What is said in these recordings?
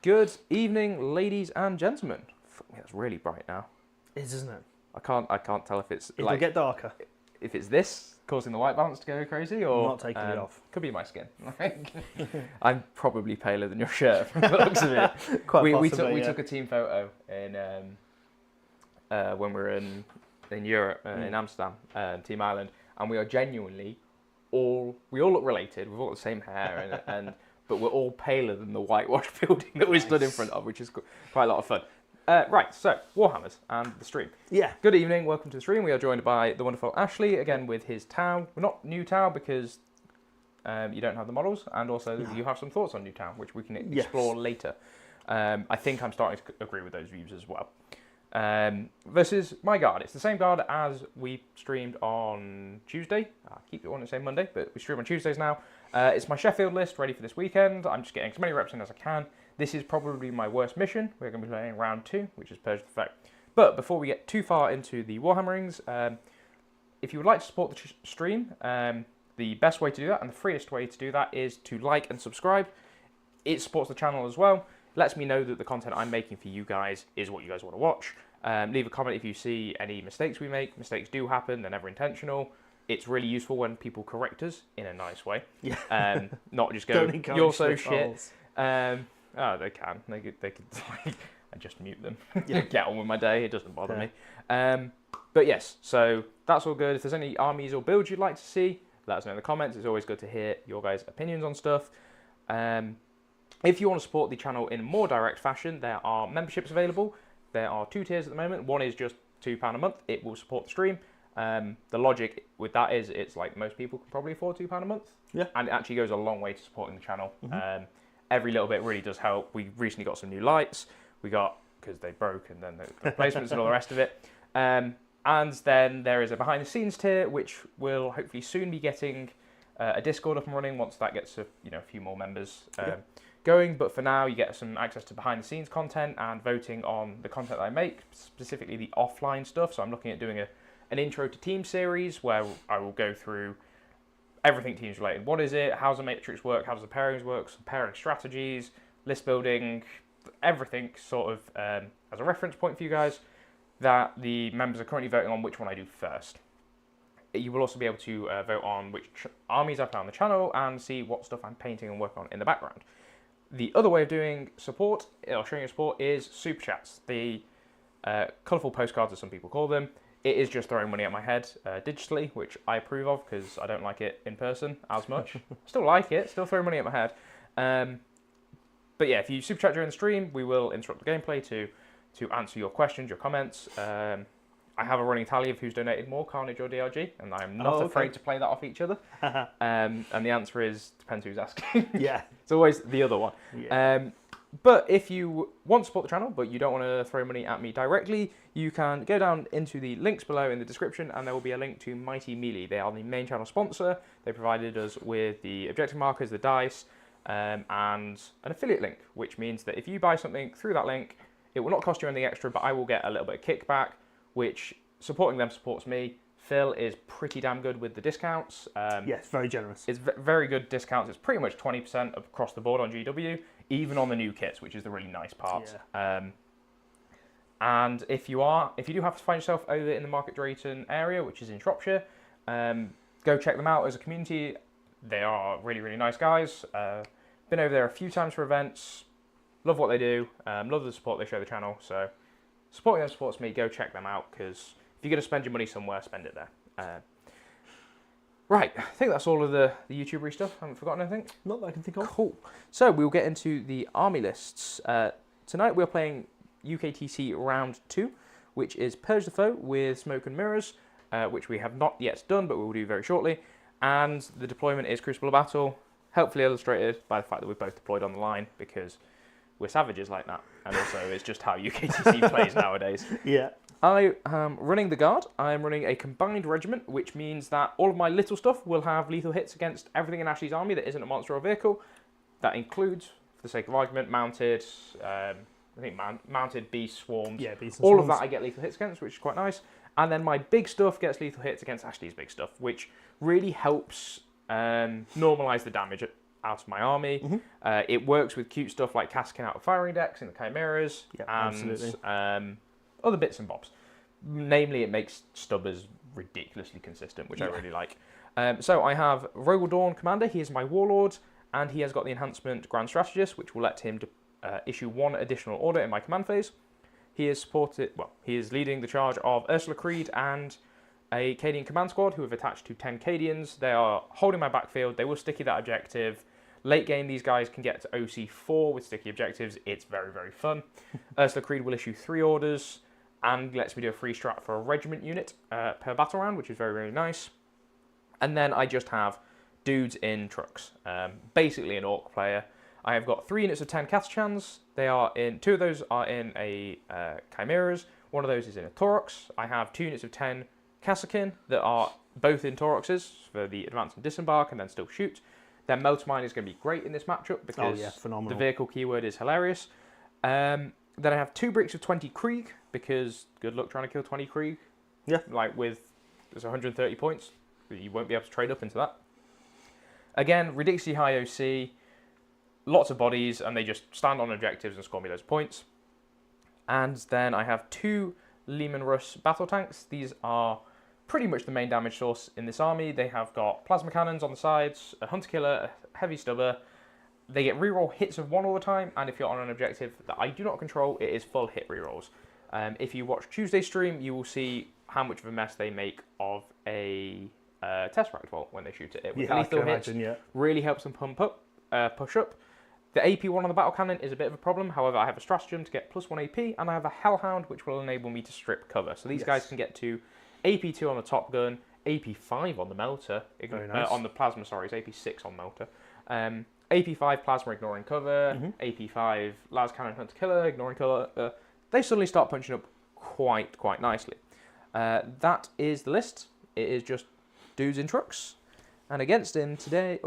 Good evening, ladies and gentlemen. Fuck me, that's really bright now. It is, isn't it? I can't tell if it's It'll get darker. if it's this causing the white balance to go crazy, or I'm not taking it off. Could be my skin. I'm probably paler than your shirt from the looks of it. Quite we possibly, took a team photo in when we were in Europe in Amsterdam, Team Island, and we are genuinely we all look related. We've all got the same hair but we're all paler than the whitewashed building that we stood in front of, which is quite a lot of fun. Right, so Warhammers and the stream. Yeah. Good evening, welcome to the stream. We are joined by the wonderful Ashley, again with his Tau. Well, not new Tau because you don't have the models, and also you have some thoughts on new Tau, which we can explore later. I think I'm starting to agree with those views as well. Versus my guard. It's the same guard as we streamed on Tuesday. I keep it on the same Monday, but we stream on Tuesdays now. It's my Sheffield list ready for this weekend. I'm just getting as many reps in as I can. This is probably my worst mission. We're going to be playing round 2, which is Purge the Effect. But before we get too far into the Warhammerings, if you would like to support the stream, the best way to do that and the freest way to do that is to like and subscribe. It supports the channel as well. Lets me know that the content I'm making for you guys is what you guys want to watch. Leave a comment if you see any mistakes we make. Mistakes do happen, they're never intentional. It's really useful when people correct us in a nice way. Yeah. Not just go, you're so shit. Oh, they can. They could like, I just mute them. Get on with my day. It doesn't bother me. But yes, so that's all good. If there's any armies or builds you'd like to see, let us know in the comments. It's always good to hear your guys' opinions on stuff. If you want to support the channel in a more direct fashion, there are memberships available. There are 2 tiers at the moment. One is just £2 a month. It will support the stream. The logic with that is it's like most people can probably afford £2 a month. Yeah. And it actually goes a long way to supporting the channel. Mm-hmm. Every little bit really does help. We recently got some new lights. We got, because they broke, and then the replacements and all the rest of it. And then there is a behind the scenes tier, which will hopefully soon be getting a Discord up and running once that gets a few more members going. But for now, you get some access to behind the scenes content and voting on the content that I make, specifically the offline stuff. So I'm looking at doing an intro to team series where I will go through everything teams related. What is it? How does the matrix work? How does the pairings work? Some pairing strategies, list building, everything sort of as a reference point for you guys that the members are currently voting on which one I do first. You will also be able to vote on which armies I play on the channel and see what stuff I'm painting and working on in the background. The other way of doing support, or showing your support, is super chats. The colourful postcards, as some people call them. It is just throwing money at my head digitally, which I approve of because I don't like it in person as much. Still like it, still throw money at my head. But yeah, if you super chat during the stream, we will interrupt the gameplay to answer your questions, your comments. I have a running tally of who's donated more, Carnage or DRG, and I'm not afraid to play that off each other. And the answer is, depends who's asking. Yeah. It's always the other one. Yeah. But if you want to support the channel, but you don't want to throw money at me directly, you can go down into the links below in the description, and there will be a link to Mighty Melee. They are the main channel sponsor. They provided us with the objective markers, the dice, and an affiliate link, which means that if you buy something through that link, it will not cost you anything extra, but I will get a little bit of kickback, which supporting them supports me. Phil is pretty damn good with the discounts. Yes, very generous. It's very good discounts. It's pretty much 20% across the board on GW, even on the new kits, which is the really nice part. Yeah. And if you do have to find yourself over in the Market Drayton area, which is in Shropshire, go check them out as a community. They are really, really nice guys. Been over there a few times for events. Love what they do. Love the support they show the channel. So supporting them supports me. Go check them out, because if you're going to spend your money somewhere, spend it there. Right, I think that's all of the YouTubery stuff. I haven't forgotten anything. Not that I can think of. Cool. So we'll get into the army lists. Tonight we're playing UKTC Round 2, which is Purge the Foe with Smoke and Mirrors, which we have not yet done, but we will do very shortly. And the deployment is Crucible of Battle, helpfully illustrated by the fact that we're both deployed on the line, because we're savages like that. And also, it's just how UKTC plays nowadays. Yeah. I am running the Guard. I am running a combined regiment, which means that all of my little stuff will have lethal hits against everything in Ashley's army that isn't a monster or vehicle. That includes, for the sake of argument, mounted, mounted beast swarms. Yeah, beast swarms. All of that I get lethal hits against, which is quite nice. And then my big stuff gets lethal hits against Ashley's big stuff, which really helps normalise the damage out of my army. It works with cute stuff like casting out of firing decks in the Chimeras, and other bits and bobs. Namely, it makes stubbers ridiculously consistent, which I really like. So I have Rogel Dawn Commander. He is my Warlord, and he has got the enhancement Grand Strategist, which will let him issue 1 additional order in my command phase. He is he is leading the charge of Ursula Creed and a Cadian command squad who have attached to 10 Cadians. They are holding my backfield. They will sticky that objective. Late game, these guys can get to OC4 with sticky objectives. It's very, very fun. Ursula Creed will issue 3 orders and lets me do a free strat for a regiment unit per battle round, which is very, very nice. And then I just have dudes in trucks. Basically an orc player. I have got 3 units of 10 Cathachans. 2 of those are in a Chimeras. 1 of those is in a Taurox. I have 2 units of 10 Kassakin that are both in Tauroxes for the advance and disembark and then still shoot. Their Melter Mine is going to be great in this matchup because the vehicle keyword is hilarious. Then I have 2 bricks of 20 Krieg because good luck trying to kill 20 Krieg. Yeah. Like there's 130 points. You won't be able to trade up into that. Again, ridiculously high OC. Lots of bodies, and they just stand on objectives and score me those points. And then I have 2 Lehman Russ battle tanks. These are pretty much the main damage source in this army. They have got plasma cannons on the sides, a hunter killer, a heavy stubber. They get reroll hits of 1 all the time, and if you're on an objective that I do not control, it is full hit rerolls. If you watch Tuesday's stream, you will see how much of a mess they make of a Tesseract Vault when they shoot it. With lethal hits, really helps them push up. The AP1 on the battle cannon is a bit of a problem. However, I have a stratagem to get +1 AP, and I have a Hellhound, which will enable me to strip cover. So these guys can get to AP2 on the top gun, AP5 on the melter, on the plasma. Sorry, it's AP6 on melter. AP5 plasma ignoring cover, AP5 las cannon hunter killer ignoring cover. They suddenly start punching up quite nicely. That is the list. It is just dudes in trucks. And against them today,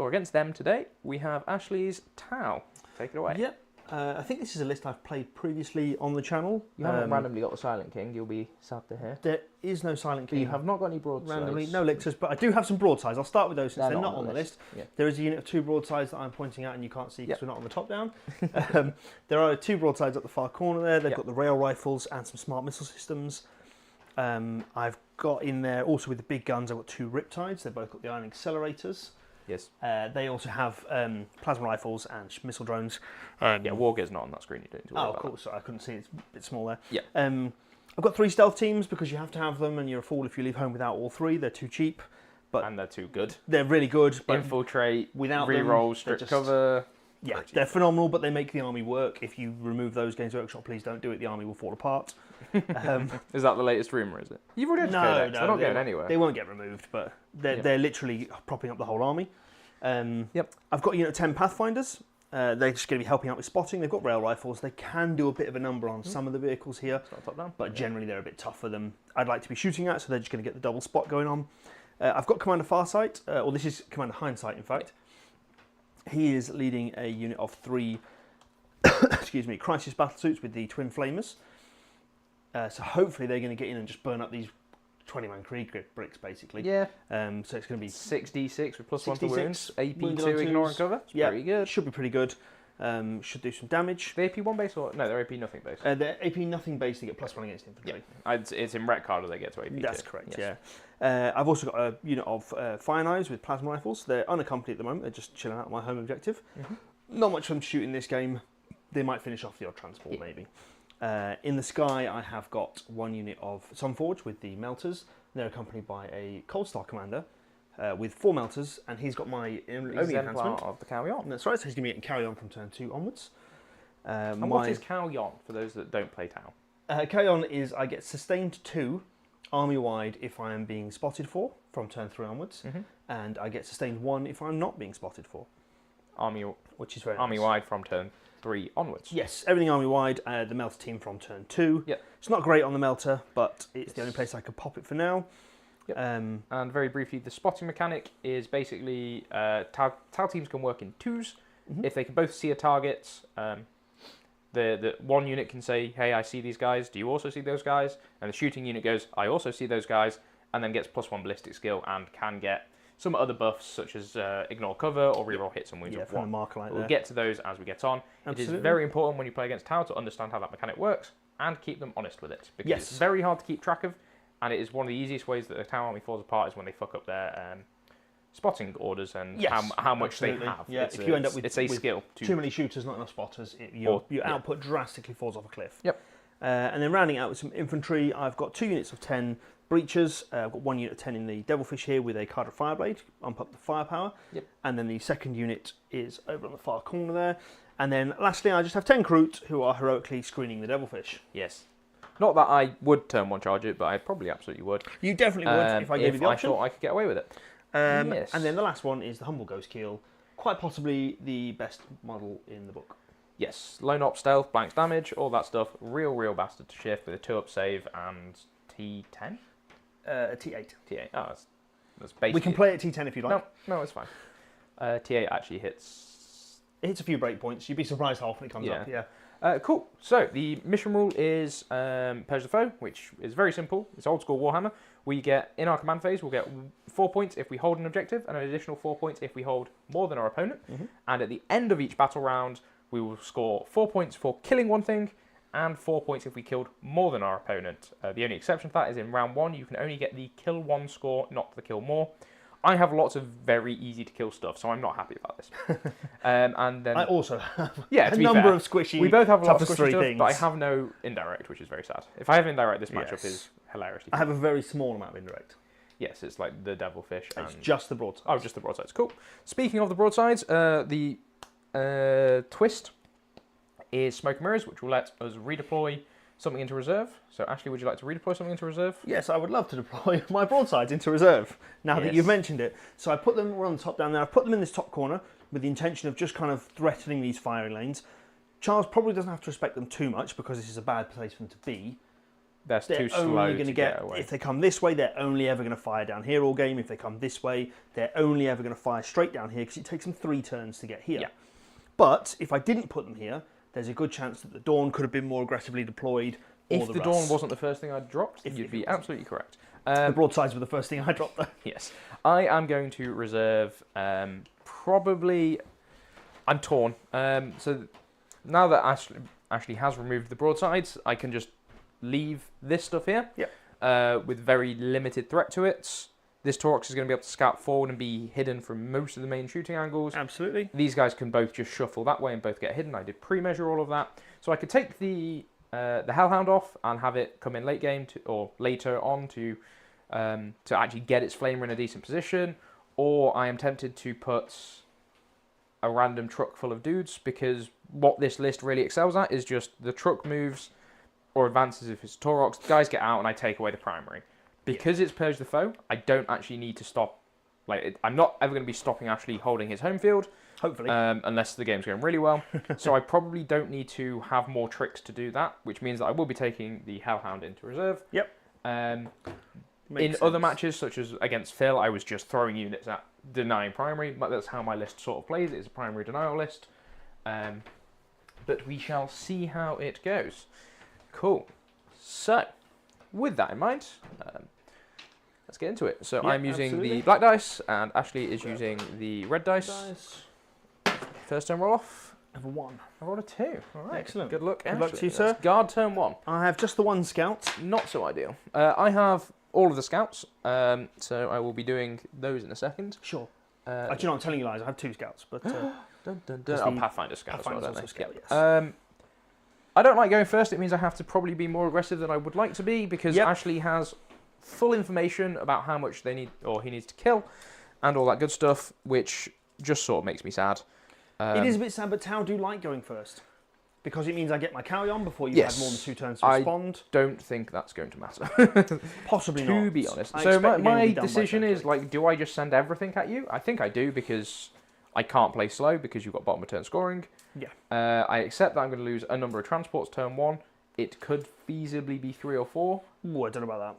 we have Ashley's Tau. Take it away. Yep. I think this is a list I've played previously on the channel. You haven't randomly got the Silent King, you'll be sad to hear. There is no Silent King. You have not got any broadsides. Randomly, no elixirs, but I do have some broadsides. I'll start with those since they're not on the list. Yeah. There is a unit of 2 broadsides that I'm pointing out and you can't see because we're not on the top down. There are 2 broadsides at the far corner there. They've got the rail rifles and some smart missile systems. I've got in there, also with the big guns, I've got 2 Riptides. They've both got the ion accelerators. Yes. They also have plasma rifles and missile drones. Wargear's not on that screen. You don't need to worry about cool. Sorry, I couldn't see it. It's a bit small there. Yeah. I've got 3 stealth teams because you have to have them, and you're a fool if you leave home without all 3. They're too cheap. And they're too good. They're really good. But infiltrate, without reroll, strip cover. Yeah, they're phenomenal, but they make the army work. If you remove those Games Workshop, please don't do it. The army will fall apart. Is that the latest rumour, is it? You've already had they're not going anywhere. They won't get removed, but they're literally propping up the whole army. I've got a unit of 10 Pathfinders. They're just going to be helping out with spotting. They've got rail rifles. They can do a bit of a number on some of the vehicles here, but generally they're a bit tough for them. I'd like to be shooting at, so they're just going to get the double spot going on. I've got Commander Farsight, or this is Commander Hindsight, in fact. He is leading a unit of 3 crisis battle suits with the twin flamers. So hopefully they're going to get in and just burn up these 20-man Krieg bricks, basically. Yeah. So it's going to be 6d6 with +1 to wounds. AP2 ignoring cover. It's pretty good. Should be pretty good. Should do some damage. The AP1 base or no? They're AP nothing base. They're AP nothing base. They get +1 against infantry. Yeah. It's in Ret Card they get to AP2. That's correct. Yes. Yeah. I've also got a unit of Fire Knives with plasma rifles. They're unaccompanied at the moment. They're just chilling out at my home objective. Not much fun shooting this game. They might finish off the odd transport maybe. In the sky, I have got 1 unit of Sunforge with the melters. They're accompanied by a Cold Star commander with 4 melters, and he's got my only enhancement of the Carry-On. That's right, so he's going to be getting Carry-On from turn 2 onwards. And what is Carry-On for those that don't play Tau? Carry-On is I get sustained 2 army-wide if I am being spotted for from turn 3 onwards, and I get sustained 1 if I'm not being spotted for. Which is very army-wide from turn 3 onwards. Yes, everything army-wide, the melter team from turn 2. Yep. It's not great on the melter, but it's the only place I could pop it for now. Yep. And very briefly, the spotting mechanic is basically Tau teams can work in 2s. If they can both see a target, the one unit can say, hey, I see these guys, do you also see those guys? And the shooting unit goes, I also see those guys, and then gets +1 ballistic skill and can get some other buffs such as ignore cover or reroll hits and wounds of from 1. the marker like We'll there. get to those as we get on. Absolutely. It is very important when you play against Tau to understand how that mechanic works and keep them honest with it, because it's very hard to keep track of, and it is one of the easiest ways that the Tau army falls apart is when they fuck up their spotting orders and how much they have. Yeah, if you end up with, it's a skill. Too many shooters, not enough spotters, your output drastically falls off a cliff. Yep. And then rounding out with some infantry, I've got 2 units of 10 breachers. I've got 1 unit of 10 in the Devilfish here with a Cadre Fireblade, bump up the firepower. Yep. And then the second unit is over on the far corner there. And then lastly, I just have 10 Kroot who are heroically screening the Devilfish. Yes. Not that I would turn 1 charge it, but I probably absolutely would. You definitely would if I gave you the option. I thought I could get away with it. Yes. And then the last one is the Humble Ghost Keel, quite possibly the best model in the book. Yes, lone op stealth, blanks damage, all that stuff. Real bastard to shift with a 2-up save and T10? T8. T8. Oh, that's basically... We can play at T10 if you like. No, it's fine. T8 actually hits... It hits a few breakpoints. You'd be surprised how often it comes up. Yeah. Cool. So the mission rule is Purge the Foe, which is very simple. It's old school Warhammer. We get, in our command phase, we'll get 4 points if we hold an objective, and an additional 4 points if we hold more than our opponent. Mm-hmm. And at the end of each battle round, we will score 4 points for killing one thing, and 4 points if we killed more than our opponent. The only exception to that is in round 1, you can only get the kill 1 score, not the kill more. I have lots of very easy to kill stuff, so I'm not happy about this. And then I also have a number of squishy. We both have a lot of tapestry squishy stuff, things. but I have no indirect, which is very sad. If I have indirect, this matchup is hilarious. I have a very small amount of indirect. Yes, it's like the Devilfish. It's just the broadsides. Oh, just the broadsides. Cool. Speaking of the broadsides, the twist is Smoke and Mirrors, which will let us redeploy something into reserve. So, Ashley, would you like to redeploy something into reserve? Yes, I would love to deploy my broadsides into reserve, now that you've mentioned it. So I put them, we're on the top down there, I've put them in this top corner with the intention of just kind of threatening these firing lanes. Charles probably doesn't have to respect them too much because this is a bad place for them to be. They're too slow to get away. If they come this way, they're only ever going to fire down here all game. If they come this way, they're only ever going to fire straight down here because it takes them 3 turns to get here. Yeah. But if I didn't put them here, there's a good chance that the Dawn could have been more aggressively deployed. If the Dawn wasn't the first thing I dropped, you'd be absolutely correct. The broadsides were the first thing I dropped though. Yes. I am going to reserve probably... I'm torn. So now that Ashley has removed the broadsides, I can just leave this stuff here with very limited threat to it. This Taurox is going to be able to scout forward and be hidden from most of the main shooting angles. Absolutely. These guys can both just shuffle that way and both get hidden. I did pre-measure all of that. So I could take the Hellhound off and have it come in late game or later on to actually get its flamer in a decent position. Or I am tempted to put a random truck full of dudes, because what this list really excels at is just the truck moves or advances if it's Taurox. Guys get out and I take away the primary. Because it's Purge the Foe, I don't actually need to stop. I'm not ever going to be stopping Ashley holding his home field. Hopefully. Unless the game's going really well. So I probably don't need to have more tricks to do that, which means that I will be taking the Hellhound into reserve. Yep. In other matches, such as against Phil, I was just throwing units at denying primary. That's how my list sort of plays. It's a primary denial list. But we shall see how it goes. Cool. So, with that in mind, let's get into it. So I'm using the black dice, and Ashley is using the red dice. First turn roll off. I have a 1. I rolled a 2. All right. Excellent. Good luck, Ashley. Good luck to you, sir. Guard turn 1. I have just the 1 scout. Not so ideal. I have all of the scouts, so I will be doing those in a second. Sure. Actually, no, I'm telling you lies. I have 2 scouts, but dun, dun, dun. Oh, Pathfinder scout as well, don't they? Scout, yep. yes. I don't like going first. It means I have to probably be more aggressive than I would like to be, because Ashley has full information about how much they need or he needs to kill and all that good stuff, which just sort of makes me sad. It is a bit sad, but Tau do like going first, because it means I get my carry on before you have more than 2 turns to respond. I don't think that's going to matter. Possibly not. To be honest. So my decision is, do I just send everything at you? I think I do, because I can't play slow because you've got bottom of turn scoring. Yeah. I accept that I'm going to lose a number of transports turn 1. It could feasibly be 3 or 4. Ooh, I don't know about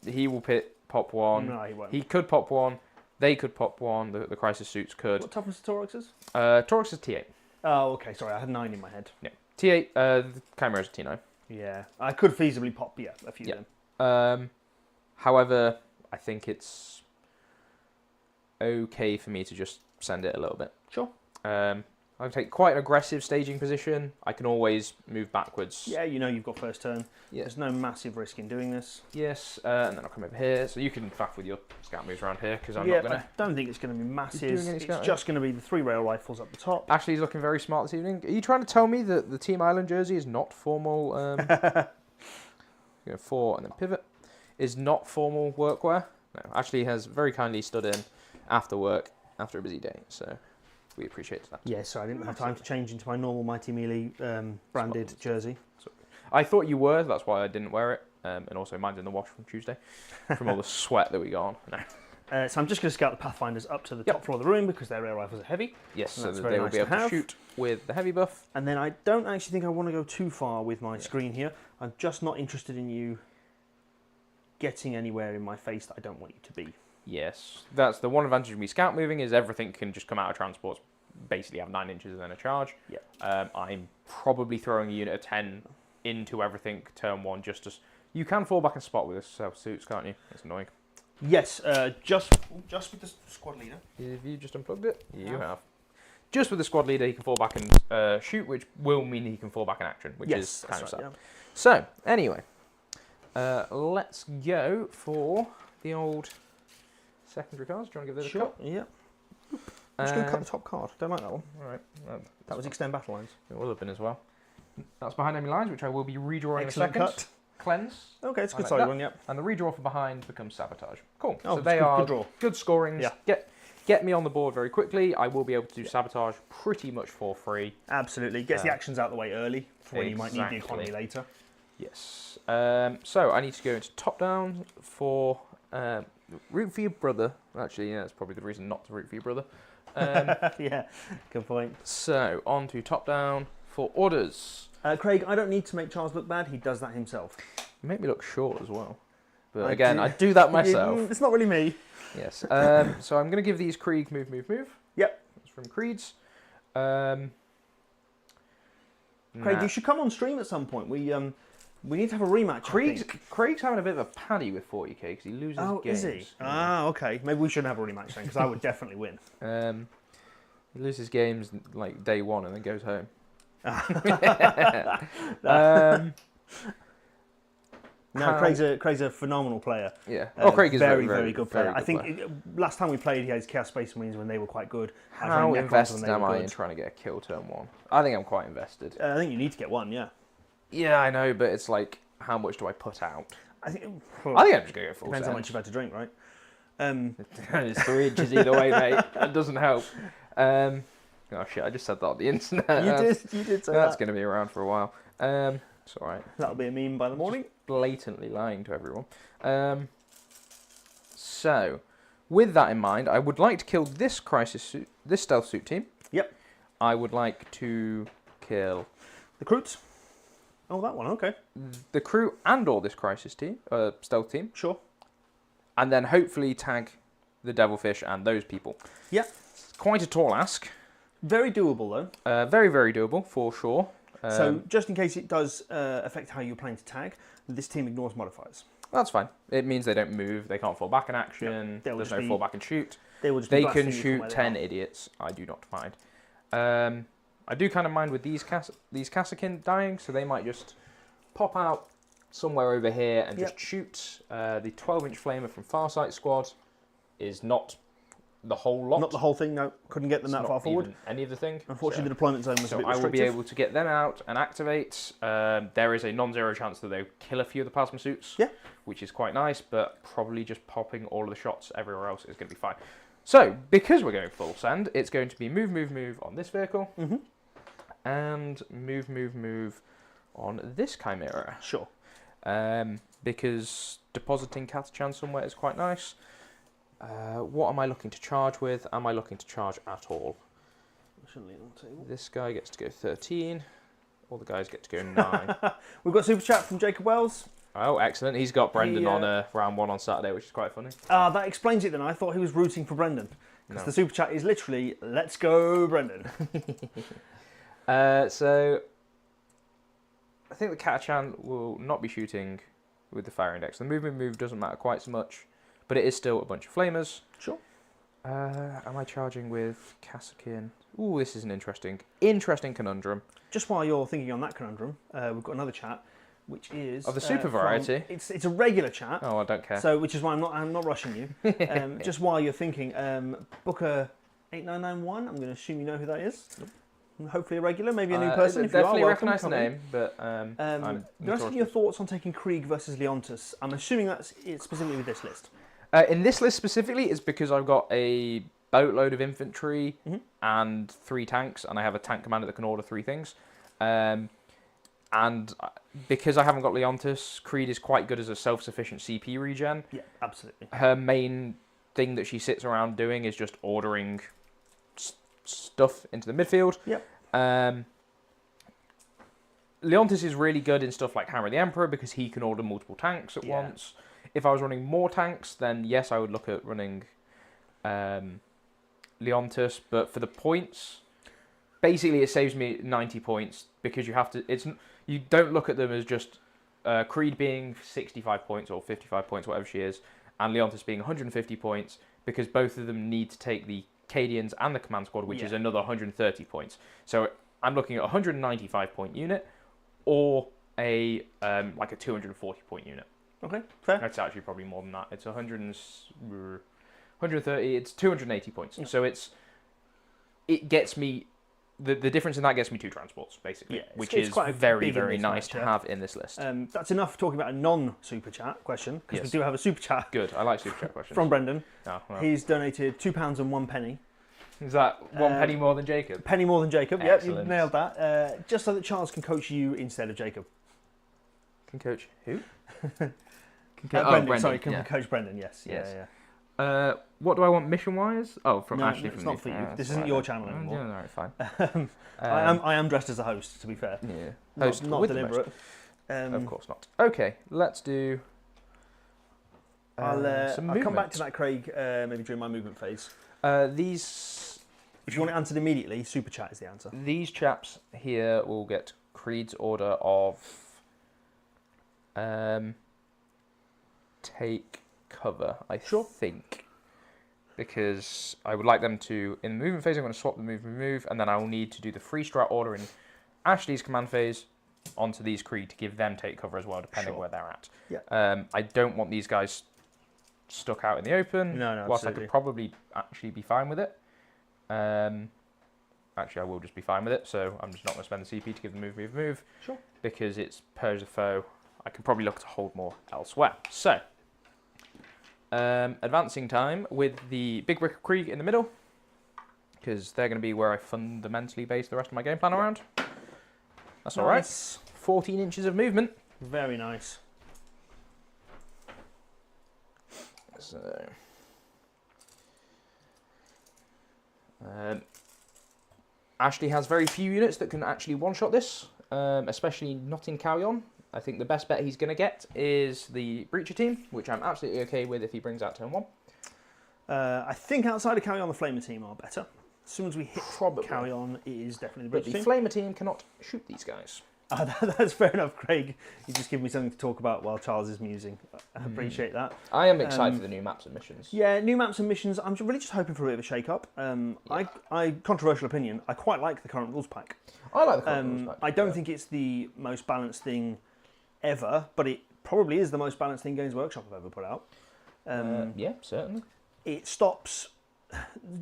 that. He will pop 1. No, he won't. He could pop 1. They could pop 1. The crisis suits could. What toughness the Taurox is? Taurox is T8. Oh, okay. Sorry, I had 9 in my head. Yeah. T8. The Chimera is T9. Yeah, I could feasibly pop. A few of them. However, I think it's okay for me to just send it a little bit. Sure. I take quite an aggressive staging position. I can always move backwards. Yeah, you know you've got first turn. Yeah. There's no massive risk in doing this. Yes, and then I'll come over here. So you can faff with your scout moves around here, because I'm not going to... I don't think it's going to be massive. It's just going to be the 3 rail rifles up the top. Ashley's looking very smart this evening. Are you trying to tell me that the Team Island jersey is not formal... 4 and then pivot. Is not formal workwear? No, Ashley has very kindly stood in after work, after a busy day, so... We appreciate that. Yeah, so I didn't have time to change into my normal Mighty Melee branded jersey. I thought you were, that's why I didn't wear it. And also mine's in the wash from Tuesday, from all the sweat that we got on. No. So I'm just going to scout the Pathfinders up to the top floor of the room because their rail rifles are heavy. Yes, so that they will be able to shoot with the heavy buff. And then I don't actually think I want to go too far with my screen here. I'm just not interested in you getting anywhere in my face that I don't want you to be. Yes, that's the one advantage of me scout moving is everything can just come out of transports, basically have 9 inches and then a charge. Yeah. I'm probably throwing a unit of 10 into everything turn 1 just as... You can fall back and spot with this self-suits, can't you? It's annoying. Yes, just with the squad leader. Have you just unplugged it? You have. Just with the squad leader, he can fall back and shoot, which will mean he can fall back in action, which is kind of sad. Yeah. So, anyway, let's go for the old... secondary cards. Do you want to give those a cut? Yeah. I'm just going to cut the top card. Don't like that one. All right. That was extend battle lines. It will have been as well. That's behind enemy lines, which I will be redrawing in a second. Cut. Cleanse. Okay, it's a good solid one, yep. And the redraw for behind becomes sabotage. Cool. Oh, so they are good, good scorings. Yeah. Get me on the board very quickly. I will be able to do sabotage pretty much for free. Absolutely. Gets the actions out of the way early for when you might need the economy later. Yes. So I need to go into top down for root for your brother. Actually, yeah, that's probably the reason not to root for your brother. Yeah, good point. So on to top down for orders. Craig, I don't need to make Charles look bad. He does that himself. You make me look short as well. But again, I do that myself. It's not really me. Yes. So I'm going to give these Krieg move. Yep. That's from Creeds. Craig, you should come on stream at some point. We need to have a rematch. Craig's having a bit of a paddy with 40k because he loses games. Is he? Ah, okay. Maybe we shouldn't have a rematch then because I would definitely win. He loses games like day 1 and then goes home. No, Craig's a phenomenal player. Yeah. Craig is very, very good player. I think last time we played, he had his Chaos Space Marines when they were quite good. How invested am I in trying to get a kill turn 1? I think I'm quite invested. I think you need to get 1, yeah. Yeah, I know, but it's like, how much do I put out? I think I'm just going to go full depends how much you've had to drink, right? It's 3 inches either way, mate. That doesn't help. Oh shit, I just said that on the internet. You did say that's going to be around for a while. It's alright. That'll be a meme by the morning. Just blatantly lying to everyone. So, with that in mind, I would like to kill this this stealth suit team. Yep. I would like to kill... the Croots? Oh, that one, okay. The crew and all this crisis team, stealth team. Sure. And then hopefully tag the Devilfish and those people. Yep. It's quite a tall ask. Very doable, though. Very, very doable, for sure. So, just in case it does affect how you're planning to tag, this team ignores modifiers. That's fine. It means they don't move, they can't fall back in action, there's no fall back and shoot. They can shoot 10 idiots, I do not mind. I do kind of mind with these Kassakin dying, so they might just pop out somewhere over here and just shoot. The 12-inch flamer from Farsight Squad is not the whole lot. Not the whole thing, no. Couldn't get them that far forward. Any of the thing. Unfortunately, the deployment zone was a bit restrictive. I will be able to get them out and activate. There is a non-zero chance that they'll kill a few of the plasma suits, which is quite nice, but probably just popping all of the shots everywhere else is going to be fine. So, because we're going full send, it's going to be move on this vehicle, and move on this Chimera. Sure. Because depositing Catachan somewhere is quite nice. What am I looking to charge with? Am I looking to charge at all? This guy gets to go 13. All the guys get to go 9. We've got a super chat from Jacob Wells. Oh, excellent. He's got Brendan on round 1 on Saturday, which is quite funny. That explains it then. I thought he was rooting for Brendan. Because the super chat is literally, let's go, Brendan. So, I think the Catachan will not be shooting with the fire index. The move doesn't matter quite so much, but it is still a bunch of flamers. Sure. Am I charging with Kassakin? Ooh, this is an interesting conundrum. Just while you're thinking on that conundrum, we've got another chat, which is of the super variety. It's a regular chat. Oh, I don't care. So, which is why I'm not rushing you. Just while you're thinking, Booker 8991. I'm going to assume you know who that is. Nope. Hopefully a regular, maybe a new person. If definitely you are, recognise the name, but they're asking your thoughts on taking Krieg versus Leontus. I'm assuming it's specifically with this list. In this list specifically, it's because I've got a boatload of infantry and 3 tanks, and I have a tank commander that can order 3 things. And because I haven't got Leontus, Creed is quite good as a self-sufficient CP regen. Yeah, absolutely. Her main thing that she sits around doing is just ordering stuff into the midfield. Yep. Leontus is really good in stuff like Hammer of the Emperor because he can order multiple tanks at once. If I was running more tanks, then yes, I would look at running Leontus. But for the points, basically it saves me 90 points because you have to. You don't look at them as just Creed being 65 points or 55 points, whatever she is, and Leontus being 150 points because both of them need to take the Cadians and the command squad, which is another 130 points. So I'm looking at a 195 point unit or a 240 point unit. Okay, fair. It's actually probably more than that. It's 130. It's 280 points. Yeah. So it gets me. The difference in that gets me 2 transports basically, which is quite very very nice to have in this list. That's enough talking about a non-super chat question because we do have a super chat. Good, I like super chat questions. From Brendan. Oh, well. He's donated £2.01. Is that one penny more than Jacob? Penny more than Jacob. Yep, you nailed that. Just so that Charles can coach you instead of Jacob. Can coach who? Brendan. Sorry, can coach Brendan? Yes. Yeah. What do I want mission-wise? Oh, from no, Ashley. It's not for you. This isn't your channel anymore. Yeah, no, fine. I am dressed as a host, to be fair. Yeah. Host not deliberate. Of course not. Okay, let's do. I'll come back to that, Craig, maybe during my movement phase. If you want it answered immediately, super chat is the answer. These chaps here will get Creed's order of take cover, I think. Because I would like them to, in the movement phase, I'm going to swap the move, and then I will need to do the free strat order in Ashley's command phase onto these Creed to give them take cover as well, depending where they're at. Yeah. I don't want these guys stuck out in the open, whilst absolutely. I could probably actually be fine with it. Actually, I will just be fine with it, so I'm just not going to spend the CP to give them move. Sure. Because it's purge the foe. I can probably look to hold more elsewhere. So, advancing time with the Big Brick of Krieg in the middle, because they're going to be where I fundamentally base the rest of my game plan around. That's all right. 14 inches of movement. Very nice. So, Ashley has very few units that can actually one-shot this, especially not in Callion. I think the best bet he's going to get is the Breacher team, which I'm absolutely okay with if he brings out turn 1. I think outside of Callion, the Flamer team are better. As soon as we hit Callion, it is definitely the Breacher team. But the Flamer team cannot shoot these guys. That's fair enough, Craig. You just give me something to talk about while Charles is musing. I appreciate that. I am excited for the new maps and missions. Yeah, new maps and missions. I'm really just hoping for a bit of a shake-up. Controversial opinion, I quite like the current rules pack. I like the current rules pack. I don't think it's the most balanced thing ever, but it probably is the most balanced thing Games Workshop have ever put out. Yeah, certainly. It stops.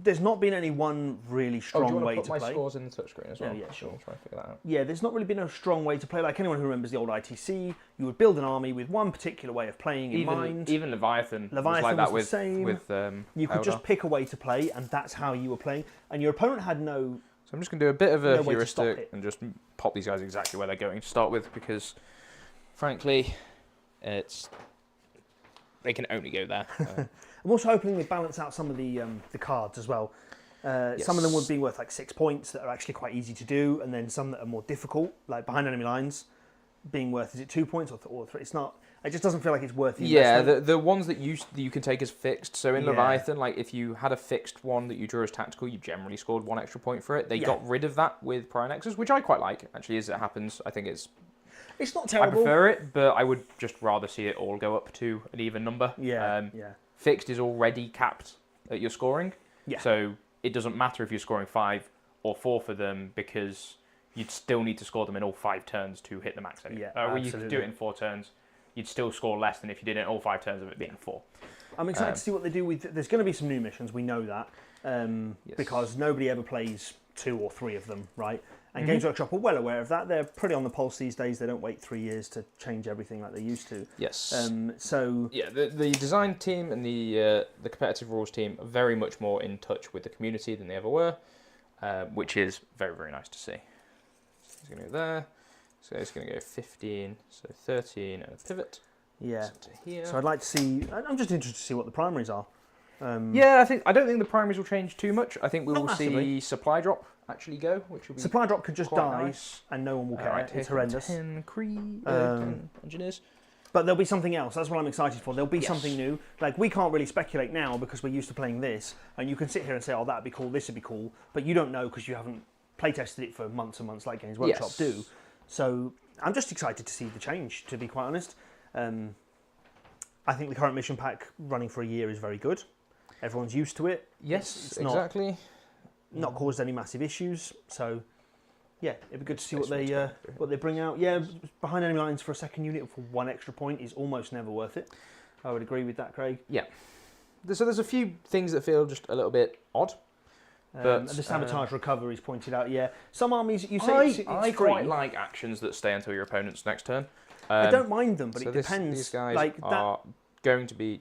There's not been any one really strong way to play. Do you want to put my scores in the touchscreen as well? Yeah, sure. I'll try and figure that out. Yeah, there's not really been a strong way to play. Like anyone who remembers the old ITC, you would build an army with one particular way of playing in mind. Even Leviathan was like that with the same. You could just pick a way to play, and that's how you were playing. And your opponent had no. So I'm just going to do a bit of a heuristic and just pop these guys exactly where they're going to start with, because, frankly, they can only go there. I'm also hoping they balance out some of the cards as well. Yes. Some of them would be worth like 6 points that are actually quite easy to do, and then some that are more difficult, like behind enemy lines, being worth, is it 2 points or 3? It's not. It just doesn't feel like it's worth the investment. Yeah, the ones that you can take as fixed. So in Leviathan, like if you had a fixed one that you drew as tactical, you generally scored 1 extra point for it. They got rid of that with Pariah Nexus, which I quite like. Actually, as it happens, I think it's not terrible. I prefer it, but I would just rather see it all go up to an even number. Yeah. Fixed is already capped at your scoring. Yeah. So it doesn't matter if you're scoring 5 or 4 for them, because you'd still need to score them in all 5 turns to hit the max anyway. Where you could do it in 4 turns, you'd still score less than if you did it in all 5 turns of it being 4. I'm excited to see what they do with... There's going to be some new missions, we know that, because nobody ever plays 2 or 3 of them, right? And Games Workshop are well aware of that. They're pretty on the pulse these days. They don't wait 3 years to change everything like they used to. Yes. Yeah, the design team and the competitive rules team are very much more in touch with the community than they ever were, which is very, very nice to see. So it's going to go there. So it's going to go 15, so 13 and a pivot. Yeah. To here. So I'd like to see... I'm just interested to see what the primaries are. Yeah, I don't think the primaries will change too much. I think we will see supply drop actually go, which will be supply drop could just die nice. And no one will care. Right, it's horrendous. 10 engineers. But there'll be something else. That's what I'm excited for. There'll be something new. Like, we can't really speculate now because we're used to playing this, and you can sit here and say, oh, that'd be cool, this would be cool, but you don't know because you haven't playtested it for months and months like Games Workshop do. So I'm just excited to see the change, to be quite honest. I think the current mission pack running for a year is very good. Everyone's used to it. Yes, it's exactly. Not caused any massive issues. So, yeah, it'd be good to see what they bring out. Yeah, behind enemy lines for a second unit for 1 extra point is almost never worth it. I would agree with that, Craig. Yeah. So there's a few things that feel just a little bit odd. But the sabotage recovery is pointed out. Yeah, some armies you say it's I free. quite like actions that stay until your opponent's next turn. I don't mind them, but it depends. These guys are going to be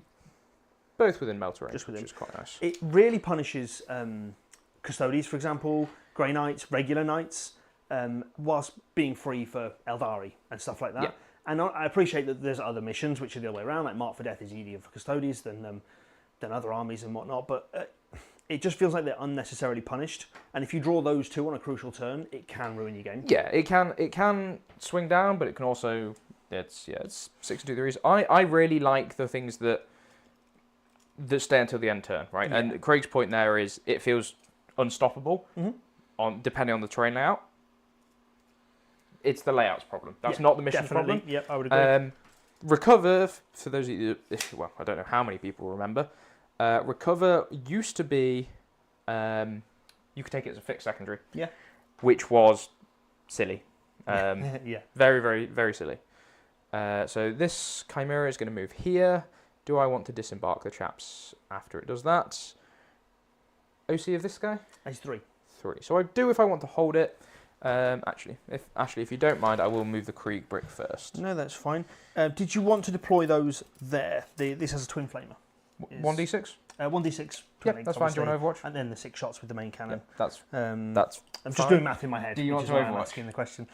both within melter range, which is quite nice. It really punishes Custodies, for example, Grey Knights, regular Knights, whilst being free for Eldari and stuff like that. Yeah. And I appreciate that there's other missions which are the other way around, like Mark for Death is easier for Custodies than other armies and whatnot, but it just feels like they're unnecessarily punished. And if you draw those 2 on a crucial turn, it can ruin your game. Yeah, it can swing down, but it can also... It's 6 and 2 3s. I really like the things that stay until the end turn, right? Yeah. And Craig's point there is it feels unstoppable depending on the terrain layout. It's the layout's problem. That's not the mission's problem. Yep, I would agree. Recover, for those of you, well, I don't know how many people remember. Recover used to be you could take it as a fixed secondary. Yeah. Which was silly. Yeah. Very, very, very silly. So this Chimera is going to move here. Do I want to disembark the chaps after it does that? OC of this guy? He's 3. 3. So I do if I want to hold it. Actually, if you don't mind, I will move the Krieg brick first. No, that's fine. Did you want to deploy those there? This has a twin flamer. 1d6? 1d6. Yeah, that's fine. Do you want to Overwatch? And then the 6 shots with the main cannon. Yeah, that's I'm just doing math in my head. Do you want to Overwatch? I'm asking the question.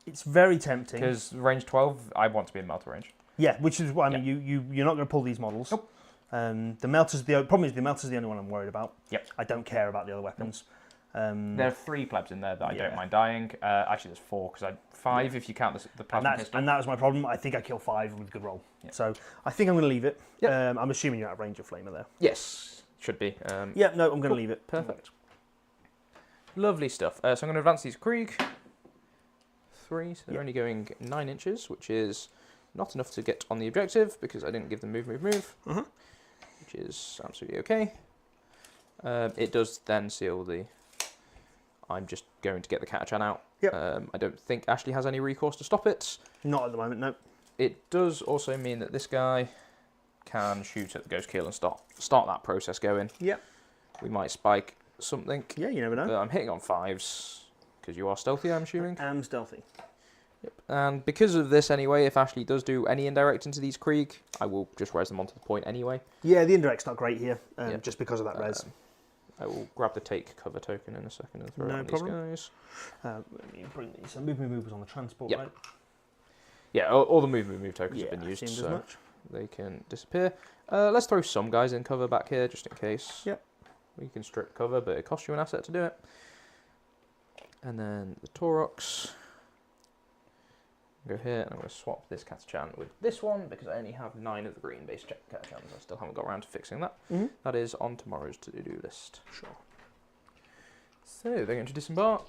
It's very tempting. Because range 12, I want to be in melter range. Yeah, which is what I mean. You're not going to pull these models. Nope. The melter's problem is the melter's the only one I'm worried about. Yep. I don't care about the other weapons. There are 3 plebs in there that I don't mind dying. Actually, there's 4 because 5 if you count the plasma pistol. And that was my problem. I think I kill 5 with a good roll. Yep. So I think I'm going to leave it. Yep. I'm assuming you're out of range of flamer there. Yes, should be. Yeah, no, I'm going to leave it. Perfect. Lovely stuff. So I'm going to advance these Krieg. 3, so they're only going 9 inches, which is not enough to get on the objective because I didn't give them move, which is absolutely okay. It does then seal the... I'm just going to get the Catachan out. Yep. I don't think Ashley has any recourse to stop it. Not at the moment, no. It does also mean that this guy can shoot at the Ghost Kill and start that process going. Yep. We might spike something. Yeah, you never know. But I'm hitting on 5s. Because you are stealthy, I'm assuming? I am stealthy. Yep. And because of this anyway, if Ashley does do any indirect into these Krieg, I will just res them onto the point anyway. Yeah, the indirect's not great here, just because of that res. I will grab the take cover token in a second and throw it on these guys. Let me bring these. So move was on the transport, right? Yeah, all the move tokens have been used, so they can disappear. Let's throw some guys in cover back here, just in case. Yep. We can strip cover, but it costs you an asset to do it. And then the Taurox. Go here, and I'm going to swap this Catachan with this one, because I only have 9 of the green base Catachans. I still haven't got around to fixing that. That is on tomorrow's to-do list. Sure. So, they're going to disembark.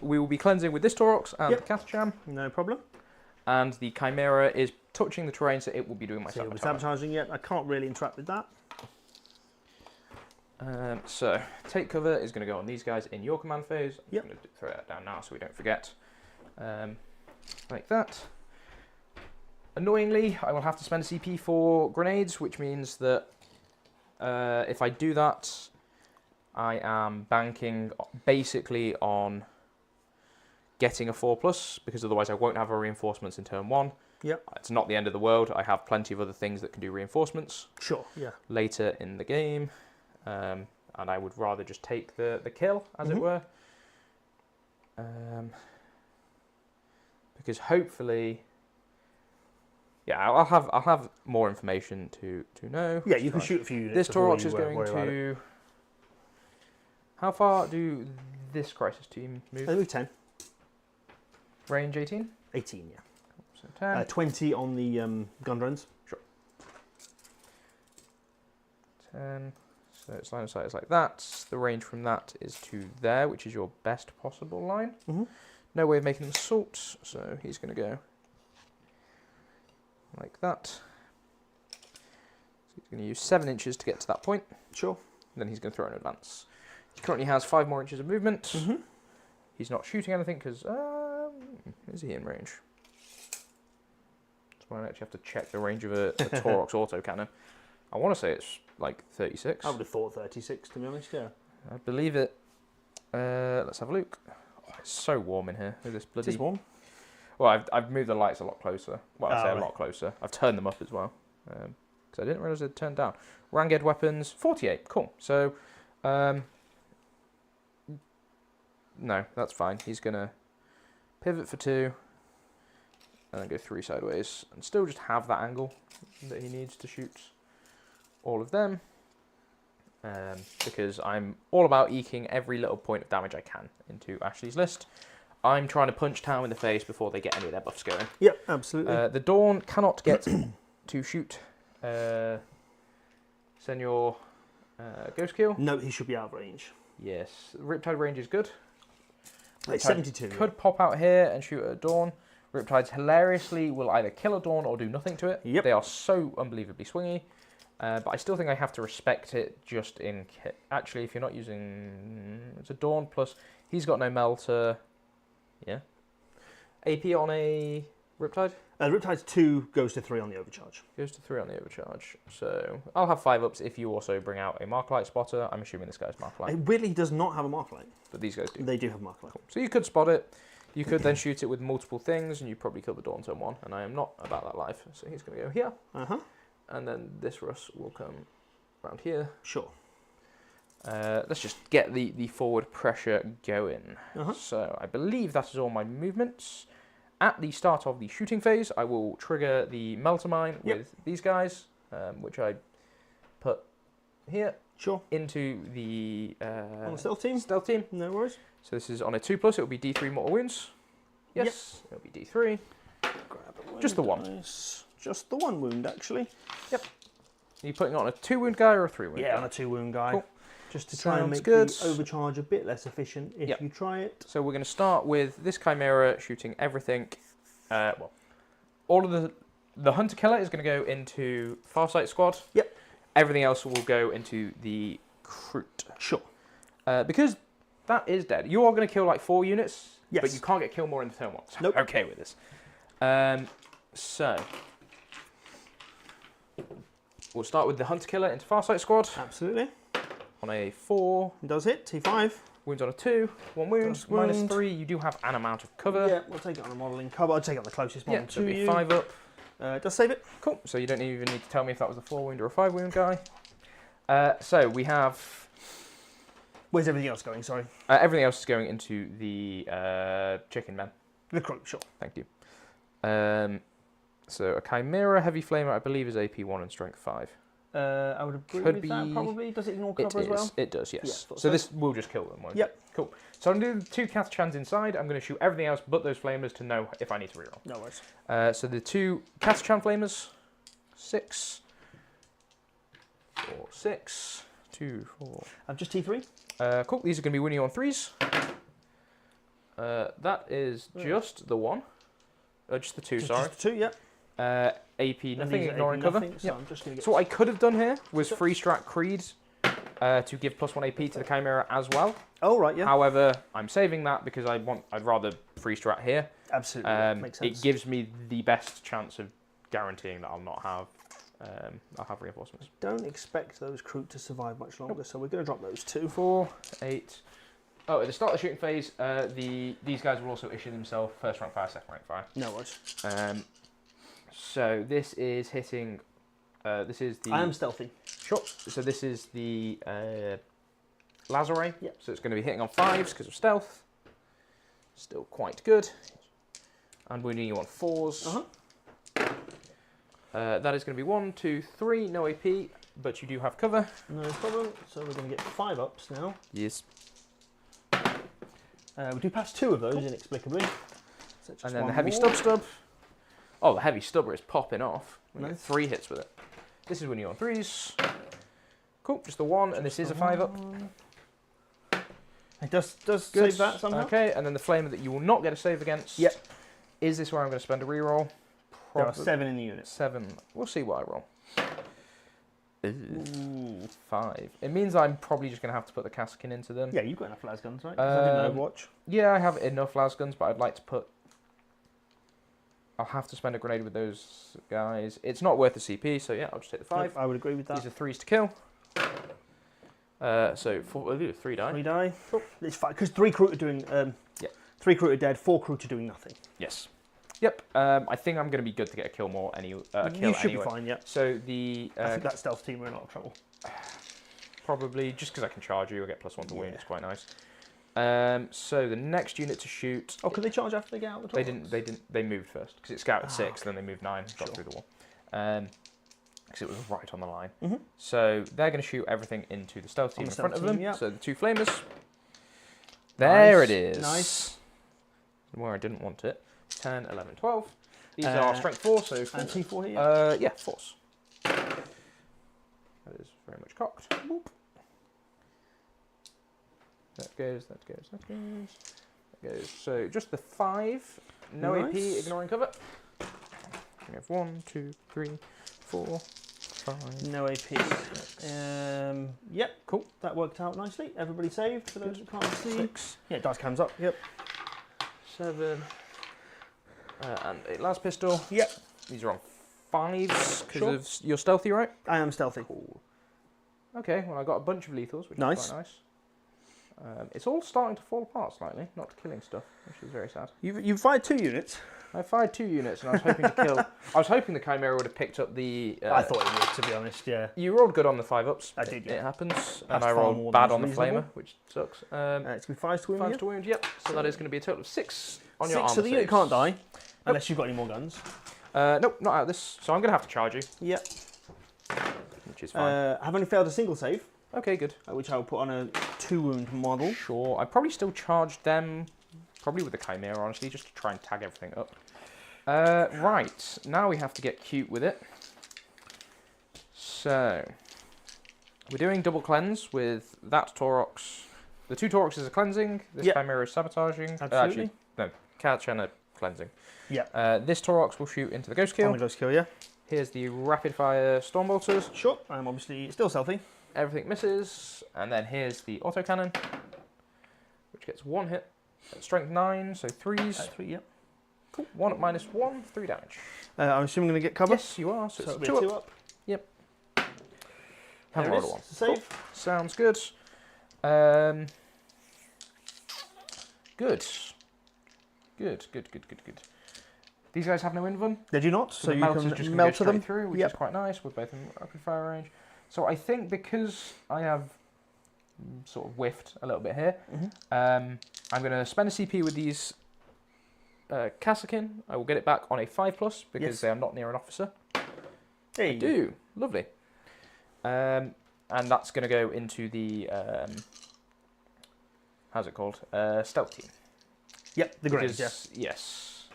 We will be cleansing with this Taurox and the Catachan. No problem. And the Chimera is touching the terrain, so it will be doing my sabotage. Sabotaging, I can't really interact with that. So take cover is going to go on these guys in your command phase. I'm Yep. going to throw that down now so we don't forget. Like that. Annoyingly, I will have to spend a CP for grenades, which means that if I do that, I am banking basically on getting a 4+, because otherwise I won't have our reinforcements in turn 1. Yep. It's not the end of the world. I have plenty of other things that can do reinforcements. Sure, yeah. Later in the game. And I would rather just take the kill, as it were. Because hopefully... Yeah, I'll have more information to know. Yeah, you can shoot a few units. This Taurox is going to... How far do this Crisis team move? They move 10. Range 18? 18, yeah. So 10. 20 on the gun drones. Sure. 10. So its line of sight is like that. The range from that is to there, which is your best possible line. No way of making them assault, so he's going to go like that. So he's going to use 7 inches to get to that point. Sure. And then he's going to throw an advance. He currently has 5 more inches of movement. He's not shooting anything because... is he in range? That's why I actually have to check the range of a Taurox autocannon. I want to say it's like 36. I would have thought 36, to be honest, yeah. I believe it. Let's have a look. Oh, it's so warm in here with this bloody... It is warm. Well, I've moved the lights a lot closer. Well, I say right. a lot closer. I've turned them up as well. Because I didn't realise they'd turned down. Ranged weapons, 48. Cool. So, no, that's fine. He's going to pivot for 2. And then go 3 sideways. And still just have that angle that he needs to shoot all of them. Because I'm all about eking every little point of damage I can into Ashley's list. I'm trying to punch Tau in the face before they get any of their buffs going. Yep, absolutely. The Dawn cannot get to shoot Senor Ghost Kill. No, he should be out of range. Yes, Riptide range is good. Like 72. Could pop out here and shoot at a Dawn. Riptides hilariously will either kill a Dawn or do nothing to it. Yep. They are so unbelievably swingy. But I still think I have to respect it just in... Actually, if you're not using... It's a Dawn plus... He's got no Melter... Yeah. AP on a Riptide? Riptide's 2 goes to 3 on the overcharge. Goes to 3 on the overcharge. So I'll have 5 ups if you also bring out a Marklight spotter. I'm assuming this guy's Marklight. It really does not have a Marklight. But these guys do. They do have Marklight. Cool. So you could spot it. You could then shoot it with multiple things, and you probably kill the Dawn turn 1. And I am not about that life. So he's going to go here. And then this Russ will come around here. Sure. Let's just get the forward pressure going. So I believe that is all my movements. At the start of the shooting phase, I will trigger the Melter Mine with these guys, which I put here. Sure. Into the... on the stealth team? Stealth team. No worries. So this is on a 2+, it will be D3 mortal wounds. Yes, it'll be D3. Grab a wound. Just the 1. Nice. Just the 1 wound, actually. Yep. Are you putting it on a 2 wound guy or a 3 wound guy? Yeah, on a 2 wound guy. Cool. Just to try and make good. the overcharge a bit less efficient if you try it. So we're going to start with this Chimera shooting everything. Well, all of the Hunter Killer is going to go into Farsight Squad. Yep. Everything else will go into the Crute. Sure. Because that is dead. You are going to kill like 4 units, yes. but you can't get killed more in the turn 1. So nope. I'm okay with this. So we'll start with the Hunter Killer into Farsight Squad. Absolutely. On a 4. Does it. T5. Wounds on a 2. 1 wound. -3. You do have an amount of cover. Yeah, we'll take it on a modelling cover. I'll take it on the closest model to be you. 5 up. Does save it. Cool. So you don't even need to tell me if that was a 4 wound or a 5 wound guy. So we have... Where's everything else going? Sorry. Everything else is going into the Chicken Man. The Crew, sure. Thank you. So a Chimera Heavy Flamer, I believe, is AP 1 and Strength 5. I would agree with that, probably. Does it ignore cover as well? It does, yes. Yeah, so this will just kill them, won't it? Cool. So I'm going to do the 2 Catachans inside. I'm going to shoot everything else but those Flamers to know if I need to reroll. No worries. So the 2 Catachan Flamers, 6, 4, 6, 2, 4. Just T3. Cool. These are going to be winning on 3s. That is just the 1. Just the 2, sorry. Just the 2, yeah. AP, nothing, ignoring cover. Nothing, so I'm just gonna get so what I could have done here was free strat Creed to give +1 AP to the Chimera as well. Oh, right, yeah. However, I'm saving that because I'd rather free strat here. Absolutely, makes sense. It gives me the best chance of guaranteeing that I'll have reinforcements. Don't expect those crew to survive much longer, so we're going to drop those 2. 4, 8. Oh, at the start of the shooting phase, these guys will also issue themselves first rank fire, second rank fire. No worries. So this is hitting. This is the. I am stealthy. Sure. So this is the laser ray. Yep. So it's going to be hitting on 5s because of stealth. Still quite good. And wounding you on 4s. That is going to be 1, 2, 3. No AP, but you do have cover. No problem. So we're going to get 5 ups now. Yes. We do pass 2 of those inexplicably. So and then the heavy stub. Oh, the heavy stubber is popping off. We get 3 hits with it. This is when you're on 3s. Cool, just the 1, and this is a 5-up. It does save that somehow. Okay, and then the flamer that you will not get a save against. Yep. Is this where I'm going to spend a reroll? There are 7 in the unit. 7. We'll see what I roll. Ooh, 5. It means I'm probably just going to have to put the Kaskin into them. Yeah, you've got enough las guns, right? 'Cause I didn't Overwatch. Yeah, I have enough las guns, but I'd like to put... I'll have to spend a grenade with those guys. It's not worth the CP, so yeah, I'll just take the 5. Yep, I would agree with that. These are 3s to kill. So 3 die. 3 die. Cool. It's fine, because 3 crew are doing... 3 crew are dead, 4 crew are doing nothing. Yes. Yep. I think I'm going to be good to get a kill more You should be fine, yeah. So the... I think that stealth team are in a lot of trouble. Probably, just because I can charge you, I get +1 to wound, it's quite nice. So the next unit to shoot... Oh, can they charge after they get out the top? They moved first, because it scouted 6, then they moved 9, got through the wall. Because it was right on the line. So they're going to shoot everything into the stealth team in front of them. Yep. So the 2 flamers. There it is. Nice. Where I didn't want it. 10, 11, 12. These are strength 4, so... And T4 here? Yeah, force. That is very much cocked. Boop. That goes. So just the 5. No AP, ignoring cover. We have 1, 2, 3, 4, 5. No AP. Yep, cool. That worked out nicely. Everybody saved for those who can't see. 6. Yeah, dice cams up. Yep. 7. And a last pistol. Yep. These are on 5s because of you're stealthy, right? I am stealthy. Cool. Okay, well I got a bunch of lethals, which nice. is quite nice. It's all starting to fall apart slightly, not killing stuff, which is very sad. You've fired 2 units. I fired 2 units, and I was hoping to kill. I was hoping the Chimera would have picked up the. I thought it would, to be honest. Yeah. You rolled good on the 5-ups. I did. Yeah. It happens, and I rolled bad on the flamer, which sucks. It's going to be 5 to wound. 5 to wound. Yep. So that is going to to be a total of 6 on your armor. So the unit can't die unless you've got any more guns. Nope, not out of this. So I'm going to have to charge you. Yep. Which is fine. I've only failed a single save. Okay, good. Which I'll put on a 2 wound model. Sure. I probably still charge them, probably with the Chimera, honestly, just to try and tag everything up. Right, now we have to get cute with it. So, we're doing double cleanse with that Taurox. The 2 Tauroxes are cleansing, this Chimera is sabotaging. Absolutely. Actually, no, catch and a cleansing. Yeah. This Taurox will shoot into the Ghost Kill. On the Ghost Kill, yeah. Here's the rapid fire Stormbolters. Sure, I'm obviously still stealthy. Everything misses. And then here's the autocannon, which gets 1 hit. Strength 9, so 3s. 3, yep. Cool. 1 up -1, 3 damage. I'm assuming I'm going to get cover? Yes, you are. So it's it'll be 2 a up. 2 up. Yep. There Haven't rolled a 1. Save. Cool. Sounds good. Good. These guys have no invuln. They do not, so the you melter's can just melt to them through, which is quite nice. We're both in rapid fire range. So I think because I have sort of whiffed a little bit here, I'm going to spend a CP with these Kassakin. I will get it back on a 5+ because they are not near an officer. Hey. I do. Lovely. And that's going to go into the how's it called? Stealth team. Yep, the Greys, Yes.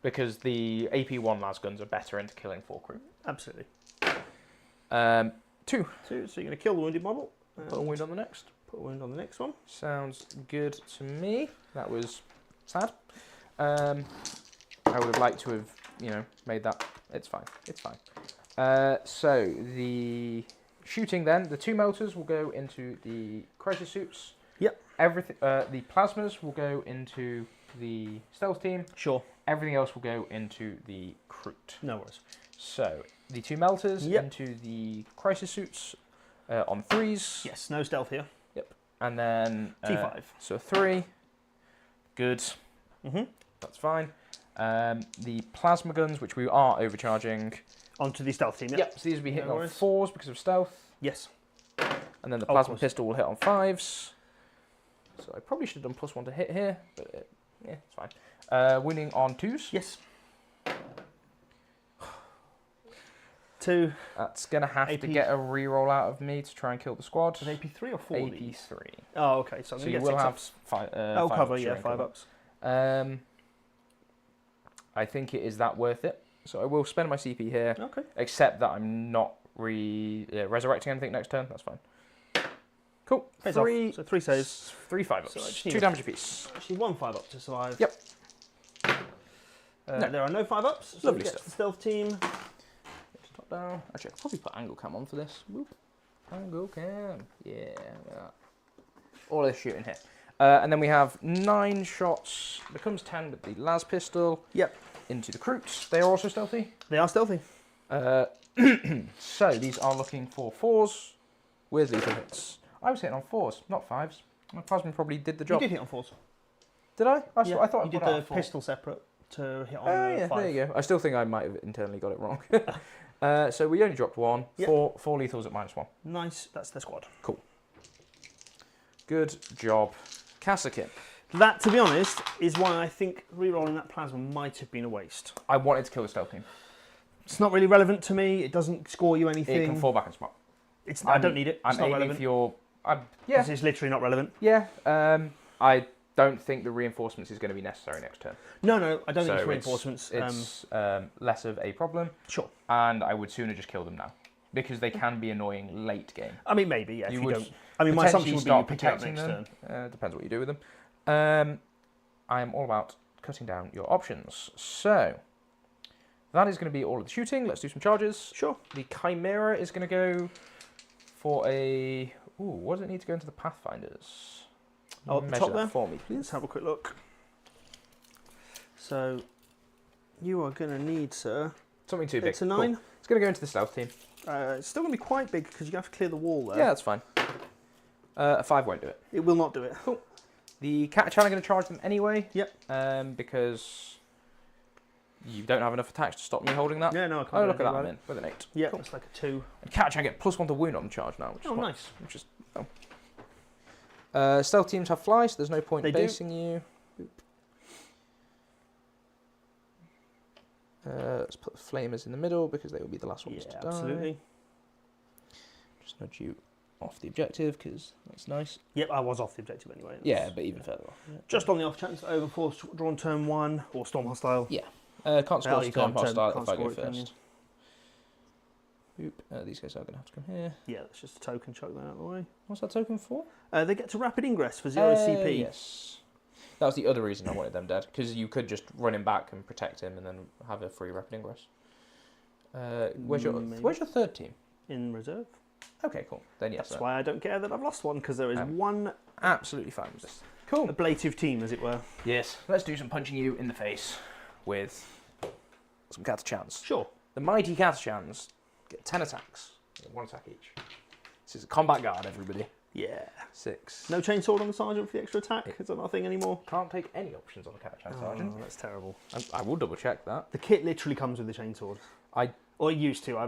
Because the AP1 las guns are better into killing 4 crew. Absolutely. 2. So you're going to kill the wounded model. Put a wound on the next. Put a wound on the next one. Sounds good to me. That was sad. I would have liked to have, made that. It's fine. So the shooting then, the 2 melters will go into the crisis suits. Yep. Everything. The plasmas will go into the stealth team. Sure. Everything else will go into the Kroot. No worries. So, the 2 melters into the crisis suits on 3s. Yes, no stealth here. Yep. And then... T5. So 3. Good. Mm-hmm. That's fine. The plasma guns, which we are overcharging. Onto the stealth team, Yep, so these will be hitting on 4s because of stealth. Yes. And then the plasma pistol will hit on 5s. So I probably should have done +1 to hit here, but yeah, it's fine. Winning on 2s. Yes. 2. That's going to have to get a reroll out of me to try and kill the squad. Is it AP3 or 4? AP3. Oh, okay. So, you will have 5 cover, ups. yeah, 5 ups. I think it is that worth it. So I will spend my CP here. Okay. Except that I'm not resurrecting anything next turn. That's fine. Cool. Pays 3. off. So 3 saves. 3 5 ups. So 2 damage apiece. Actually, 1 5 up to survive. Yep. No. There are no 5 ups. So Lovely we get stuff. the stealth team. Top down. Actually, I'll probably put angle cam on for this. Whoop. Angle cam. Yeah. All this shooting here. And then we have 9 shots. Becomes 10 with the las pistol. Yep. Into the Kroots. They are also stealthy. They are stealthy. So these are looking for 4s with lethal hits. I was hitting on 4s, not 5s. My plasma probably did the job. You did hit on 4s. Did I? I Yeah, thought you did the pistol separate to hit on 5. There you go. I still think I might have internally got it wrong. So we only dropped 1. Yep. 4 lethals at -1. Nice. That's the squad. Cool. Good job, Kassakin. That, to be honest, is why I think re-rolling that plasma might have been a waste. I wanted to kill the stealth team. It's not really relevant to me. It doesn't score you anything. It can fall back and smart. I don't need it. It's not aiming relevant. for your... This is literally not relevant. Yeah. I don't think the reinforcements is going to be necessary next turn. No, I don't think it's reinforcements. It's less of a problem. Sure. And I would sooner just kill them now. Because they can be annoying late game. I mean, maybe, yeah. If you would don't. I mean, my assumption would be you pick it up protecting next them. turn. Depends what you do with them. I am all about cutting down your options. So, that is going to be all of the shooting. Let's do some charges. Sure. The Chimera is going to go for a... Ooh, what does it need to go into the Pathfinders? Oh, at the Measure top there? for me, please. Let's have a quick look. So, you are going to need, sir... Something too big. It's a 9. Cool. It's going to go into the stealth team. It's still going to be quite big because you have to clear the wall there. Yeah, that's fine. A 5 won't do it. It will not do it. Cool. The Catachan are going to charge them anyway. Yep. Because you don't have enough attacks to stop me holding that. Yeah, no, I can't. Oh, look at that, I'm in with an 8. Yeah, cool. it's like a 2. And Catachan get +1 to wound on the charge now. Which is nice. Which is, stealth teams have fly, so there's no point in They do. basing you. Let's put flamers in the middle because they will be the last ones to die. Absolutely. Just nudge you off the objective because that's nice. Yep, I was off the objective anyway. Yeah, but even further off. Yeah. Just on the off chance that overforce drawn turn 1 or storm hostile. Yeah. Can't score you storm can't, hostile can't if I go score it, can you? first. Boop. These guys are going to have to come here. Yeah, that's just a token. Chuck that out of the way. What's that token for? They get to rapid ingress for 0 CP. Yes. That was the other reason I wanted them dead, because you could just run him back and protect him and then have a free rapid ingress. Where's your third team? In reserve. Okay, cool. Then yes. That's why I don't care that I've lost one, because there is one absolutely fine with this. Cool. ablative team, as it were. Yes. Let's do some punching you in the face with some Catachans. Sure. The mighty Catachans get 10 attacks. 1 attack each. This is a combat guard, everybody. Yeah. 6. No chainsaw on the sergeant for the extra attack? Is that not a thing anymore? Can't take any options on the Catachan sergeant. Oh, that's terrible. I will double check that. The kit literally comes with the chainsaw. Or it used to. I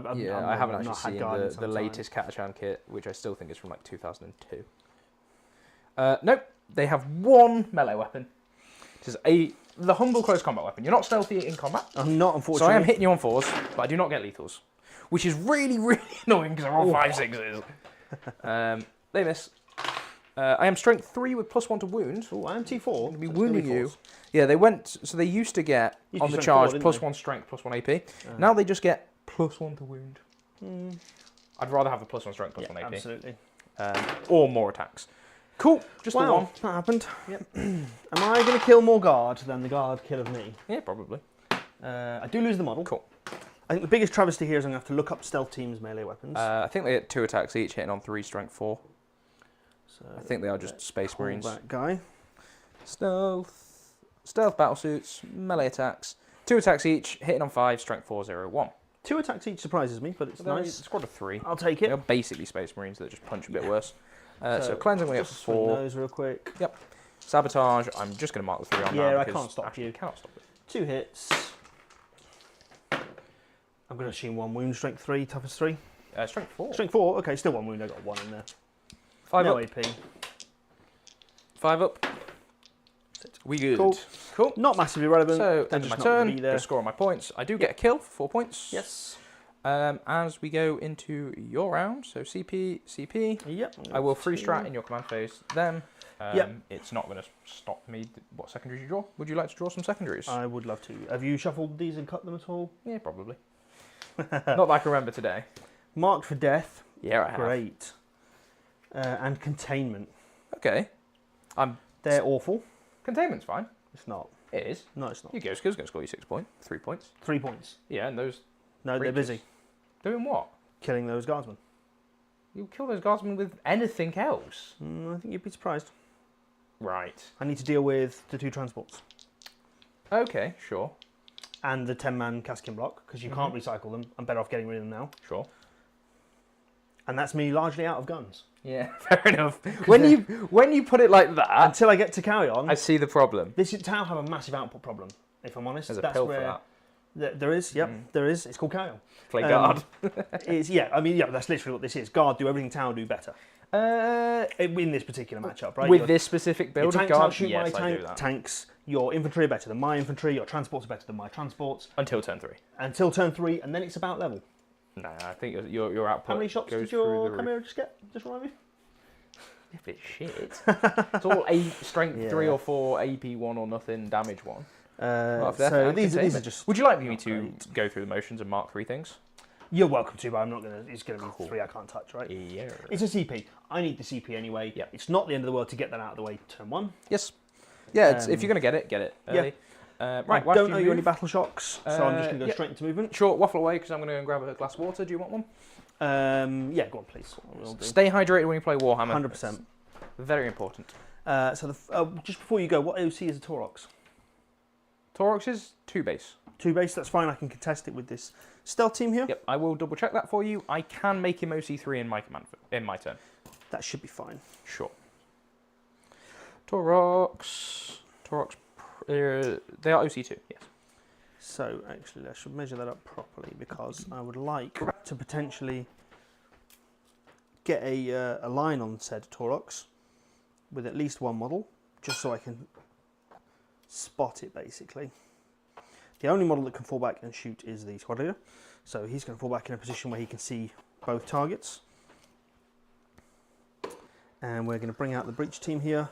haven't actually not seen had the latest Catachan kit, which I still think is from like 2002. Nope, they have 1 melee weapon. It is the humble close combat weapon. You're not stealthy in combat. I'm not, unfortunately. So I am hitting you on 4s, but I do not get lethals. Which is really, really annoying because I'm on 5/6s. They miss. I am strength 3 with +1 to wound. Oh, I am T4. I'll be wounding you. Yeah, they went. So they used to get on the charge +1 strength, +1 AP. Now they just get +1 to wound. I'd rather have the +1 strength, +1 AP. Absolutely. Or more attacks. Cool. Just the 1. That happened. Yep. Am I going to kill more guard than the guard kill of me? Yeah, probably. I do lose the model. Cool. I think the biggest travesty here is I'm going to have to look up stealth teams' melee weapons. I think they get 2 attacks each, hitting on 3, strength 4. So I think they are just Space Marines. That guy. Stealth battlesuits, melee attacks. 2 attacks each, hitting on 5, strength 4, 0, 1. 2 attacks each surprises me, but it's nice. Squad of 3. I'll take it. They're basically Space Marines that just punch a bit worse. So cleansing we up for 4. Those real quick. Yep. Sabotage. I'm just going to mark the 3 on now. Yeah, I can't stop you. Cannot stop it. 2 hits. I'm going to assume 1 wound, strength 3, toughness 3. Strength 4. Strength 4. Okay, still 1 wound. I got 1 in there. 5 no up. AP. 5 up. We good. Cool. Not massively relevant. So end of my turn. Go score on my points. I do get a kill for 4 points. Yes. As we go into your round, so CP. Yep. I will free strat in your command phase. Then. Yep. It's not going to stop me. What secondaries you draw? Would you like to draw some secondaries? I would love to. Have you shuffled these and cut them at all? Yeah, probably. Not that I can remember today. Marked for death. Yeah, I have. Great. And containment. Okay. They're awful. Containment's fine. It's not. It is. No, it's not. Your Ghost Kill's going to score you 6 points. 3 points. 3 points. Yeah, and those... No, they're busy. Doing what? Killing those guardsmen. You kill those guardsmen with anything else. I think you'd be surprised. Right. I need to deal with the 2 transports. Okay, sure. And the 10-man casking block, because you can't recycle them. I'm better off getting rid of them now. Sure. And that's me largely out of guns. Yeah, fair enough. When you put it like that... Until I get to carry on... I see the problem. This Tau have a massive output problem, if I'm honest. There's a pill for that. There is, yep, there is. It's called carry on. Play guard. That's literally what this is. Guard, do everything Tau do better. In this particular matchup, right? With this specific build of guard, yes, I do that. Tanks, your infantry are better than my infantry, your transports are better than my transports. Until turn 3. Until turn 3, and then it's about level. No, I think your output. How many shots did your Chimera just get? Just remind me. If it's shit, it's all strength 3 or 4, AP 1 or nothing, damage 1. So these are just. Would you like me to go through the motions and mark 3 things? You're welcome to, but I'm not gonna. It's gonna be 3 I can't touch, right? Yeah. It's a CP. I need the CP anyway. Yeah. It's not the end of the world to get that out of the way. Turn 1. Yes. Yeah. If you're gonna get it early. Yeah. Right. I don't owe you any battle shocks, so I'm just gonna go straight into movement. Sure. Waffle away because I'm gonna go and grab a glass of water. Do you want one? Yeah. Go on, please. Stay hydrated when you play Warhammer. 100%. Very important. So just before you go, what OC is a Taurox? Taurox is 2 base. 2 base, that's fine. I can contest it with this stealth team here. Yep, I will double check that for you. I can make him OC3 in my command in my turn. That should be fine. Sure. Taurox, they are OC2. Yes. So actually, I should measure that up properly because I would like to potentially get a line on said Taurox with at least 1 model, just so I can spot it basically. The only model that can fall back and shoot is the squad leader, so he's going to fall back in a position where he can see both targets. And we're going to bring out the breach team here.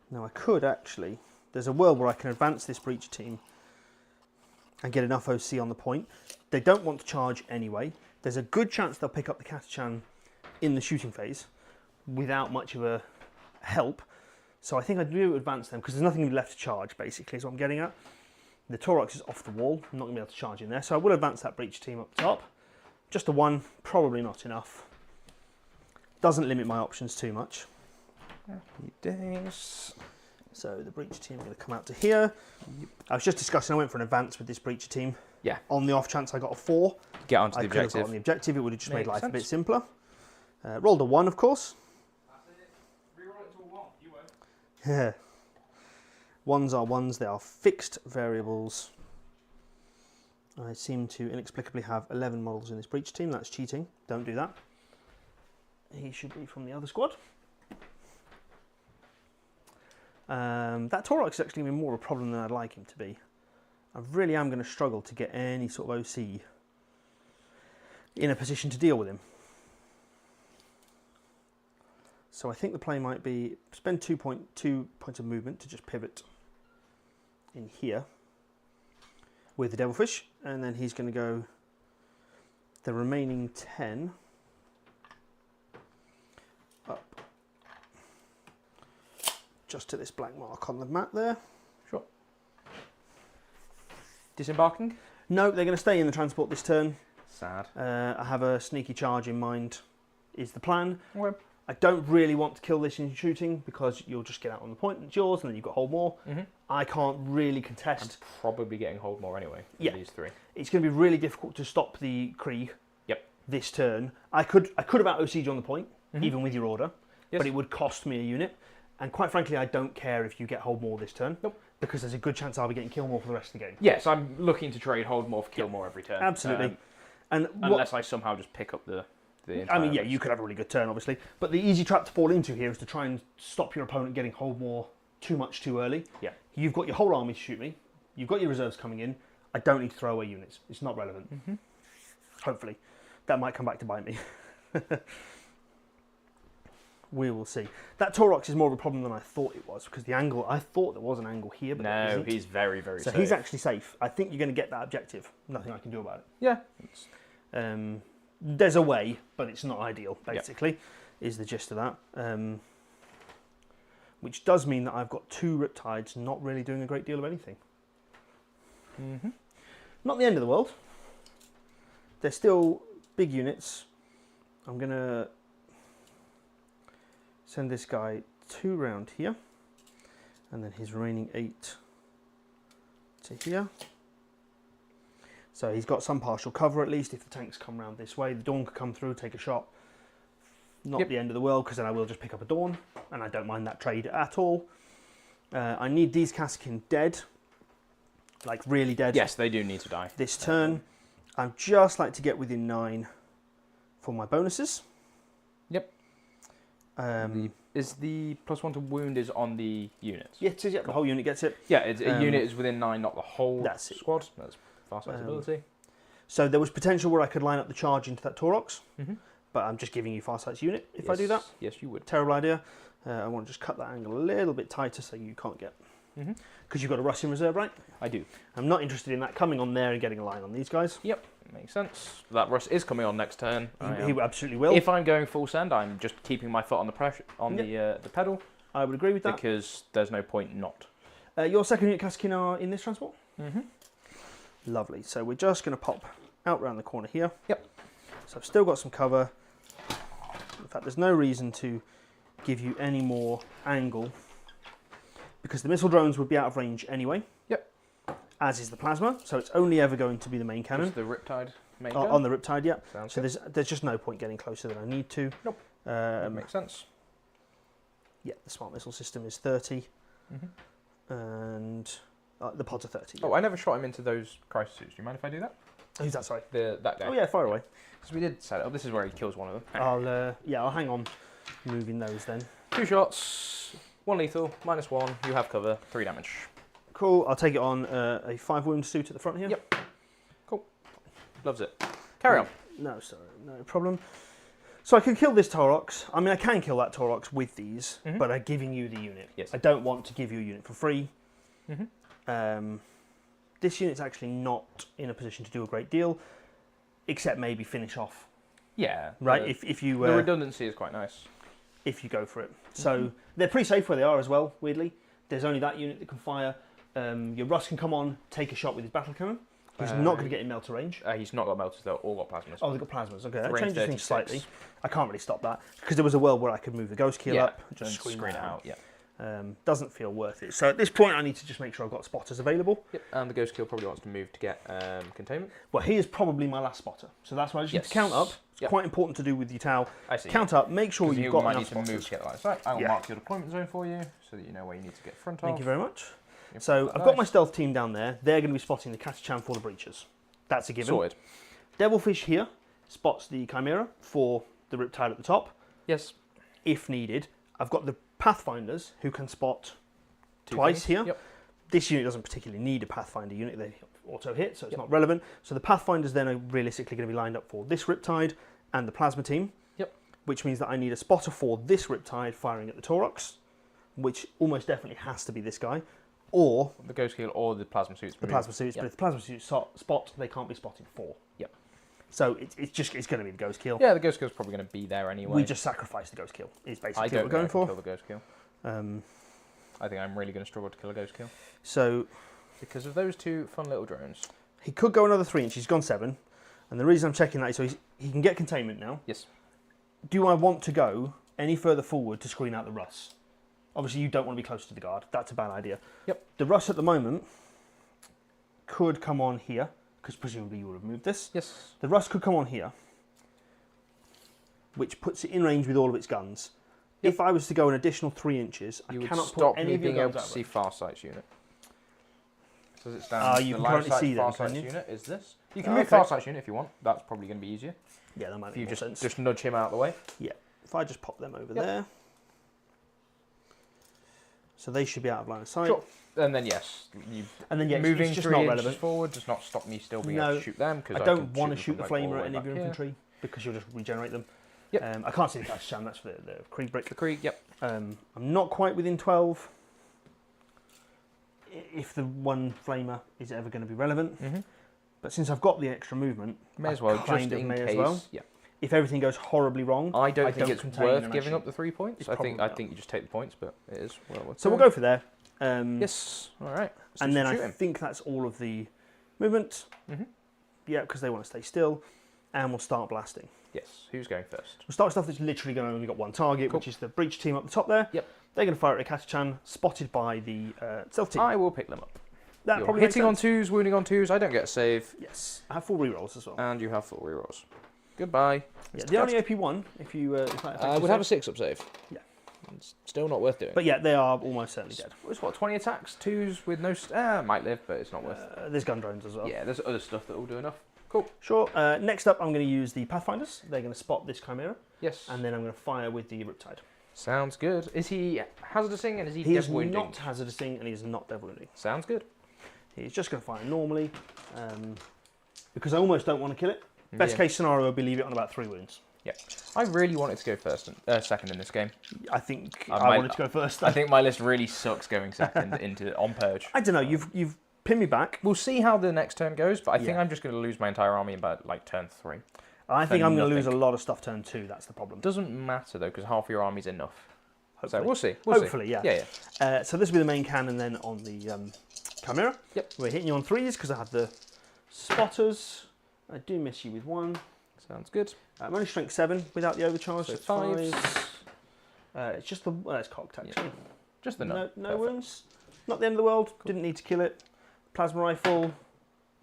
Now I could actually, there's a world where I can advance this breach team and get enough OC on the point. They don't want to charge anyway. There's a good chance they'll pick up the Catachan in the shooting phase without much of a help. So I think I do advance them because there's nothing left to charge basically is what I'm getting at. The Taurox is off the wall. I'm not going to be able to charge in there. So I will advance that breach team up top. Just a 1, probably not enough. Doesn't limit my options too much. Happy days. So the breacher team are going to come out to here. Yep. I was just discussing, I went for an advance with this breacher team. Yeah. On the off chance I got a 4. Get onto the objective. I could have got on the objective, it would have just made life a bit simpler. Rolled a 1, of course. That's it. Reroll it to a 1. You won't. Yeah. 1s are 1s, they are fixed variables. I seem to inexplicably have 11 models in this breach team. That's cheating. Don't do that. He should be from the other squad. That Taurox is actually more of a problem than I'd like him to be. I really am going to struggle to get any sort of OC in a position to deal with him. So I think the play might be spend 2 points of movement to just pivot in here with the Devilfish, and then he's going to go the remaining 10 up just to this black mark on the map there. Sure. Disembarking? No, they're going to stay in the transport this turn. Sad. I have a sneaky charge in mind, is the plan. Okay. I don't really want to kill this in shooting because you'll just get out on the point and it's yours and then you've got hold more. I can't really contest. I'm probably getting hold more anyway. These three. It's going to be really difficult to stop the Krieg. This turn. I could have out OC'd on the point, even with your order, but it would cost me a unit. And quite frankly, I don't care if you get hold more this turn. Because there's a good chance I'll be getting kill more for the rest of the game. Yes, I'm looking to trade hold more for kill more every turn. Absolutely. And unless I somehow just pick up the I mean, yeah, you could have a really good turn, obviously. But the easy trap to fall into here is to try and stop your opponent getting hold more too much too early. Yeah. You've got your whole army to shoot me. You've got your reserves coming in. I don't need to throw away units. It's not relevant. Hopefully. That might come back to bite me. We will see. That Taurox is more of a problem than I thought it was, because the angle, I thought there was an angle here, but there isn't. He's very, very safe. So he's actually safe. I think you're going to get that objective. Nothing I can do about it. Yeah. There's a way, but it's not ideal, basically, is the gist of that. Which does mean that I've got 2 Riptides not really doing a great deal of anything. Not the end of the world. They're still big units. I'm going to send this guy 2 round here, and then his remaining 8 to here. So he's got some partial cover at least if the tanks come round this way. The Dawn could come through, take a shot. Not the end of the world, because then I will just pick up a Dawn, and I don't mind that trade at all. I need these Kasrkin dead, like really dead. Yes, they do need to die. This turn, I'd just like to get within 9 for my bonuses. Yep. Is the +1 to wound is on the units? Yeah, it is, the whole unit gets it. Yeah, a unit is within 9, not the whole squad. That's fast ability. So there was potential where I could line up the charge into that Taurox, but I'm just giving you Farsight's unit if I do that. Yes, you would. Terrible idea. I want to just cut that angle a little bit tighter so you can't get... Because you've got a Russ in reserve, right? I do. I'm not interested in that coming on there and getting a line on these guys. Yep, makes sense. That Russ is coming on next turn. He absolutely will. If I'm going full send, I'm just keeping my foot on the pressure on the pedal. I would agree with that. Because there's no point not. Your second unit Kasrkin are in this transport? Lovely. So we're just going to pop out round the corner here. Yep. So I've still got some cover. In fact, there's no reason to give you any more angle because the missile drones would be out of range anyway. Yep. As is the plasma, so it's only ever going to be the main cannon. Just the Riptide main gun? On the Riptide, yeah. Sounds so good. there's just no point getting closer than I need to. Nope. That makes sense. Yeah, the smart missile system is 30. And the pods are 30. Oh, I never shot him into those crisis suits. Do you mind if I do that? Who's that, sorry? That guy. Oh yeah, fire away. Because we did set it up. This is where he kills one of them. I'll hang on moving those then. 2 shots, 1 lethal, -1. You have cover, 3 damage. Cool. I'll take it on a 5 wound suit at the front here. Yep. Cool. Loves it. Carry on. No, sorry, no problem. So I can kill this Taurox. I mean, I can kill that Taurox with these, but I'm giving you the unit. Yes. I don't want to give you a unit for free. This unit's actually not in a position to do a great deal, except maybe finish off. Yeah. Right. If you the redundancy is quite nice. If you go for it. So they're pretty safe where they are as well. Weirdly, there's only that unit that can fire. Your Russ can come on, take a shot with his battle cannon. He's not going to get in melter range. He's not got melters, they've all got plasmas. Oh, they've got plasmas. Okay, that Range changes 36. things slightly. I can't really stop that because there was a world where I could move the ghost keel up, just screen it out. Yeah. Doesn't feel worth it. So at this point, I need to just make sure I've got spotters available. Yep. And the ghost keel probably wants to move to get containment. Well, he is probably my last spotter, so that's why I just need to count up. It's quite important to do with your Tau. I see. Count up. Make sure you've got enough spotters. Move to get the line of sight. I will mark your deployment zone for you so that you know where you need to get front of. Thank you very much. So I've got my stealth team down there. They're going to be spotting the Kasrkin for the breaches. That's a given. Sorted. Devilfish here spots the Chimera for the Riptide at the top. Yes. If needed. I've got the Pathfinders who can spot twice here. Yep. This unit doesn't particularly need a Pathfinder unit. They auto hit, so it's not relevant. So the Pathfinders then are realistically going to be lined up for this Riptide and the Plasma team. Yep. Which means that I need a spotter for this Riptide firing at the Taurox, which almost definitely has to be this guy. Or the ghost keel or the plasma suits. The plasma suits, but if the plasma suits spot, they can't be spotted for. Yep. So it's going to be the ghost keel. Yeah, the ghost keel's probably going to be there anyway. We just sacrifice the ghost kill. Is basically what we're going for. Kill the ghost kill. I think I'm really going to struggle to kill a ghost kill. So because of those 2 fun little drones. He could go another 3 inches. He's gone 7. And the reason I'm checking that is so he can get containment now. Yes. Do I want to go any further forward to screen out the Russ? Obviously, you don't want to be close to the guard. That's a bad idea. Yep. The Russ at the moment could come on here, because presumably you would have moved this. Yes. The Russ could come on here, which puts it in range with all of its guns. Yep. If I was to go an additional 3 inches, I cannot put any of your guns being able to see Farsight's unit. So as it stands, you can currently see them, Farsight's unit is this. You can move Farsight's unit if you want. That's probably going to be easier. Yeah, that might if make you more sense. just nudge him out of the way. Yeah. If I just pop them over there. So they should be out of line of sight. Sure. And then moving it's just 3 not inches relevant. forward does not stop me still being able to shoot them. I don't want to shoot the flamer at any of your infantry because you'll just regenerate them. Yep. I can't see the Catch Chan, that's for the Krieg brick. The Krieg, yep. I'm not quite within 12. If the one flamer is ever going to be relevant. But since I've got the extra movement, may as well, just in case. Yeah. If everything goes horribly wrong, I don't think it's worth giving up the 3 points. I think you just take the points, but it is well worth. So we'll go for there. Yes. All right. And then I think that's all of the movement. Yeah, because they want to stay still, and we'll start blasting. Yes. Who's going first? We'll start with stuff that's literally going to only got one target, which is the breach team up the top there. Yep. They're going to fire at Akata-chan, spotted by the stealth team. I will pick them up. That You're probably hitting on makes sense. 2s, wounding on 2s. I don't get a save. Yes. I have full rerolls as well. And you have full rerolls. Goodbye. Yeah, the only AP1, if you... if I would have a 6-up save. Yeah. It's still not worth doing. But yeah, they are almost certainly dead. It's what, 20 attacks? 2s with no... might live, but it's not worth it. There's gun drones as well. Yeah, there's other stuff that will do enough. Cool. Sure. Next up, I'm going to use the Pathfinders. They're going to spot this Chimera. Yes. And then I'm going to fire with the Riptide. Sounds good. Is he hazardousing and is he He is dev wounding? not hazardousing and he is not dev wounding. Sounds good. He's just going to fire normally because I almost don't want to kill it. Best case scenario would be leave it on about 3 wounds. Yeah. I really wanted to go second in this game. I think I wanted to go first. I think my list really sucks going second on Purge. I don't know. You've pinned me back. We'll see how the next turn goes, but I think I'm just going to lose my entire army in about like turn 3. I think I'm going to lose a lot of stuff turn 2. That's the problem. Doesn't matter though, because half your army's enough. Hopefully. So we'll see. Hopefully, yeah. Yeah. So this will be the main cannon then on the Chimera. Yep. We're hitting you on 3s because I have the spotters. I do miss you with 1. Sounds good. I'm only strength 7 without the overcharge. So 5s. It's just the... Well, it's cocked actually. Just the no wounds. Not the end of the world. Cool. Didn't need to kill it. Plasma rifle.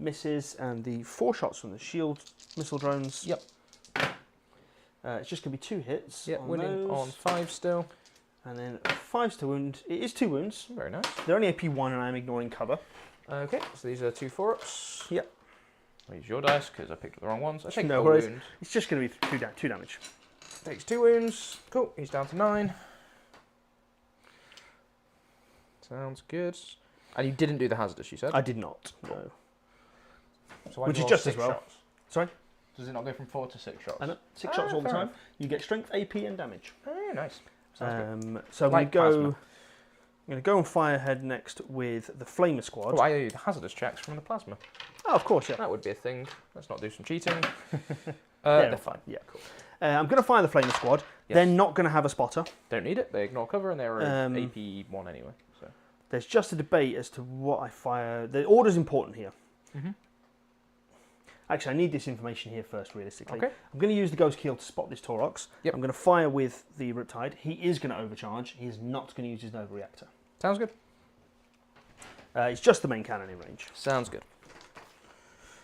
Misses. And the 4 shots from the shield missile drones. Yep. It's just going to be 2 hits. Yep, winning on 5 still. And then 5's to wound. It is 2 wounds. Very nice. They're only AP1 and I'm ignoring cover. Okay, so these are 2 4-ups. Yep. I'll use your dice because I picked up the wrong ones. I take no worries. Wound. It's just going to be 2 damage. Takes 2 wounds. Cool, he's down to 9. Sounds good. And you didn't do the hazardous, you said? I did not, no. So which is just as well. Shots? Sorry? Does it not go from 4 to 6 shots? I know. 6 shots all the time. You get strength, AP, and damage. Oh, nice. So I'm going to go on Firehead next with the Flamer squad. Oh, I owe you the hazardous checks from the plasma. Oh, of course, yeah. That would be a thing. Let's not do some cheating. They're fine. Yeah, cool. I'm going to fire the Flamer squad. Yes. They're not going to have a spotter. Don't need it. They ignore cover and they're AP1 anyway. So there's just a debate as to what I fire. The order's important here. Actually, I need this information here first, realistically. Okay. I'm going to use the Ghost Keel to spot this Taurox. Yep. I'm going to fire with the Riptide. He is going to overcharge. He is not going to use his Nova Reactor. Sounds good. It's just the main cannon in range. Sounds good.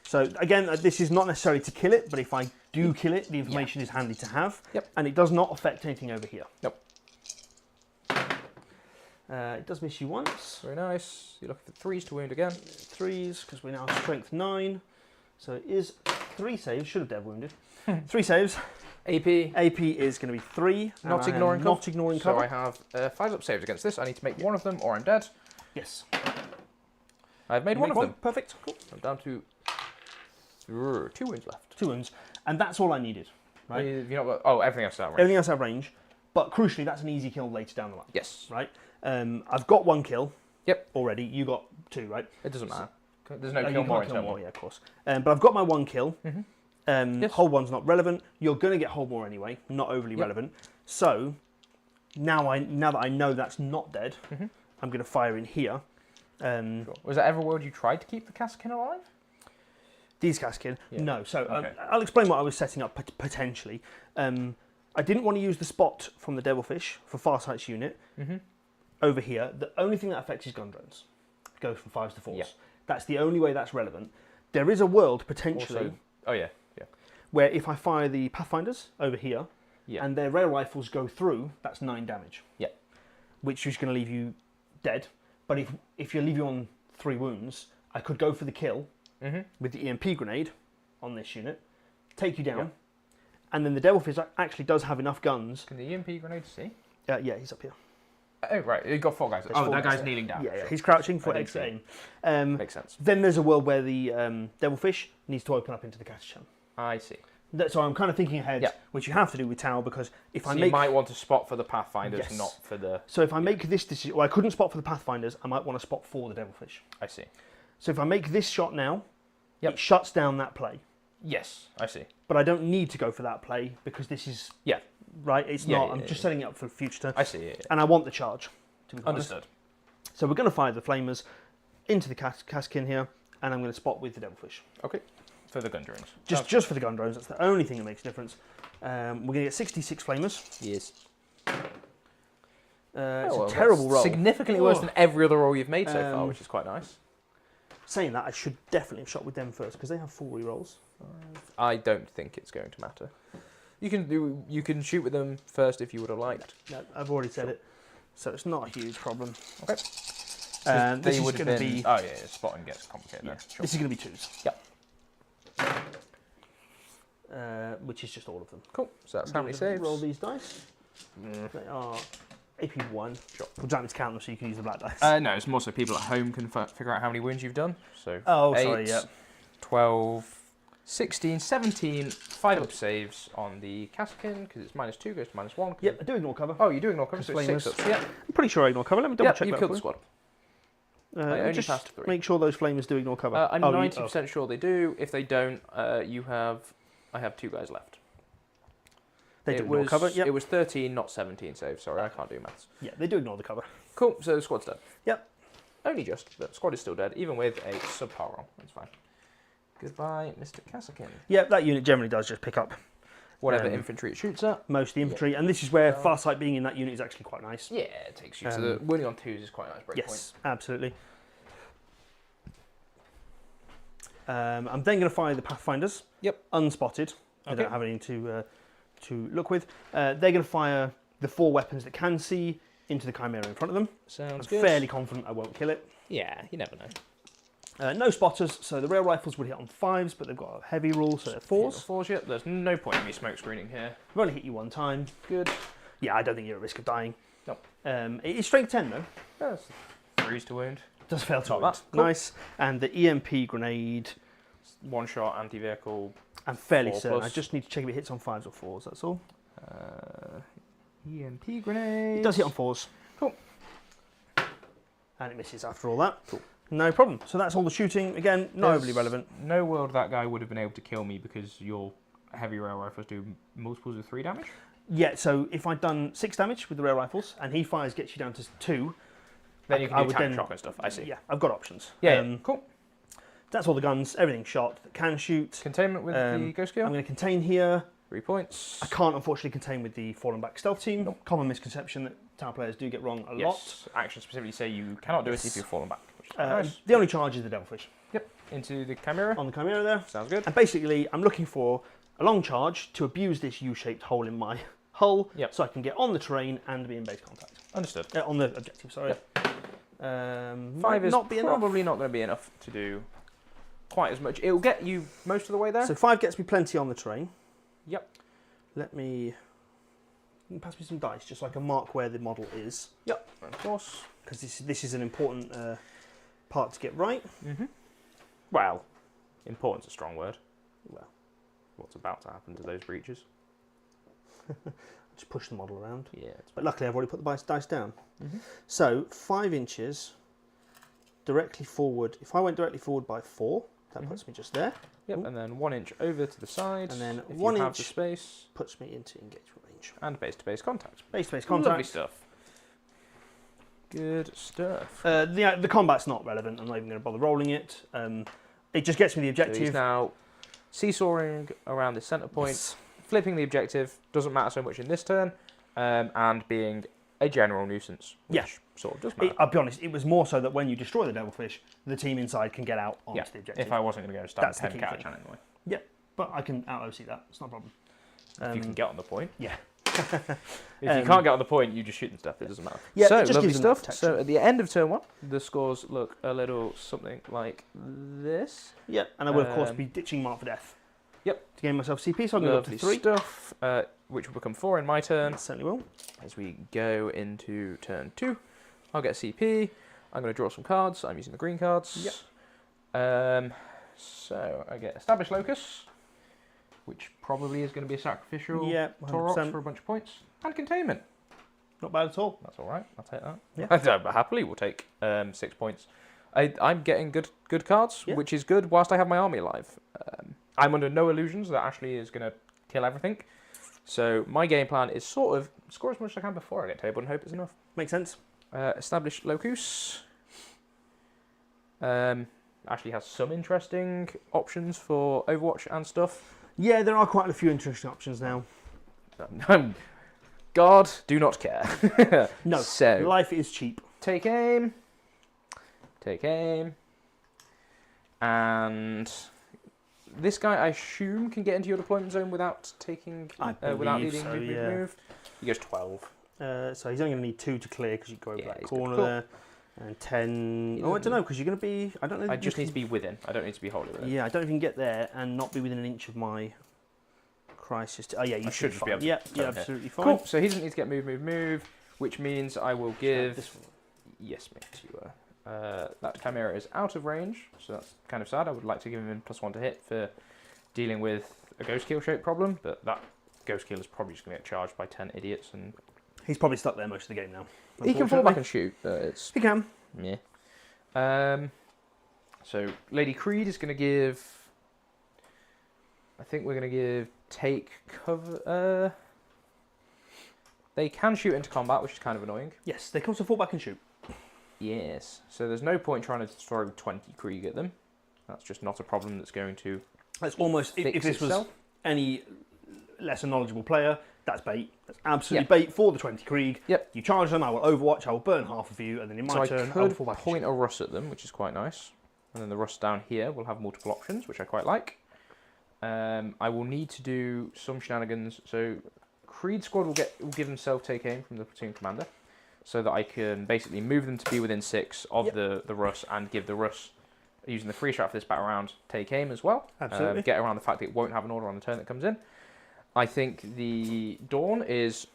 So, again, this is not necessarily to kill it, but if I do kill it, the information is handy to have. Yep. And it does not affect anything over here. Nope. It does miss you once. Very nice. You're looking for 3s to wound again. 3s, because we're now strength 9. So it is 3 saves. Should have dev wounded. 3 saves. AP. AP is going to be 3. Not ignoring cover. So I have 5-up saves against this. I need to make one of them or I'm dead. Yes. I've made one of them. Perfect. Cool. I'm down to 2 wounds left. 2 wounds. And that's all I needed. Right? You're not, everything else is out of range. Everything else out of range. But crucially, that's an easy kill later down the line. Yes. Right? I've got 1 kill. Yep. Already. You got 2, right? It doesn't matter. There's no kill more in turn 1. Yeah, of course. But I've got my 1 kill. Yes. Hold 1's not relevant. You're going to get hold more anyway. Not overly relevant. So now that I know that's not dead, I'm going to fire in here. Sure. Was that ever a world you tried to keep the Kassakin alive? These Kaskin? Yeah. No. So Okay. I'll explain what I was setting up potentially. I didn't want to use the spot from the Devilfish for Farsight's unit over here. The only thing that affects is gun drones. It goes from 5s to 4s. Yeah. That's the only way that's relevant. There is a world potentially where if I fire the Pathfinders over here and their rail rifles go through, that's 9 damage. Yeah. Which is going to leave you dead. But if you leave you on 3 wounds, I could go for the kill with the EMP grenade on this unit, take you down, and then the Devilfish actually does have enough guns. Can the EMP grenade see? Yeah, he's up here. Oh, right. You've got 4 guys. That guy's kneeling down. Yeah, he's crouching for extra aim. Makes sense. Then there's a world where the Devilfish needs to open up into the Catachan. I see. So I'm kind of thinking ahead, which you have to do with Tau, because if I make... you might want to spot for the Pathfinders, not for the... So if I make this decision... Well, I couldn't spot for the Pathfinders, I might want to spot for the Devilfish. I see. So if I make this shot now, it shuts down that play. Yes, I see. But I don't need to go for that play, because this is... Yeah. Right? It's not... I'm just setting it up for future turn. I see, And I want the charge. Understood. So we're going to fire the Flamers into the Kaskin here, and I'm going to spot with the Devilfish. Okay. For the gun drones. Just for the gun drones, that's the only thing that makes a difference. We're going to get 66 Flamers. Yes. It's a terrible roll. Significantly worse than every other roll you've made so far, which is quite nice. Saying that, I should definitely have shot with them first, because they have 4 rerolls. I don't think it's going to matter. You can shoot with them first if you would have liked. No, I've already said it, so it's not a huge problem. Okay. This is going to be... Oh yeah, spotting gets complicated. Yeah. Sure. This is going to be 2s. Yep. Which is just all of them. Cool. So that's how many saves? Roll these dice. They are AP1. Sure. We'll jam to count them so you can use the black dice. No, it's more so people at home can figure out how many wounds you've done. So 8, 12, 16, 17, 5 up saves on the Kaskin, because it's -2 goes to -1. Yep, I do ignore cover. Oh, you do ignore cover, so it's 6 ups. Yeah. I'm pretty sure I ignore cover. Let me double check that. You killed the squad. I only just passed 3. Make sure those Flamers do ignore cover. I'm 90% sure they do. If they don't, I have 2 guys left. They do ignore cover, It was 13, not 17 saves. Sorry, I can't do maths. Yeah, they do ignore the cover. Cool, so the squad's dead. Yep. Only just, but the squad is still dead, even with a subpar roll. That's fine. Goodbye, Mr. Kaskin. Yeah, that unit generally does just pick up whatever infantry it shoots at. Most of the infantry, and this is where Farsight being in that unit is actually quite nice. Yeah, it takes you to the... Winning on 2s is quite a nice break point. Yes, absolutely. I'm then going to fire the Pathfinders. Yep. Unspotted. I don't have any to look with. They're going to fire the 4 weapons that can see into the Chimera in front of them. Sounds I'm good. fairly confident I won't kill it. Yeah, you never know. No spotters, so the rail rifles would hit on 5s, but they've got a heavy rule, so they're 4s. 4s, yeah. There's no point in me smoke screening here. I've only hit you 1 time. Good. Yeah, I don't think you're at risk of dying. No. It is strength 10 though. That's 3s to wound. Does fail to wound. Cool. Nice. And the EMP grenade. 1 shot, anti-vehicle. I'm fairly 4+. certain. I just need to check if it hits on 5s or 4s, that's all. EMP grenade. It does hit on 4s. Cool. And it misses after all that. Cool. No problem. So that's all the shooting. Again, not overly relevant. No world that guy would have been able to kill me because your heavy rail rifles do multiples of 3 damage? Yeah, so if I'd done 6 damage with the rail rifles and he fires gets you down to 2, then you can do tank shock and stuff. I see. Yeah, I've got options. Yeah, cool. That's all the guns, everything shot that can shoot. Containment with the ghost gear? I'm going to contain here. 3 points. I can't unfortunately contain with the fallen back stealth team. Nope. Common misconception that Tau players do get wrong a lot. Actions specifically say you cannot do it if you've fallen back. Which is nice. The only charge is the Devilfish. Yep, into the Chimera. On the Chimera there. Sounds good. And basically, I'm looking for a long charge to abuse this U-shaped hole in my hull, so I can get on the terrain and be in base contact. Understood. On the objective, sorry. Yep. 5 is probably not going to be enough to do quite as much. It'll get you most of the way there. So 5 gets me plenty on the terrain. Yep. Let me... You can pass me some dice just so I can mark where the model is. Yep, of course. Because this is an important part to get right. Mm-hmm. Well, important's a strong word. Well, what's about to happen to those breaches? Just push the model around. Yeah. But luckily I've already put the dice down. Mm-hmm. So 5 inches directly forward. If I went directly forward by 4, that puts me just there. Yep, and then 1 inch over to the side. And then if 1 you inch have the space puts me into engagement range. And base-to-base contact. Base-to-base contact. Lovely stuff. Good stuff. The combat's not relevant. I'm not even going to bother rolling it. It just gets me the So objective. he's now seesawing around the centre point, flipping the objective, doesn't matter so much in this turn, and being a general nuisance, which sort of does matter. I'll be honest, it was more so that when you destroy the devilfish, the team inside can get out onto the objective. If I wasn't going to go stand 10 catch anyway. Yeah, but I can out-OC that. It's not a problem. If you can get on the point. Yeah. If you can't get on the point, you just shoot and stuff. It doesn't matter. Yeah, so, just lovely gives them stuff. that So, at the end of turn 1, the scores look a little something like this. Yeah, and I will, of course, be ditching Mark for Death. Yep. To gain myself CP, so I'm going to go up to 3. Stuff, which will become 4 in my turn. Certainly will. As we go into turn 2, I'll get CP. I'm going to draw some cards. I'm using the green cards. Yep. So, I get Established Locus, which probably is going to be a sacrificial Taurox for a bunch of points. And Containment. Not bad at all. That's all right. I'll take that. Yeah. I happily will take 6 points. I'm getting good cards, which is good whilst I have my army alive. I'm under no illusions that Ashley is going to kill everything. So my game plan is sort of score as much as I can before I get tabled and hope it's enough. Makes sense. Established Locus. Ashley has some interesting options for Overwatch and stuff. Yeah, there are quite a few interesting options now. God, do not care. No, so, life is cheap. Take aim. Take aim. And this guy, I assume, can get into your deployment zone without taking, without needing so, move. He goes 12. So he's only going to need 2 to clear because you go over that he's corner cool. there. And 10... Oh, I don't know, because you're going to be... I don't know. I just need to be within. I don't need to be wholly within. Yeah, I don't even get there and not be within an inch of my crisis. Oh, yeah, you should just be able to... Yeah, absolutely fine. Cool. So he doesn't need to get move, which means I will give... This one. Yes, mate, you are. That Chimera is out of range, so that's kind of sad. I would like to give him +1 to hit for dealing with a Ghost Keel shape problem, but that Ghost Keel is probably just going to get charged by 10 idiots. And he's probably stuck there most of the game now. He can fall back and shoot. He can. Yeah. So Lady Creed is going to give... I think we're going to give take cover... They can shoot into combat, which is kind of annoying. Yes, they come to fall back and shoot. Yes. So there's no point trying to throw 20 Krieg at them. That's just not a problem that's going to... That's almost... If this was any lesser knowledgeable player, that's bait. That's absolutely bait for the 20 Krieg. Yep. You charge them, I will Overwatch, I will burn half of you, and then in my turn, I will fall back and shoot. Point a Russ at them, which is quite nice. And then the Russ down here will have multiple options, which I quite like. I will need to do some shenanigans. So Creed squad will give themselves take aim from the platoon commander, so that I can basically move them to be within 6 of the Russ and give the Russ, using the free shot for this battle round, take aim as well. Absolutely. Get around the fact that it won't have an order on the turn that comes in. I think the Dawn is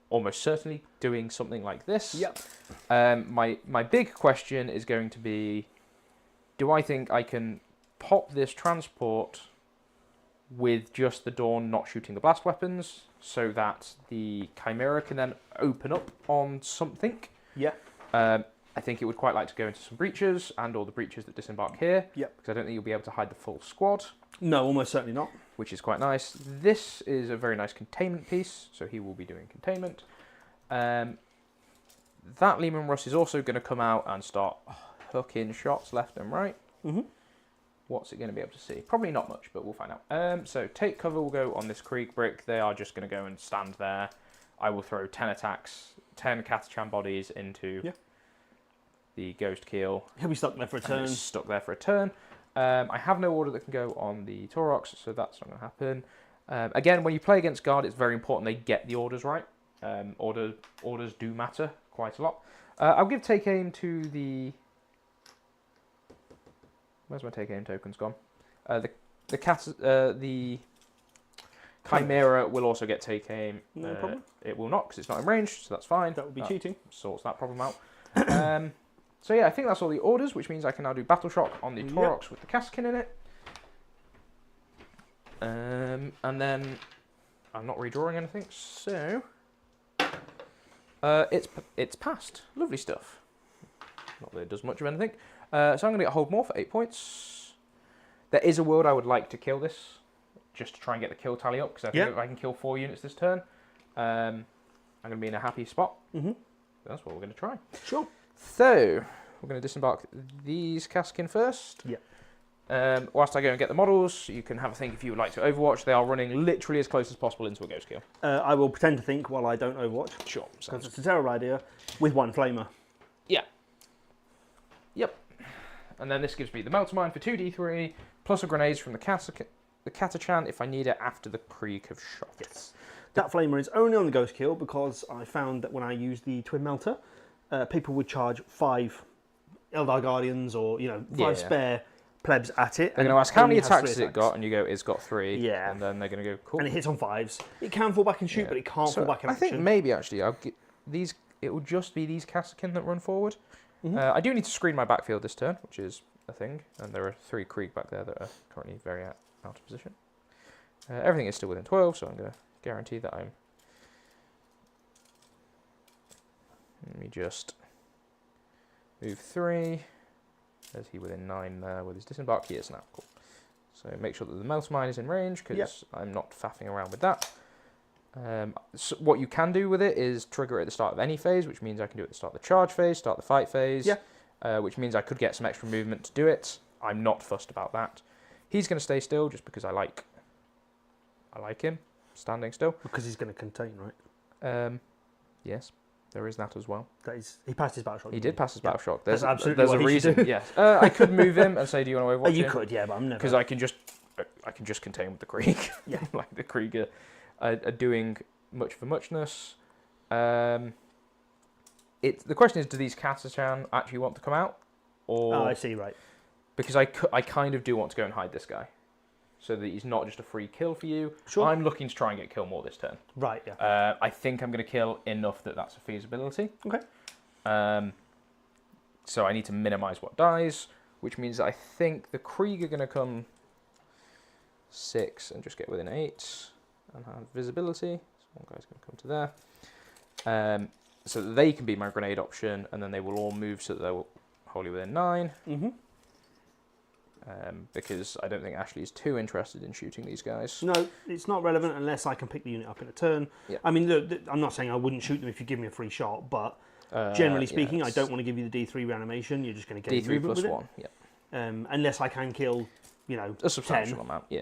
almost certainly doing something like this. Yep. My big question is going to be, do I think I can pop this transport with just the Dawn not shooting the blast weapons, so that the Chimera can then open up on something? Yeah. I think it would quite like to go into some breaches and all the breaches that disembark here. Yep. Because I don't think you'll be able to hide the full squad. No, almost certainly not. Which is quite nice. This is a very nice containment piece, so he will be doing containment. That Lehman Russ is also going to come out and start hooking shots left and right. Mm-hmm. What's it going to be able to see? Probably not much, but we'll find out. So take cover will go on this Krieg brick. They are just going to go and stand there. I will throw 10 attacks, 10 Catachan bodies into the Ghost Keel. He'll be stuck there for a turn. Stuck there for a turn. I have no order that can go on the Taurox, so that's not going to happen. Again, when you play against Guard, it's very important they get the orders right. Orders do matter quite a lot. I'll give take aim to the... Where's my take aim tokens gone? The Chimera will also get take aim. No problem. It will not, because it's not in range, so that's fine. That would be cheating. Sorts that problem out. So yeah, I think that's all the orders, which means I can now do Battle Shock on the Taurox with the Kaskin in it. And then I'm not redrawing anything, so it's passed. Lovely stuff. Not that it does much of anything. So I'm going to get Hold More for 8 points. There is a world I would like to kill this, just to try and get the kill tally up, because I think if I can kill 4 units this turn, I'm going to be in a happy spot. Mm-hmm. That's what we're going to try. Sure. So, we're going to disembark these Kaskin first. Yep. Whilst I go and get the models, you can have a think if you would like to Overwatch. They are running literally as close as possible into a Ghost Kill. I will pretend to think while I don't Overwatch. Sure. Because it's a terrible idea with one flamer. Yeah. Yep. And then this gives me the Melter Mine for 2d3, plus a grenades from the Catachan if I need it after the Krieg have shot. Yes. That flamer is only on the Ghost Kill because I found that when I used the Twin Melter, people would charge 5 Eldar Guardians or, 5 spare plebs at it. They're going to ask how many attacks has it got, and you go, it's got 3. Yeah. And then they're going to go, cool. And it hits on 5s. It can fall back and shoot, but it can't fall back in action. I think maybe actually it will just be these Kasrkin that run forward. I do need to screen my backfield this turn, which is a thing, and there are 3 Krieg back there that are currently very out of position. Everything is still within 12, so I'm going to guarantee that I'm... Let me just move 3. Is he within 9 there with his disembark? He is now. Cool. So make sure that the Melter Mine is in range, because I'm not faffing around with that. So what you can do with it is trigger it at the start of any phase, which means I can do it at the start of the charge phase, start the fight phase, which means I could get some extra movement to do it. I'm not fussed about that. He's going to stay still just because I like him standing still. Because he's going to contain, right? Yes, there is that as well. He passed his battle shock. He did pass his battle shock. There's absolutely a reason. Yes, I could move him and say, "Do you want to Overwatch?" You could, yeah, but I'm never. Because I can just contain with the Krieg. Yeah, like the Krieg are doing much for muchness. The question is, do these Catachan actually want to come out? Or I see, right. Because I kind of do want to go and hide this guy, so that he's not just a free kill for you. Sure. I'm looking to try and get kill more this turn. Right, yeah. I think I'm going to kill enough that that's a feasibility. Okay. So I need to minimise what dies, which means that I think the Krieg are going to come 6 and just get within 8 and have visibility. So one guy's going to come to there. So that they can be my grenade option, and then they will all move so that they're wholly within 9. Because I don't think Ashley is too interested in shooting these guys. No, it's not relevant unless I can pick the unit up in a turn. Yeah. I mean, look, I'm not saying I wouldn't shoot them if you give me a free shot, but generally speaking, I don't want to give you the D3 reanimation. You're just going to get D3 plus 1, yeah. Unless I can kill, a substantial 10. amount, yeah.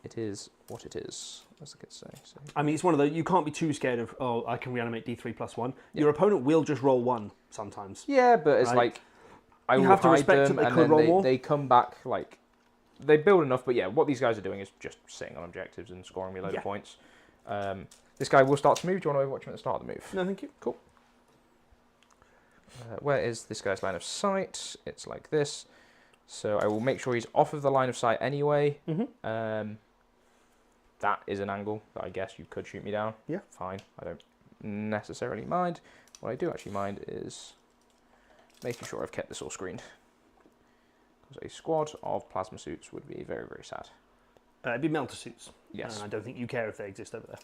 It is what it is, as the kids say. So. I mean, it's one of those, you can't be too scared of, I can reanimate D3 plus 1. Your opponent will just roll 1 sometimes. Yeah, but it's like, I will have to hide respect them, that they and could then roll more. they come back, like, they build enough, but yeah, what these guys are doing is just sitting on objectives and scoring me a load of points. This guy will start to move. Do you want to watch him at the start of the move? No, thank you. Cool. Where is this guy's line of sight? It's like this. So I will make sure he's off of the line of sight anyway. That is an angle that I guess you could shoot me down. Yeah. Fine. I don't necessarily mind. What I do actually mind is making sure I've kept this all screened. Because a squad of plasma suits would be very, very sad. It'd be melter suits. Yes. And I don't think you care if they exist over there.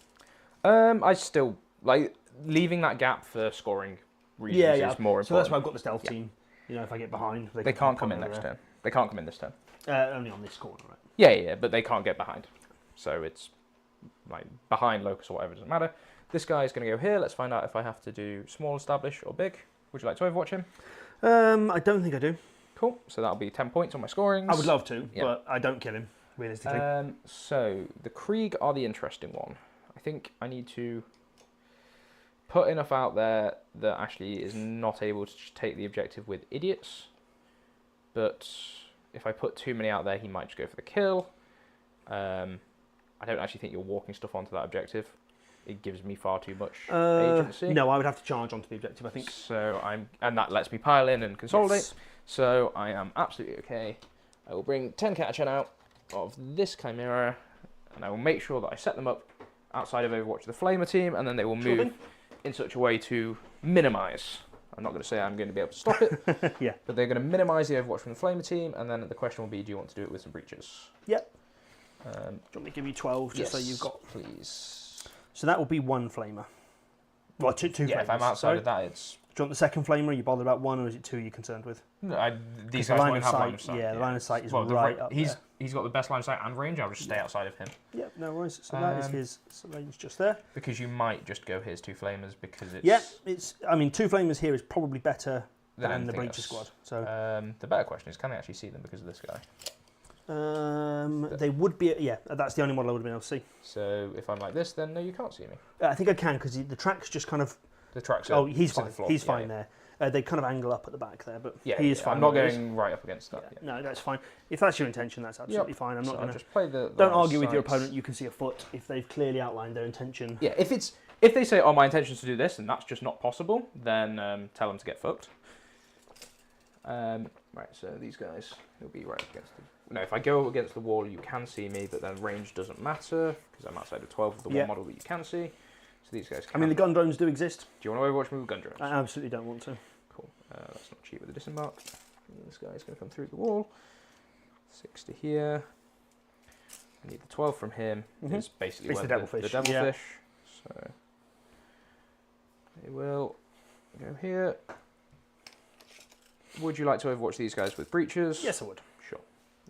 I still, like, leaving that gap for scoring reasons is more important. So that's why I've got the stealth team. If I get behind, they can't come in next turn. They can't come in this turn. Only on this corner, right? Yeah, but they can't get behind. So it's like behind locus or whatever, doesn't matter. This guy is going to go here. Let's find out if I have to do small, establish, or big. Would you like to Overwatch him? I don't think I do. Cool. So that'll be 10 points on my scorings. I would love to, but I don't kill him, realistically. So the Krieg are the interesting one. I think I need to put enough out there that Ashley is not able to take the objective with idiots. But if I put too many out there, he might just go for the kill. I don't actually think you're walking stuff onto that objective. It gives me far too much agency. No, I would have to charge onto the objective, I think. So and that lets me pile in and consolidate. Yes. So I am absolutely okay. I will bring 10 Catachan out of this Chimera, and I will make sure that I set them up outside of Overwatch the Flamer team, and then they will move in such a way to minimise. I'm not going to say I'm going to be able to stop it, but they're going to minimise the Overwatch from the Flamer team, and then the question will be, do you want to do it with some breaches? Yep. Do you want me to give you 12 just so you've got... please. So that will be 1 Flamer. Well, two flamers. Yeah, if I'm outside of that, it's... Do you want the second Flamer? Are you bothered about 1, or is it 2 you're concerned with? No, these guys won't have line of sight. Yeah, the line of sight is right up there. He's got the best line of sight and range. I'll just stay outside of him. Yep, no worries. So that is his range just there. Because you might just go his 2 Flamers because it's... Yeah, I mean, 2 Flamers here is probably better than the breacher squad. So the better question is, can they actually see them because of this guy? They would be, yeah, that's the only model I would have been able to see. So if I'm like this, then no, you can't see me. I think I can, because the track's just kind of... The track's he's fine. He's fine there. They kind of angle up at the back there, but he is fine. I'm not going right up against that. Yeah. No, that's fine. If that's your intention, that's absolutely fine. I'm not going to... just play the don't argue with your opponent. You can see a foot if they've clearly outlined their intention. Yeah, if they say, oh, my intention is to do this, and that's just not possible, then tell them to get fucked. Right, so these guys, they'll be right up against the... No, if I go against the wall, you can see me, but then range doesn't matter, because I'm outside of 12 of the one model that you can see. So these guys can... I mean, the gun drones do exist. Do you want to Overwatch me with gun drones? I absolutely don't want to. Cool. That's not cheap with the disembark. This guy's going to come through the wall. 6 to here. I need the 12 from him. It's basically the devilfish. The devilfish. So they will go here. Would you like to Overwatch these guys with breaches? Yes, I would. Sure.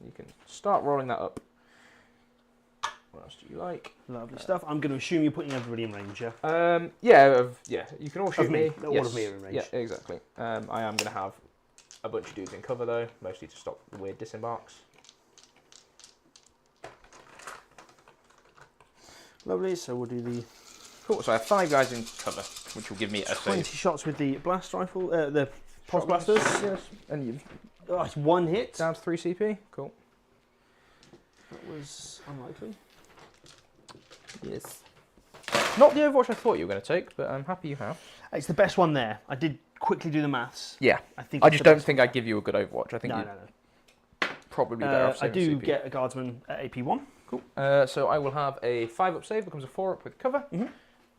You can start rolling that up. What else do you like? Lovely stuff. I'm going to assume you're putting everybody in range, yeah? Yeah. You can all shoot me. All of me are in range. Yeah, exactly. I am going to have a bunch of dudes in cover, though, mostly to stop the weird disembarks. Lovely, so we'll do the... Cool, so I have 5 guys in cover, which will give me a 20 save. shots with the blast rifle, the pulse blasters. Yes, and you... Oh, it's 1 hit. Down to 3 CP, cool. That was unlikely. Yes. Not the Overwatch I thought you were going to take, but I'm happy you have. It's the best one there. I did quickly do the maths. Yeah. I just don't think I'd give you a good Overwatch. I think no. Probably better off I do CP. get a guardsman at AP1. Cool. So I will have a 5-up save, becomes a 4-up with cover.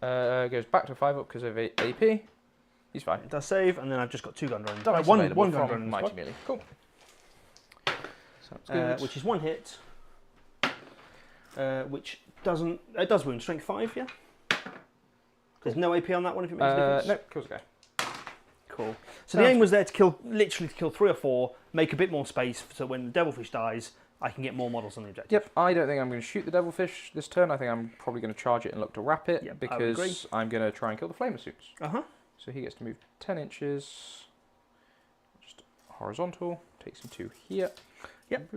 Goes back to 5-up because of AP. He's fine. It does save, and then I've just got 2 gun drones. One gun drone. Mighty Melee. Cool. Sounds good. Which is 1 hit. Which doesn't... It does wound. Strength 5, yeah? There's no AP on that one if it makes a difference? No, kills a guy. Cool. So the aim was there to kill, literally to kill 3 or 4, make a bit more space, so when the devilfish dies, I can get more models on the objective. Yep, I don't think I'm going to shoot the devilfish this turn. I think I'm probably going to charge it and look to wrap it, because I'm going to try and kill the flamer suits. So he gets to move 10 inches, just horizontal, takes him to here. Yep.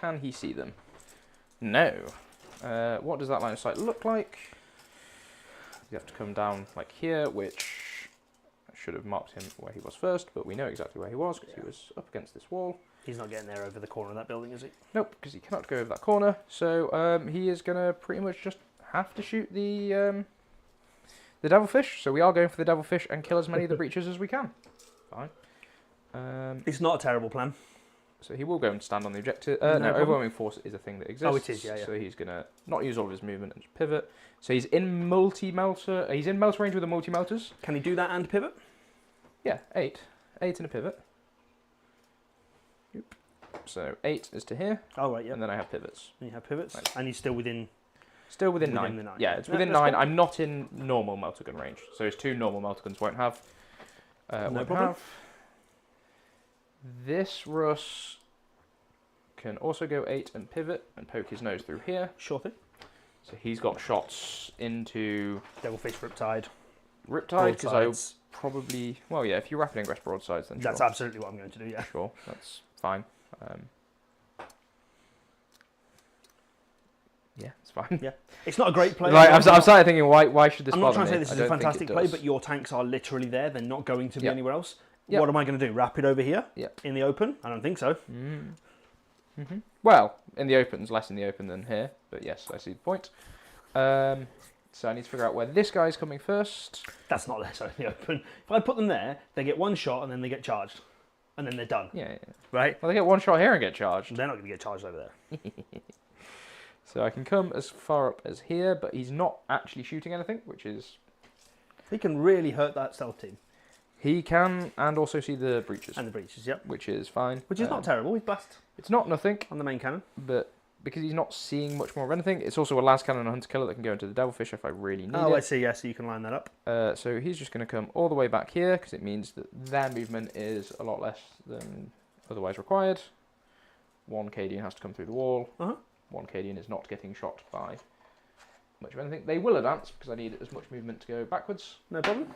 Can he see them? No. What does that line of sight look like? You have to come down like here, which I should have marked him where he was first, but we know exactly where he was because he was up against this wall. He's not getting there over the corner of that building, is he? Nope, because he cannot go over that corner. So he is going to pretty much just have to shoot the devilfish. So we are going for the devilfish and kill as many of the breaches as we can. Fine. It's not a terrible plan. So he will go and stand on the objective. No, overwhelming force is a thing that exists. Oh, it is, yeah. So he's going to not use all of his movement and just pivot. So he's in multi-melter. He's in melter range with the multi-melters. Can he do that and pivot? Yeah, 8. 8 and a pivot. Yep. So 8 is to here. Oh, right, yeah. And then I have pivots. And you have pivots. Right. And he's still within... Still within 9. The 9. Yeah, it's within 9. Cool. I'm not in normal melter gun range. So his 2 normal melter guns won't have... no problem. This Russ can also go 8 and pivot and poke his nose through here. Sure thing. So he's got shots into... Devilfish, Riptide. Riptide, because I probably... Well, yeah, if you rapid ingress broadsides, then that's absolutely what I'm going to do, yeah. Sure, that's fine. Yeah, it's fine. Yeah, it's not a great play. Like, I'm starting thinking, why should this I'm bother not trying to say me? this is a fantastic play, but your tanks are literally there. They're not going to be anywhere else. What am I going to do? Rapid over here? In the open? I don't think so. Well, in the open, it's less in the open than here, but yes, I see the point. So I need to figure out where this guy's coming first. That's not less in the open. If I put them there, they get 1 shot and then they get charged. And then they're done. Yeah. Right? Well, they get 1 shot here and get charged. They're not going to get charged over there. So I can come as far up as here, but he's not actually shooting anything, which is... He can really hurt that stealth team. He can, and also see the breaches. And the breaches, yep. Which is fine. Which is not terrible. He's blast. It's not nothing. On the main cannon. But because he's not seeing much more of anything, it's also a las cannon and a hunter killer that can go into the devilfish if I really need it. Oh, I see, yeah, so you can line that up. So he's just going to come all the way back here, because it means that their movement is a lot less than otherwise required. 1 Cadian has to come through the wall. 1 Cadian is not getting shot by much of anything. They will advance, because I need as much movement to go backwards. No problem.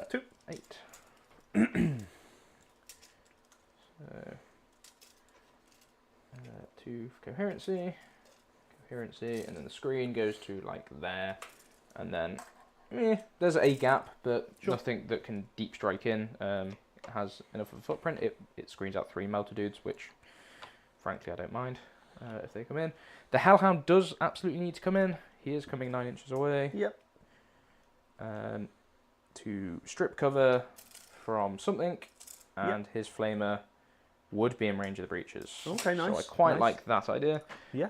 2, 8. 2 for coherency, and then the screen goes to like there, and then there's a gap, but nothing that can deep strike in. It has enough of a footprint. It screens out 3 melter dudes, which frankly I don't mind if they come in. The Hellhound does absolutely need to come in. He is coming 9 inches away. Yep. To strip cover from something, and his flamer would be in range of the breaches. Okay, nice. So I quite like that idea. Yeah.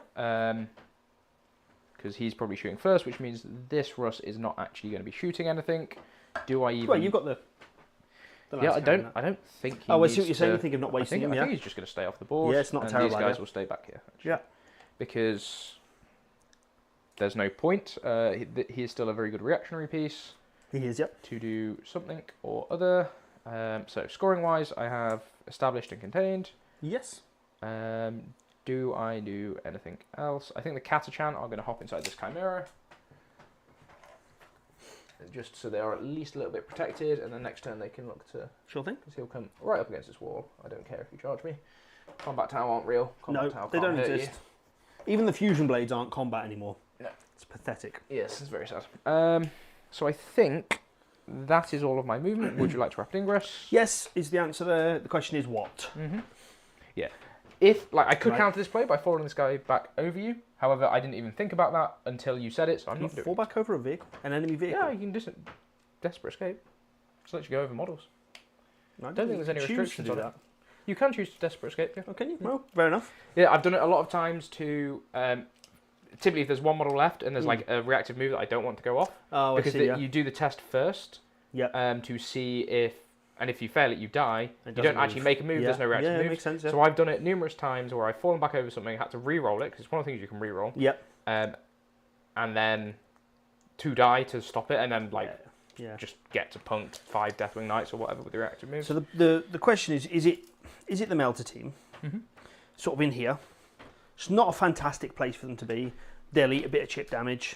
Because he's probably shooting first, which means this Russ is not actually going to be shooting anything. Do I even? Well, you've got the yeah, I don't think. I see what you're saying. You think of not wasting him. I think he's just going to stay off the board. Yeah, it's not terrible. These guys will stay back here. Actually, yeah. Because there's no point. He is still a very good reactionary piece. He is, yep. To do something or other. So scoring wise, I have established and contained. Yes. Do I do anything else? I think the Catachan are going to hop inside this Chimera. Just so they are at least a little bit protected, and then next turn they can look to... Sure thing. Because he'll come right up against this wall. I don't care if you charge me. Combat Tower aren't real. Combat Tower they don't hurt exist. You. Even the fusion blades aren't combat anymore. No. It's pathetic. Yes, it's very sad. So I think that is all of my movement. Would you like to rapid ingress? Yes, is the answer there. The question is what? Yeah. If I could counter this play by following this guy back over you. However, I didn't even think about that until you said it, so I'm not doing it. Fall back over a vehicle? An enemy vehicle? Yeah, you can just desperate escape. Just let you go over models. No, I don't think there's any restrictions on that. You can choose to desperate escape, yeah. Oh, can you? Well, fair enough. Yeah, I've done it a lot of times to... typically, if there's one model left and there's like a reactive move that I don't want to go off, because you do the test first to see if... And if you fail it, you die. You don't actually make a move. There's no reactive move. Makes sense, So I've done it numerous times where I've fallen back over something, had to re-roll it, because it's one of the things you can re-roll. Yep. And then to die to stop it, and then just get to punked 5 Deathwing Knights or whatever with the reactive moves. So the question is it the Melter team? Sort of in here. It's not a fantastic place for them to be. They'll eat a bit of chip damage,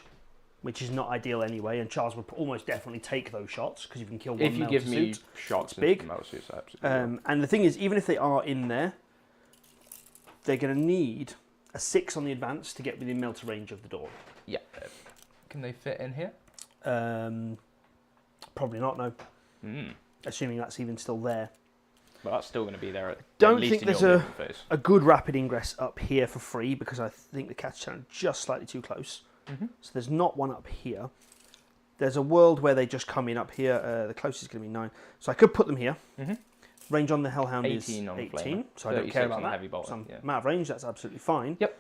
which is not ideal anyway, and Charles would almost definitely take those shots because you can kill one if you Melter give me suit. shots, it's big. Suits, absolutely. And the thing is, even if they are in there, they're going to need a 6 on the advance to get within Melter range of the door. Yeah. Can they fit in here? Probably not. No. Assuming that's even still there. But that's still going to be there. Don't think there's a good rapid ingress up here for free because I think the Catachan are just slightly too close. So there's not one up here. There's a world where they just come in up here. The closest is going to be 9. So I could put them here. Range on the Hellhound is 18, so I don't care about that. Heavy bolter, Some amount of range, that's absolutely fine. Yep.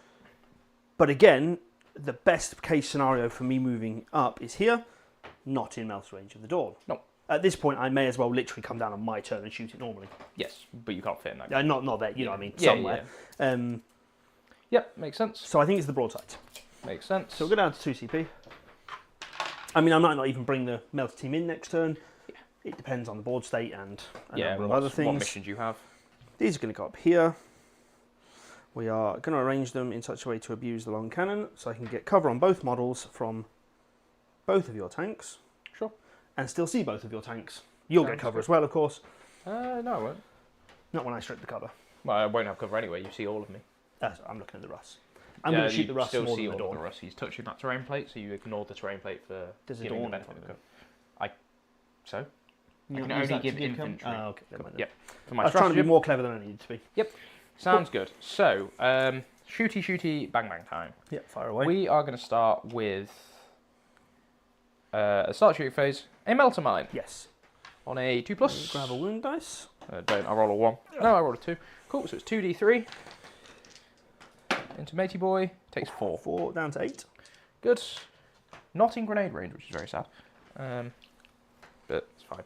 But again, the best case scenario for me moving up is here, not in Melter range of the door. No. At this point, I may as well literally come down on my turn and shoot it normally. Yes, but you can't fit in that. Not there, you know what I mean, somewhere. Yep, makes sense. So I think it's the broadside. Makes sense. So we'll go down to 2 CP. I mean, I might not even bring the Melter team in next turn. Yeah. It depends on the board state and a number of other things. What missions you have. These are going to go up here. We are going to arrange them in such a way to abuse the long cannon, so I can get cover on both models from both of your tanks. Sure. And still see both of your tanks. You'll get cover as well, of course. No, I won't. Not when I strip the cover. Well, I won't have cover anyway. You see all of me. I'm looking at the Russ. I'm going to shoot the Russ more than the Dawn. He's touching that terrain plate, so you ignore the terrain plate for giving the benefit of cover. I can only give infantry. Oh, okay. Yep. For my I was trying to be more clever than I needed to be. Yep. Sounds good. So, shooty, bang time. Yep, fire away. We are going to start with a start shooting phase, a Melter Mine. Yes. On a 2+. Grab a wound dice. I roll a 1. No, I roll a 2. Cool, so it's 2d3. Into Matey Boy, takes 4. 4 down to 8. Good. Not in grenade range, which is very sad. But it's fine.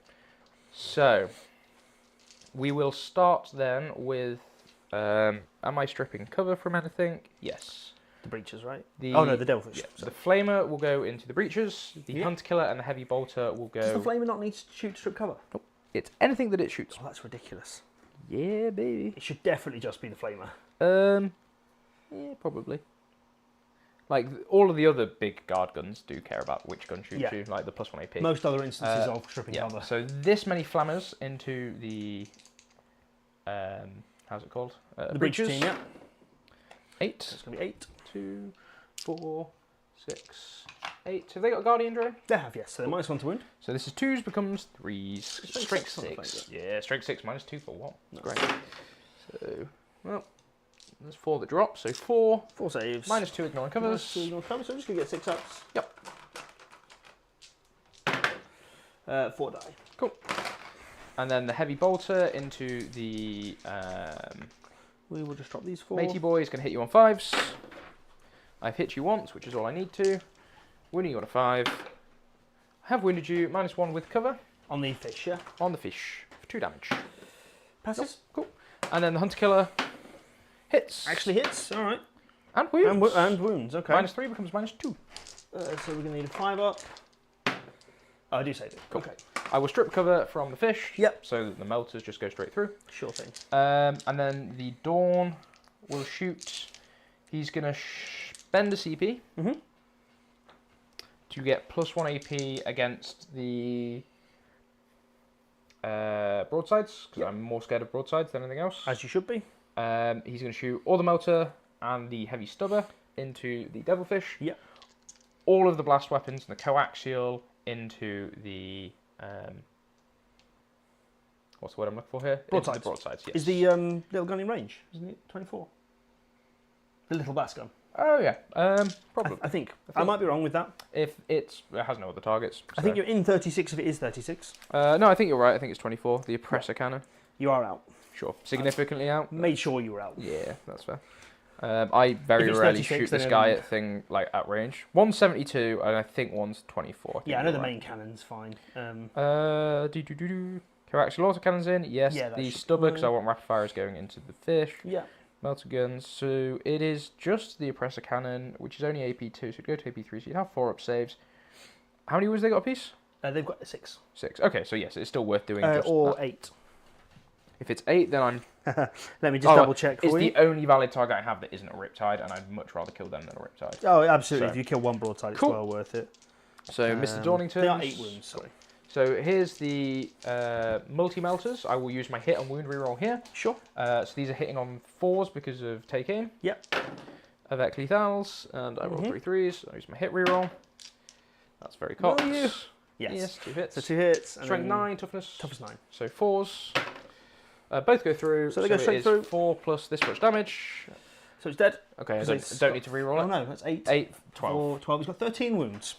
So, we will start then with... am I stripping cover from anything? Yes. The breaches, right? The Devilfish. Yeah, the Flamer will go into the breaches. The Hunter Killer and the Heavy Bolter will go... Does the Flamer not need to shoot to strip cover? Nope. It's anything that it shoots. Oh, that's ridiculous. Yeah, baby. It should definitely just be the Flamer. Yeah, probably. Like, all of the other big guard guns do care about which gun shoots you, like the +1 AP. Most other instances of stripping cover. So this many flammers into the how's it called? The breacher team, yeah. 8. It's going to be 8. 2, 4, 6, 8. Have they got a Guardian drone? They have, yes. So they're -1 to wound. So this is 2s becomes 3s. Strength 6. 6. Yeah, strength 6 -2 for 1. That's great. So, well, there's 4 that drop. So 4. 4 saves. -2 ignoring covers. -2 ignoring covers. So I'm just going to get 6 ups. Yep. 4 die. Cool. And then the heavy bolter into the we will just drop these 4. matey boy is going to hit you on 5s. I've hit you once, which is all I need to. Wounding you on a 5. I have wounded you -1 with cover. On the fish, yeah? On the fish for 2 damage. Passes. Cool. And then the hunter killer hits. Actually hits, alright. And wounds. And wounds, okay. -3 becomes -2. So we're going to need a 5 up. Oh, I do save it. Cool. Okay. I will strip cover from the fish. Yep. So that the melters just go straight through. Sure thing. And then the Dawn will shoot. He's going to spend a CP to get +1 AP against the broadsides, because I'm more scared of broadsides than anything else. As you should be. He's going to shoot all the melter and the heavy stubber into the devilfish. Yep. All of the blast weapons and the coaxial into the what's the word I'm looking for here? Broadsides. Into the broadsides, yes. Is the little gun in range? Isn't it 24? The little blast gun. Oh yeah, probably. I think. I might be wrong with that. If it has no other targets. I think you're in 36 if it is 36. No, I think you're right. I think it's 24. The oppressor cannon. You are out. Sure. Significantly out. Made sure you were out. Yeah, that's fair. I very If it's rarely 36, shoot this then guy at thing like at range. One's 72, and I think one's 24. Yeah, I know the main cannon's fine. Coaxial autocannons in. Yes, Yeah, that the should be stubber because I fine. want rapid fires going into the fish. Yeah. Melter guns. So it is just the oppressor cannon, which is only AP2, so it'd go to AP3. So you'd have 4 up saves. How many wounds they got a piece? They've got 6. 6. Okay, so yes, it's still worth doing. Just or that. 8. If it's 8, then I'm. Let me just double check for it's you. the only valid target I have that isn't a Riptide, and I'd much rather kill them than a Riptide. Oh, absolutely. So, if you kill one broadside, it's cool. well worth it. So, Mr. Dornington. They are 8 wounds, sorry. So, here's the multi-melters. I will use my hit and wound reroll here. Sure. So, these are hitting on 4s because of take aim. Yep. Avec lethals, and I roll 3 3s. I use my hit reroll. That's very cocked. Yes. 2 hits. So 2 hits. And Strength 9, toughness. Toughness 9. So 4s. Both go through. So they go straight through. 4 plus this much damage. So it's dead. Okay, I don't need to reroll it. Oh no, that's 8. 8, 12. 4, 12. He's got 13 wounds.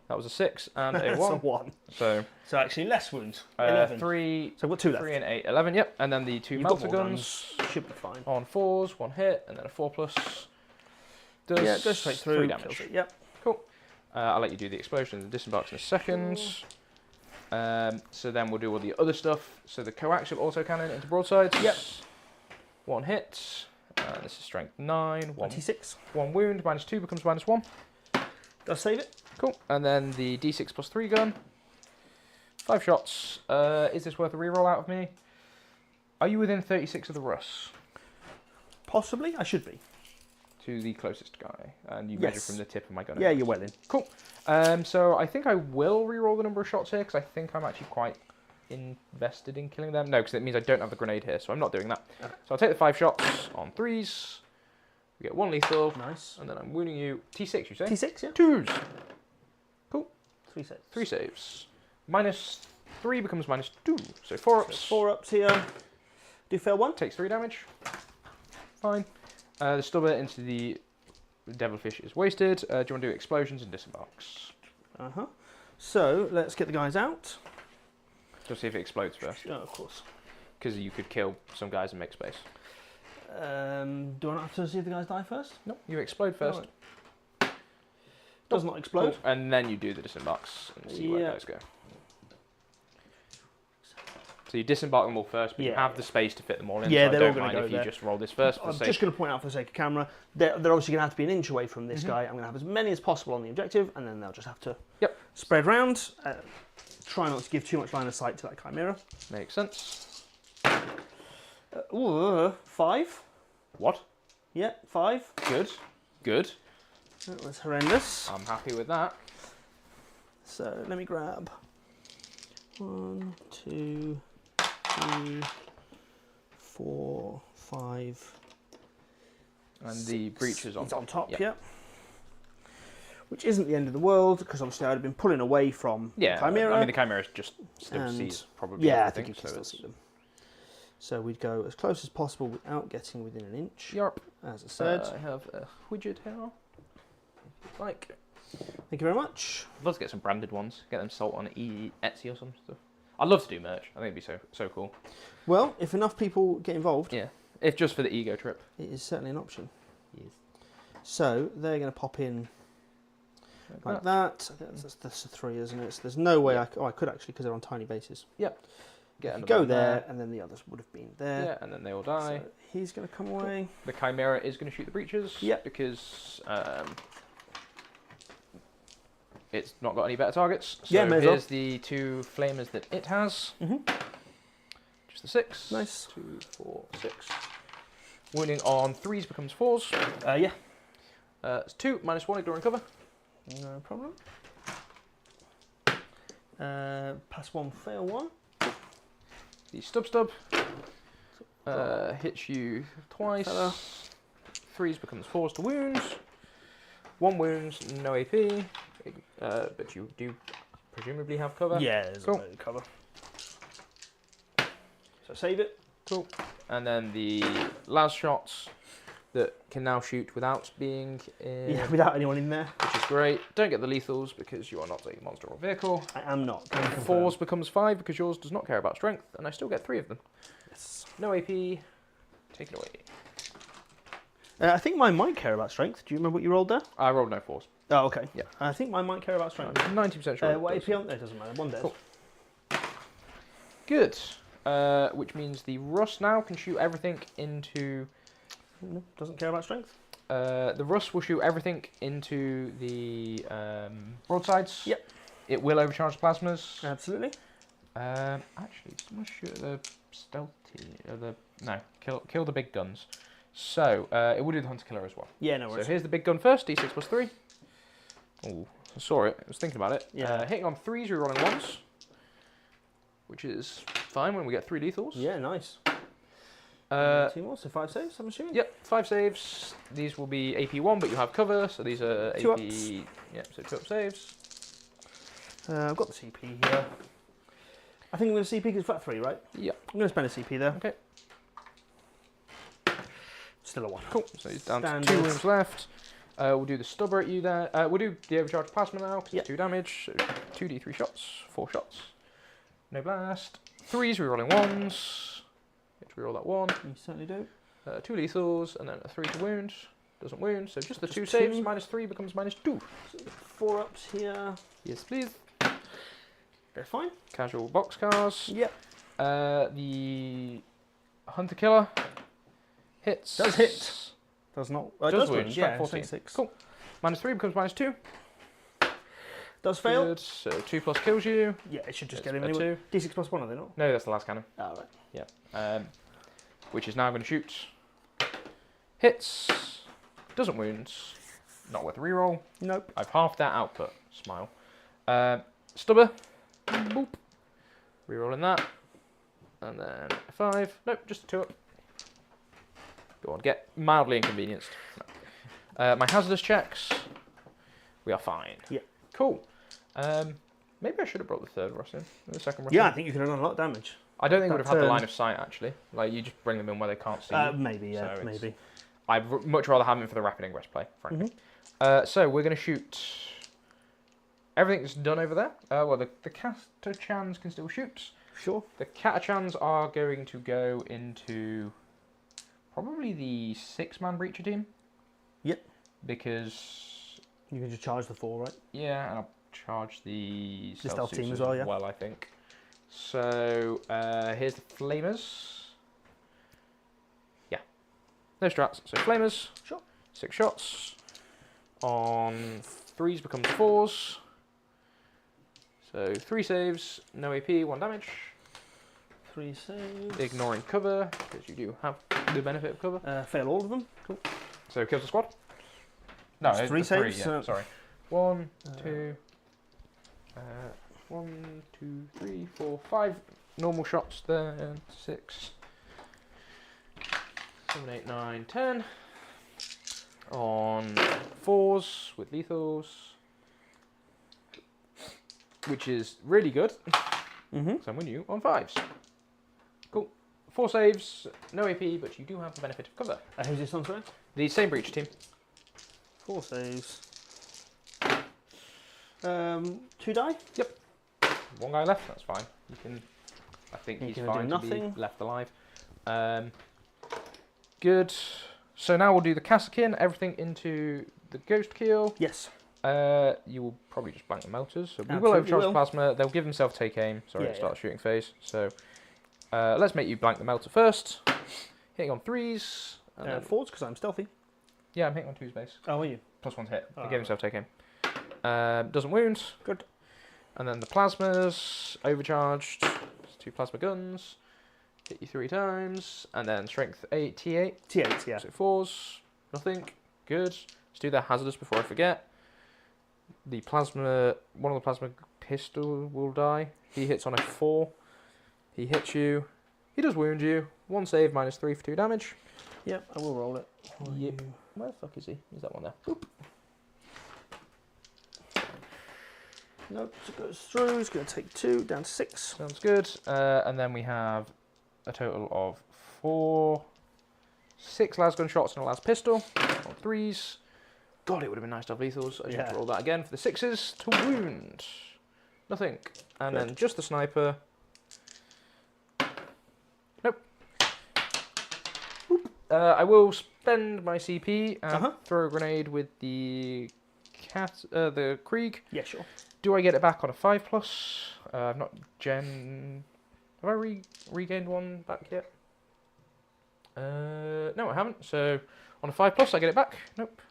That was a 6 and a That's 1. a 1. So actually less wounds. 11. 3. So I've got 2 left. 3 and 8, 11. Yep. And then the 2 You've got melter more guns should be fine. on 4s, 1 hit, and then a 4 plus. Does Yeah, it goes straight through. 3 damage. It. Yep. Cool. I'll let you do the explosion and the disembarks in a second. So then we'll do all the other stuff. So the coaxial autocannon into broadsides. Yep. 1 hit. This is strength 9. 26. 1 wound. -2 becomes -1. Does save it. Cool. And then the D6 plus 3 gun. 5 shots. Is this worth a reroll out of me? Are you within 36 of the Russ? Possibly. I should be. To the closest guy. And you Yes. measure from the tip of my gun. Yeah, you're well in. Cool. So I think I will reroll the number of shots here because I think I'm actually quite invested in killing them. No, because it means I don't have the grenade here, so I'm not doing that. Okay. So I'll take the 5 shots on 3s. We get 1 lethal. Nice. And then I'm wounding you. T6, you say? T6, yeah. 2s. Cool. 3 saves. 3 saves. -3 becomes -2. So 4 ups. So 4 ups here. Do fail 1. Takes 3 damage. Fine. The stubber into the devilfish is wasted. Do you want to do explosions and disembarks? So let's get the guys out. Just see if it explodes first. Oh, of course. Because you could kill some guys and make space. Do I not have to see if the guys die first? No, you explode first. Right. Does not explode. Cool. And then you do the disembarks and see where those go. So you disembark them all first, but you have the space to fit them all in. Yeah, so they're I all don't going to mind go if you just roll this first. I'm just going to point out for the sake of camera, they're obviously going to have to be an inch away from this guy. I'm going to have as many as possible on the objective, and then they'll just have to spread round. Try not to give too much line of sight to that chimera. Makes sense. 5. What? Yeah, 5. Good. Good. That was horrendous. I'm happy with that. So let me grab 1, 2, 3, 4, 5. And 6. the breach is on top. On top, yeah. yeah. Which isn't the end of the world, because obviously I'd have been pulling away from the Chimera. I mean, the Chimera still sees probably yeah, everything. I think you can still see them. So we'd go as close as possible without getting within an inch. Yarp. As I said. I have a widget here. Like. Thank you very much. I'd love to get some branded ones. Get them sold on Etsy or some stuff. I'd love to do merch. I think it'd be so cool. Well, if enough people get involved. Yeah. If just for the ego trip. It is certainly an option. Yes. So they're going to pop in like that. That's a 3, isn't it? So there's no way I could actually, because they're on tiny bases. Yep. Go there, and then the others would have been there. Yeah, and then they all die. So he's going to come away. The Chimera is going to shoot the breaches. Yep. Because it's not got any better targets. So yeah, here's the 2 flamers that it has. Just the 6. Nice. 2, 4, 6. Wounding on 3s becomes 4s. Yeah. It's 2, -1, ignoring cover. No problem. Pass 1, fail 1. The stub hits you twice. 3s becomes 4s to wounds. 1 wounds, no AP. But you do presumably have cover. Yeah, there's cool. a cover. So save it. Cool. And then the last shots that can now shoot without being in. Yeah, without anyone in there. Which is great. Don't get the lethals because you are not a monster or vehicle. I am not. 4s becomes 5 because yours does not care about strength, and I still get 3 of them. Yes. No AP. Take it away. I think mine might care about strength. Do you remember what you rolled there? I rolled no 4s. Oh, okay. Yeah. I think mine might care about strength. I'm 90% sure. What AP on there? It doesn't matter. 1 dead. Cool. Good. Which means the Rust now can shoot everything into. Doesn't care about strength. The Rust will shoot everything into the broadsides. Yep. It will overcharge plasmas. Absolutely. Actually, someone shoot at the stealthy. Kill the big guns. So it will do the hunter killer as well. Yeah, no worries. So here's the big gun first. D6 + 3. Oh, I saw it. I was thinking about it. Yeah. Hitting on 3s, rerolling 1s, which is fine when we get 3 lethals. Yeah, nice. 2 more, so 5 saves, I'm assuming? Yep, 5 saves. These will be AP 1, but you have cover, so these are 2 AP. ups. Yep, so 2 up saves. I've got the CP here. I think I'm going to CP because it's flat 3, right? Yep. I'm going to spend a CP there. Okay. Still a 1. Cool. So he's down Standard. to 2 wounds left. We'll do the stubber at you there. We'll do the overcharge plasma now, because it's 2 damage. So 2d3 shots, 4 shots. No blast. 3s, rerolling 1s. Get to reroll that 1. You certainly do. 2 lethals, and then a 3 to wound. Doesn't wound, so just the 2 2. saves. -3 becomes -2. 4 ups here. Yes, please. They're fine. Casual boxcars. Yep. The hunter killer hits. Does hit. Does not. Does win. wound. Yeah, 14. 6. Cool. -3 becomes -2. Does fail. Good. So 2+ kills you. Yeah, it should just It's get him a anyway. 2. D6 + 1, are they not? No, that's the last cannon. Oh, right. Yeah. Which is now going to shoot. Hits. Doesn't wound. Not worth a reroll. Nope. I've halved that output. Smile. Stubber. Boop. Rerolling that. And then a 5. Nope, just a 2 up. Go on, get mildly inconvenienced. No. My hazardous checks. We are fine. Yeah. Cool. Maybe I should have brought the third Rust in. The second Rust Yeah, in. I think you could have done a lot of damage. I don't think we would have had the turn. line of sight, actually. Like, you just bring them in where they can't see you. Maybe, yeah, So maybe. I'd much rather have him for the rapid ingress play, frankly. So we're going to shoot everything's done over there. Well, the Catachans can still shoot. Sure. The Catachans are going to go into probably the 6-man breacher team. Yep. Because... You can just charge the 4, right? Yeah, and I'll charge the stealth team suits as well, yeah. Well, I think. So, here's the Flamers. Yeah. No strats. So, Flamers. Sure. 6 shots. On 3s becomes 4s. So, 3 saves, no AP, 1 damage. 3 saves. Ignoring cover, because you do have the benefit of cover. Fail all of them. Cool. So, kills the squad. No, It's it's 3 saves. Yeah, sorry. 1, 2... 1, 2, 3, 4, 5 normal shots there, and 6. 7, 8, 9, 10. On 4s with lethals, which is really good. So I'm with you on 5s. Cool. 4 saves, no AP, but you do have the benefit of cover. Who's this on, sorry? The same breach team. 4 saves. 2 die? Yep. 1 guy left, that's fine. You can. I think he's fine to be left alive. Good. So now we'll do the Kassakin, everything into the Ghost Keel. Yes. You will probably just blank the melters. So we will overcharge plasma. They'll give themselves take aim. Sorry, start the shooting phase. So let's make you blank the melter first. Hitting on 3s. And 4s because I'm stealthy. Yeah, I'm hitting on 2's base. Oh, are you? +1 hit. They give himself take aim. Doesn't wound. Good. And then the plasmas overcharged. 2 plasma guns. Hit you 3 times. And then strength 8, T8. T8, yeah. So 4s. Nothing. Good. Let's do the hazardous before I forget. The plasma, one of the plasma pistol will die. He hits on a 4. He hits you. He does wound you. 1 save, -3 for 2 damage. Yep, I will roll it. Yep. Where the fuck is he? Is that one there? Boop. Nope, so it goes through. It's going to take 2, down to 6. Sounds good. And then we have a total of 6 lasgun shots and a las pistol on 3s. God, it would have been nice to have lethals. I just roll that again for the 6s to wound. Nothing. And then just the sniper. Nope. I will spend my CP and throw a grenade with the Krieg. Yeah, sure. Do I get it back on a 5+? I've not Have I regained 1 back yet? No, I haven't. So on a 5+, I get it back. Nope.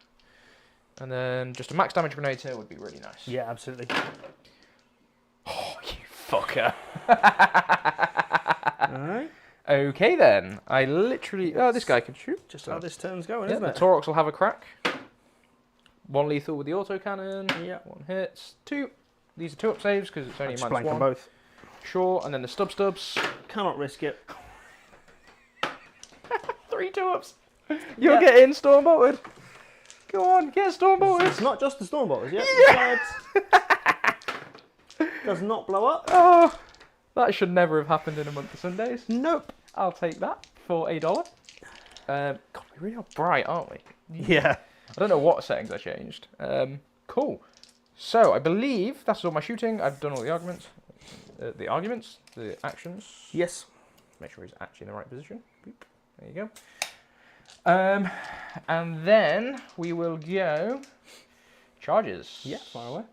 And then just a max damage grenade here would be really nice. Yeah, absolutely. Oh, you fucker. Alright. Okay then. I literally... Oh, this guy can shoot. Just how this turn's going, isn't it? The Taurox will have a crack. 1 lethal with the autocannon. Yeah. 1 hits. 2. These are 2 up saves because it's only -1. Blank them both. Sure. And then the stubs. Cannot risk it. 3 2-ups. You're getting stormbolted. Go on, get stormbolted. It's not just the stormbolters, yeah? Does not blow up. Oh, that should never have happened in a month of Sundays. Nope. I'll take that for $1. God, we really are bright, aren't we? Yeah. I don't know what settings I changed. Cool. So I believe that's all my shooting. I've done all the arguments. The actions. Yes. Make sure he's actually in the right position. Boop. There you go. And then we will go charges. Yeah, far away.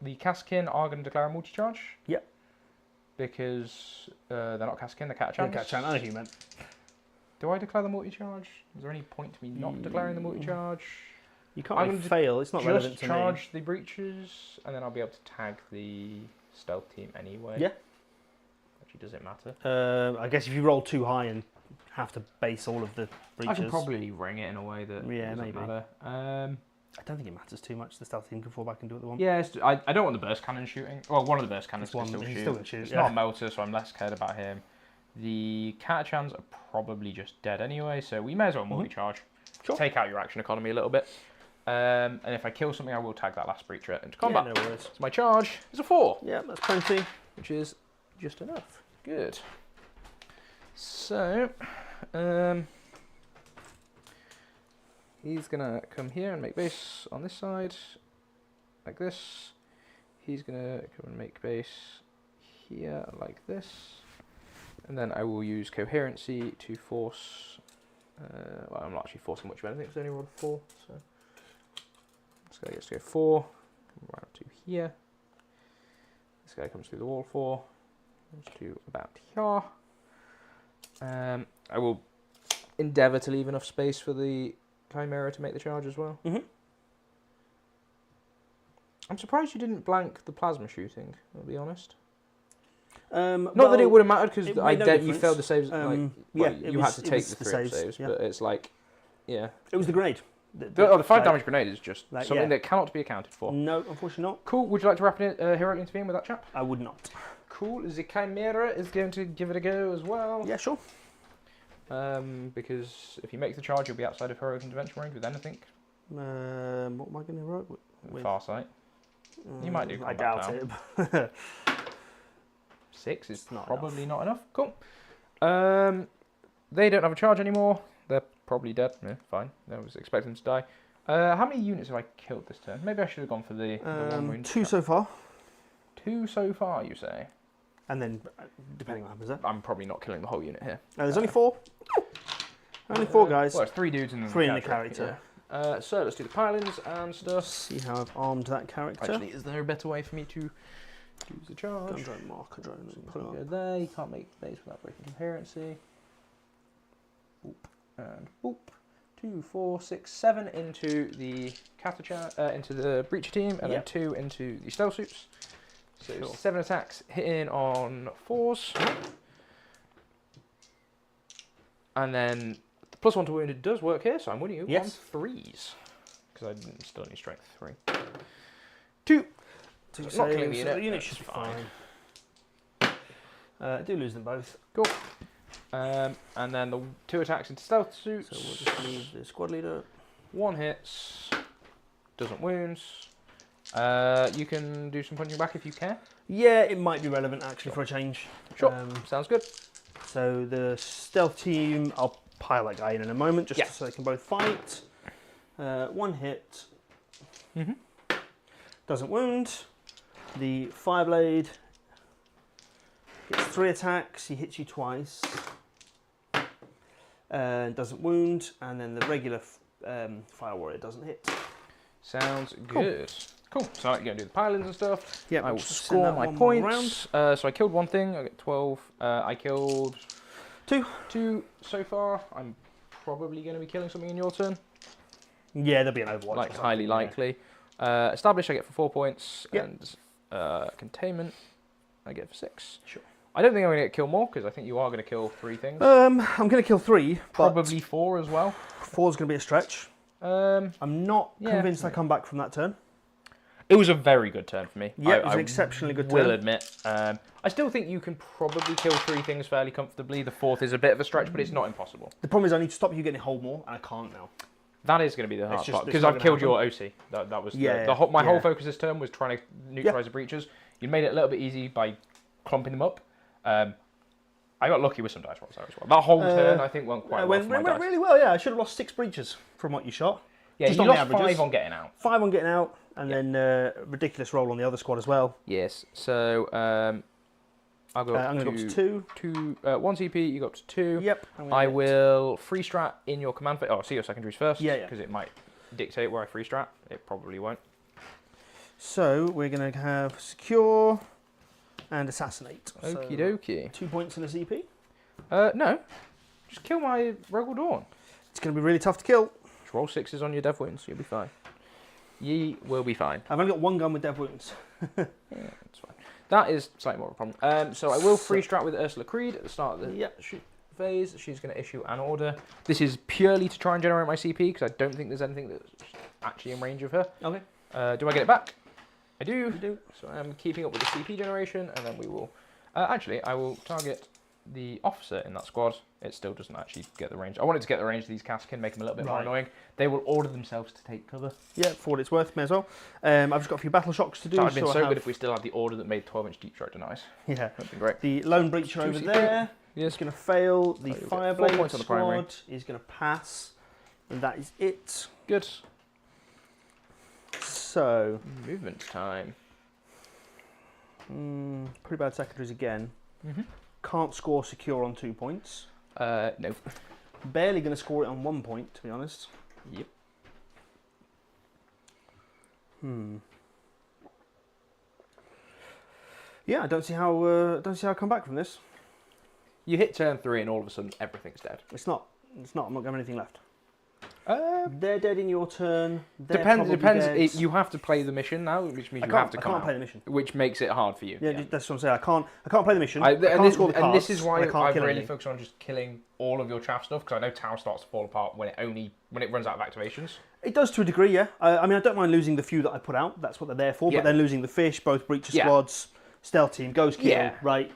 The Kassakin are going to declare a multi-charge. Yep. Because they're not Kassakin, they're Catachans. Catachan, I know you meant. Do I declare the multi-charge? Is there any point to me not declaring the multi-charge? You can't really fail, it's not relevant to me. Just charge the breaches, and then I'll be able to tag the stealth team anyway. Yeah. Actually, does it matter? I guess if you roll too high and have to base all of the breaches. I can probably ring it in a way that doesn't matter. I don't think it matters too much. The stealth team can fall back and do what they want. Yeah, I don't want the burst cannon shooting. Well, one of the burst cannons can still shoot. It's not a melter, so I'm less scared about him. The Catachans are probably just dead anyway, so we may as well multi-charge. Sure. Take out your action economy a little bit. And if I kill something, I will tag that last breacher into combat. Yeah, no worries. So my charge is a 4. Yeah, that's plenty. Which is just enough. Good. So, he's going to come here and make base on this side, like this. He's going to come and make base here, like this. And then I will use coherency to force... well, I'm not actually forcing much of anything, because I only rolled a 4. So this guy gets to go 4, come around to here. This guy comes through the wall 4, comes to about here. I will endeavour to leave enough space for the Chimera to make the charge as well. I'm surprised you didn't blank the plasma shooting, I'll be honest. Not that it would have mattered, because you failed the saves. You had to take the 3 saves, but it's like, yeah. It was the grenade. The 5 damage grenade is just something that cannot be accounted for. No, unfortunately not. Cool. Would you like to wrap it Heroic Intervene with that chap? I would not. Cool. The Chimera is going to give it a go as well. Yeah, sure. Because if he makes the charge, he'll be outside of heroic intervention range with anything. What am I going to heroic with? Farsight. You might do combat I doubt now. it. 6 is not probably not enough. Cool. They don't have a charge anymore. They're probably dead. Yeah, fine. I was expecting them to die. How many units have I killed this turn? Maybe I should have gone for the one wound. 2 so far. 2 so far, you say? And then, depending on what happens there. I'm probably not killing the whole unit here. There's only 4. Only 4 guys. Well, it's 3 dudes and 3 in the character. Yeah. So let's do the pilings and stuff. See how I've armed that character. Actually, is there a better way for me to use the charge? Gun drone, marker drone. Put it there. You can't make base without breaking coherency. Boop and boop. 2, 4, 6, 7 into the into the breacher team, and then 2 into the stealth suits. So 7 attacks hitting on 4s, and then the +1 to wounded does work here, so I'm winning you on 3s because I still need strength 3. 2. So not killing the unit. unit. The unit should be fine. I do lose them both. Cool. And then the 2 attacks into stealth suits. So we'll just leave the squad leader. 1 hits, doesn't wounds. You can do some punching back if you care. Yeah, it might be relevant actually for a change. Sure, sounds good. So the stealth team, I'll pile that guy in a moment just so they can both fight. 1 hit, doesn't wound. The Fireblade gets 3 attacks, he hits you twice. Doesn't wound, and then the regular Fire Warrior doesn't hit. Sounds good. Cool. So I'm going to do the pilings and stuff. Yeah, I will score my points. So I killed 1 thing. I get 12. I killed 2 so far. I'm probably going to be killing something in your turn. Yeah, there'll be an Overwatch. Like highly likely. Establish I get for 4 points, and containment I get for 6. Sure. I don't think I'm going to get kill more because I think you are going to kill 3 things. I'm going to kill 3. Probably 4 as well. 4's going to be a stretch. I'm not convinced I come back from that turn. It was a very good turn for me. Yeah, it was an exceptionally good turn. I will admit. I still think you can probably kill 3 things fairly comfortably. The 4th is a bit of a stretch, but it's not impossible. The problem is I need to stop you getting hold more, and I can't now. That is going to be the hard part because I've killed your OC. That was my whole focus this turn was trying to neutralise the breaches. You made it a little bit easy by clumping them up. I got lucky with some dice rolls there as well. That whole turn, I think, went quite well for my dice. Really well, yeah. I should have lost 6 breaches from what you shot. Yeah, you lost 5 on getting out. 5 on getting out, and then ridiculous roll on the other squad as well. Yes, so I'll go I'm going to go up to 2. 1 CP, you go up to 2. Yep. I will free strat in your command phase. Oh, see your secondaries first. Yeah. Because it might dictate where I free strat. It probably won't. So we're going to have secure and assassinate. Okie dokie. 2 points in a CP? No. Just kill my Rogal Dawn. It's going to be really tough to kill. Just roll 6s on your dev wounds. You'll be fine. Ye will be fine. I've only got 1 gun with dev wounds. Yeah, that's fine. That is slightly more of a problem. So I will free strat with Ursula Creed at the start of the phase. She's going to issue an order. This is purely to try and generate my CP because I don't think there's anything that's actually in range of her. Okay. Do I get it back? I do. You do. So I'm keeping up with the CP generation, and then we will... actually, I will target the officer in that squad. It still doesn't actually get the range. I wanted to get the range of these Kaskin, make them a little bit more annoying. They will order themselves to take cover. Yeah, for what it's worth, may as well. I've just got a few battle shocks to do. That would have been so good if we still had the order that made 12-inch deep strike denies. Yeah. That would be great. The lone breacher over there is going to fail. The Fireblade squad is going to pass. And that is it. Good. So... movement time. Pretty bad secondaries again. Mm-hmm. Can't score secure on 2 points. No. Barely going to score it on 1 point, to be honest. Yep. Yeah, I don't see how I come back from this. You hit turn 3 and all of a sudden everything's dead. It's not. I'm not going to have anything left. They're dead in your turn. Depends. You have to play the mission now, which means you have to come I can't play the mission. Which makes it hard for you. Yeah, that's what I'm saying. I can't play the mission. I can't score the cards. And this is why I really anything. focus on just killing all of your chaff stuff, because I know Tau starts to fall apart when it runs out of activations. It does to a degree, yeah. I mean, I don't mind losing the few that I put out. That's what they're there for. But then losing the fish, both breacher squads, stealth team, ghost kill, right?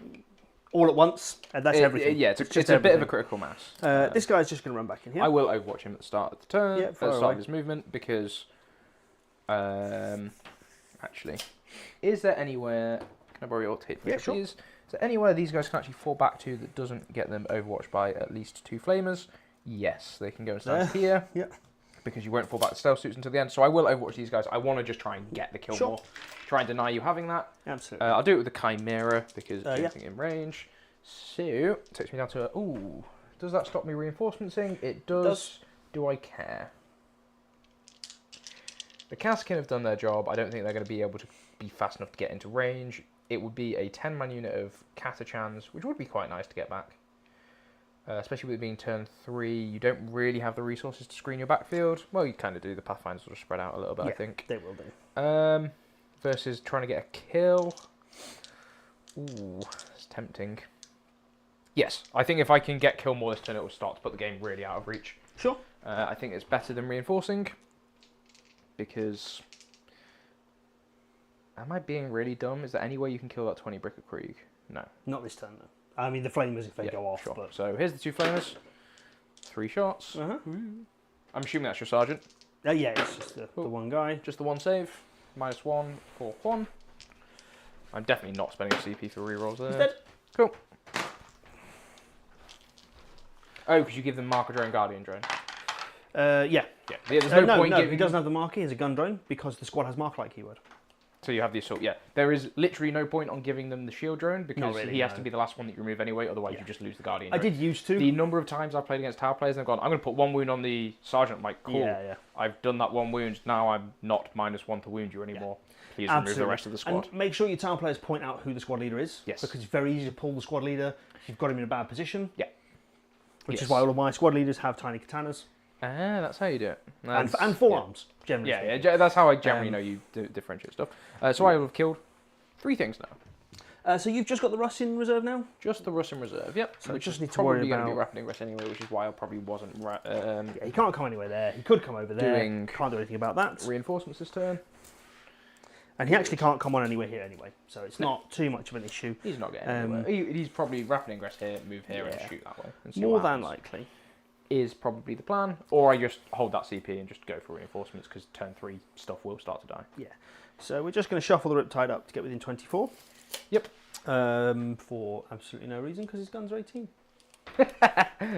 all at once, and that's everything. Yeah, it's a bit of a critical mass. This guy's just going to run back in here. I will overwatch him at the start of the turn, Yeah, at the start of his movement, because actually, is there anywhere? Can I borrow your tape, please? Sure. Is there anywhere these guys can actually fall back to that doesn't get them overwatched by at least 2 flamers? Yes, they can go and stand here. Yeah. Because you won't fall back to stealth suits until the end. So I will overwatch these guys. I want to just try and get the kill more. Try and deny you having that. Absolutely. I'll do it with the Chimera because anything in range. So, takes me down to ooh, does that stop me reinforcementing? It does. Do I care? The Kaskin have done their job. I don't think they're going to be able to be fast enough to get into range. It would be a 10-man unit of Katachans, which would be quite nice to get back. Especially with it being turn 3, you don't really have the resources to screen your backfield. Well, you kind of do. The Pathfinders will spread out a little bit, I think. They will do. Versus trying to get a kill. Ooh, it's tempting. Yes, I think if I can get kill more this turn, it will start to put the game really out of reach. Sure. I think it's better than reinforcing. Because... Am I being really dumb? Is there any way you can kill that 20 Brick of Krieg? No. Not this turn, though. I mean, the flamers if they go off. Sure. But... So here's the 2 flamers. 3 shots. I'm assuming that's your sergeant. Yeah, it's just the one guy. Just the one save. -1 for Juan. I'm definitely not spending a CP for rerolls there. Instead. Cool. Oh, because you give them marker drone, guardian drone. Yeah. There's no point he doesn't have the marker. He's a gun drone because the squad has mark like keyword. So you have the assault, There is literally no point on giving them the shield drone because really, he has to be the last one that you remove anyway, otherwise you just lose the guardian drone. I did used to. The number of times I've played against tower players and they've gone, I'm going to put 1 wound on the sergeant. I'm like, cool. Yeah. I've done that 1 wound, now I'm not -1 to wound you anymore. Please remove the rest of the squad. And make sure your tower players point out who the squad leader is. Yes. Because it's very easy to pull the squad leader if you've got him in a bad position. Yeah. Which is why all of my squad leaders have tiny katanas. Ah, that's how you do it. And forearms, generally. Yeah, that's how I generally know you differentiate stuff. So I will have killed 3 things now. So you've just got the Russ in reserve now? Just the Russ in reserve, yep. So which just is need to worry probably going about... to be Rapiding Rest anyway, which is why I probably wasn't... yeah, he can't come anywhere there. He could come over there. Can't do anything about that. Reinforcements this turn. And he actually can't come on anywhere here anyway, so it's not too much of an issue. He's not getting anywhere. He's probably Rapiding Rest here, move here and shoot that way. And more than likely. Is probably the plan, or I just hold that CP and just go for reinforcements because turn 3 stuff will start to die. Yeah, so we're just going to shuffle the Riptide up to get within 24. Yep. For absolutely no reason because his guns are 18.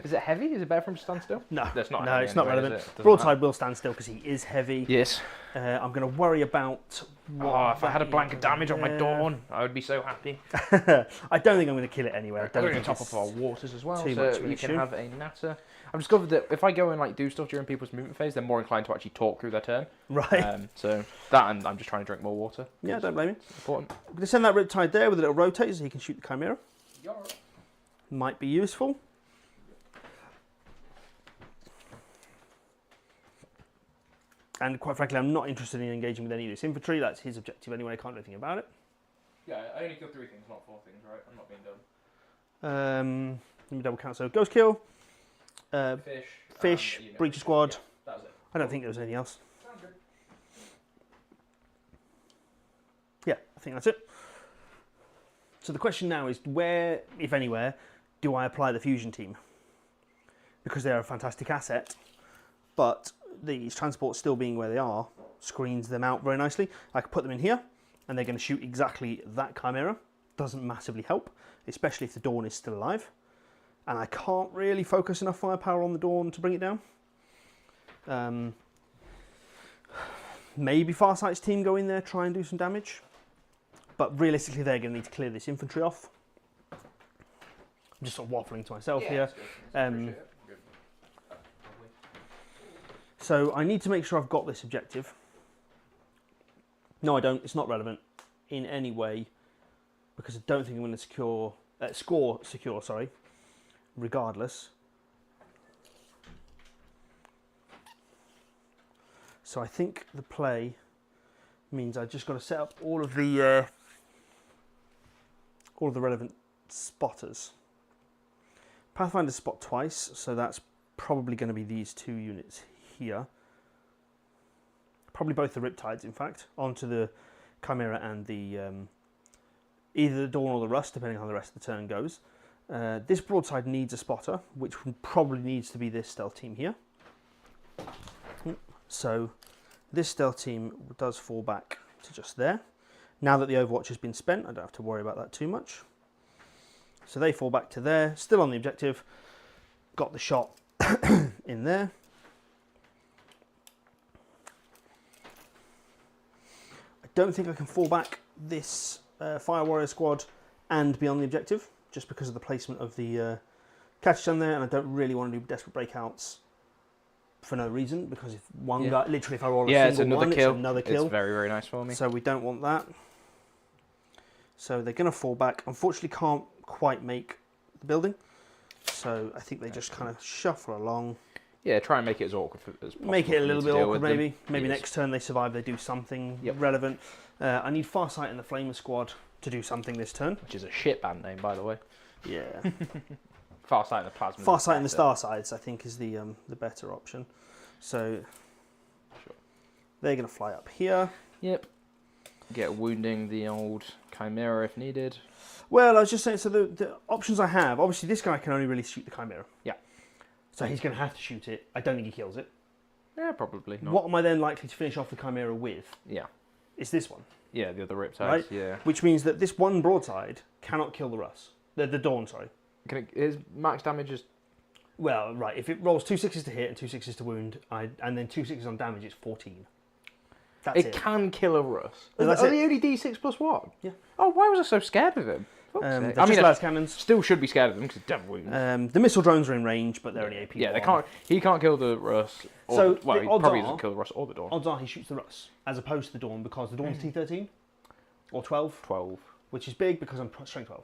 Is it heavy? Is it better for him to stand still? No, that's not. No, it's not relevant. Broadside will stand still because he is heavy. Yes. I'm going to worry about. If I had a blank of damage on my Dawn, I would be so happy. I don't think I'm going to kill it anyway. I'm going to top up our waters as well, so you can have a natter. I've discovered that if I go and do stuff during people's movement phase, they're more inclined to actually talk through their turn. Right. So that, and I'm just trying to drink more water. Yeah, don't blame me. Important. I'm going to send that Riptide there with a little rotate so he can shoot the Chimera. Yarr. Might be useful. And quite frankly, I'm not interested in engaging with any of this infantry. That's his objective anyway. I can't do anything about it. Yeah, I only killed 3 things, not 4 things, right? I'm not being dumb. Let me double count. So Ghost Kill, Fish, and, Breacher Squad. Yeah, that was it. I don't think there was anything else. Sounds good. Yeah, I think that's it. So the question now is where, if anywhere, do I apply the fusion team? Because they're a fantastic asset, but these transports still being where they are screens them out very nicely. I could put them in here and they're going to shoot exactly that Chimera. Doesn't massively help, especially if the Dawn is still alive. And I can't really focus enough firepower on the Dawn to bring it down. Maybe Farsight's team go in there, try and do some damage. But realistically, they're going to need to clear this infantry off. I'm just sort of waffling to myself here. So I need to make sure I've got this objective. No, I don't. It's not relevant in any way because I don't think I'm going to score secure, sorry, regardless. So I think the play means I've just got to set up all of the relevant spotters. Pathfinder spot twice, so that's probably going to be these 2 units here. Probably both the Riptides, in fact, onto the Chimera and the either the Dawn or the Rust, depending on how the rest of the turn goes. This broadside needs a spotter, which probably needs to be this stealth team here. So this stealth team does fall back to just there. Now that the Overwatch has been spent, I don't have to worry about that too much. So they fall back to there, still on the objective. Got the shot in there. I don't think I can fall back this Fire Warrior squad and be on the objective, just because of the placement of the catch on there, and I don't really want to do desperate breakouts for no reason, because if one guy, literally if I roll a single one, it's another kill. It's very, very nice for me. So we don't want that. So they're going to fall back. Unfortunately, can't quite make the building. So I think they just kind of shuffle along. Yeah, try and make it as awkward as possible. Make it a little bit awkward, maybe. Maybe next turn they survive, they do something relevant. I need Farsight and the Flamer squad to do something this turn. Which is a shit band name, by the way. Yeah. Farsight and the Plasma. Farsight and the Starsides, I think, is the better option. So they're going to fly up here. Yep. Get wounding the old Chimera if needed. Well, I was just saying, so the options I have, obviously this guy can only really shoot the Chimera. Yeah. So he's going to have to shoot it. I don't think he kills it. Yeah, probably not. What am I then likely to finish off the Chimera with? Yeah. It's this one. Yeah, the other Riptides, right? Yeah. Which means that this one broadside cannot kill the Russ. The Dawn, sorry. His max damage is... Well, right, if it rolls 2 6s to hit and 2 6s to wound, and then 2 6s on damage, it's 14. That's it. It can kill a Russ. And Are they only D6 plus 1? Yeah. Oh, why was I so scared of him? I mean, las cannons. Still should be scared of them because don't wound. The missile drones are in range, but they're only AP. Yeah, they can't. He can't kill the Russ. So he probably doesn't kill the Russ or the Dawn. Odds are he shoots the Russ as opposed to the Dawn, because the Dawn's T13 or 12. 12, which is big because I'm strength 12.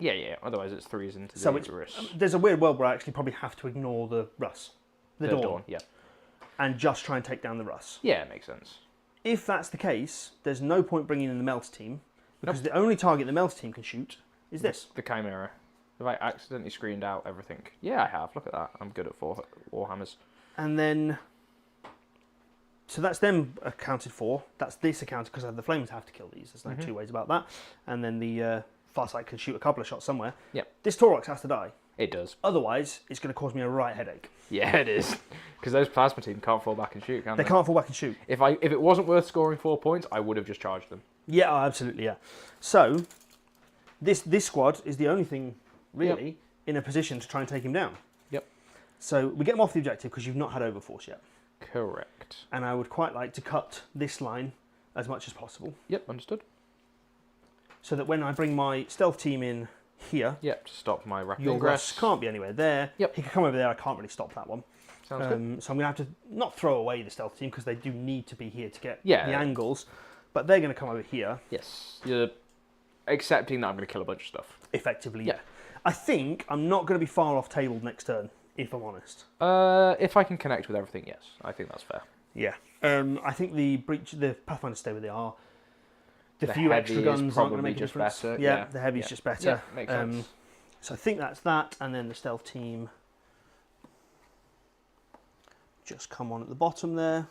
Yeah. Otherwise, it's 3s into the Russ. There's a weird world where I actually probably have to ignore the Russ, the Dawn, yeah, and just try and take down the Russ. Yeah, it makes sense. If that's the case, there's no point bringing in the Melt team, because the only target the Melt team can shoot is this. The Chimera. Have I accidentally screened out everything? Yeah, I have. Look at that. I'm good at Warhammers. And then, so that's them accounted for. That's this accounted, because the Flames have to kill these. There's no two ways about that. And then the Farsight can shoot a couple of shots somewhere. Yep. This Taurox has to die. It does. Otherwise, it's going to cause me a right headache. Yeah, it is. Because those Plasma team can't fall back and shoot, can they? They can't fall back and shoot. If it wasn't worth scoring 4 points, I would have just charged them. Yeah, absolutely, yeah. So, this squad is the only thing, really, in a position to try and take him down. Yep. So, we get him off the objective because you've not had Overforce yet. Correct. And I would quite like to cut this line as much as possible. Yep, understood. So that when I bring my stealth team in here... Yep, to stop my rapid your ingress. Russ can't be anywhere there. Yep. He can come over there, I can't really stop that one. Sounds good. So I'm going to have to not throw away the stealth team, because they do need to be here to get the angles. But they're going to come over here. Yes. You're accepting that I'm going to kill a bunch of stuff. Effectively, yeah. I think I'm not going to be far off tabled next turn, if I'm honest. If I can connect with everything, yes. I think that's fair. Yeah. I think the Pathfinders stay where they are. The few extra guns aren't going to make a difference. Better. Yeah, the heavy's just better. Yeah, makes sense. So I think that's that, and then the stealth team just come on at the bottom there.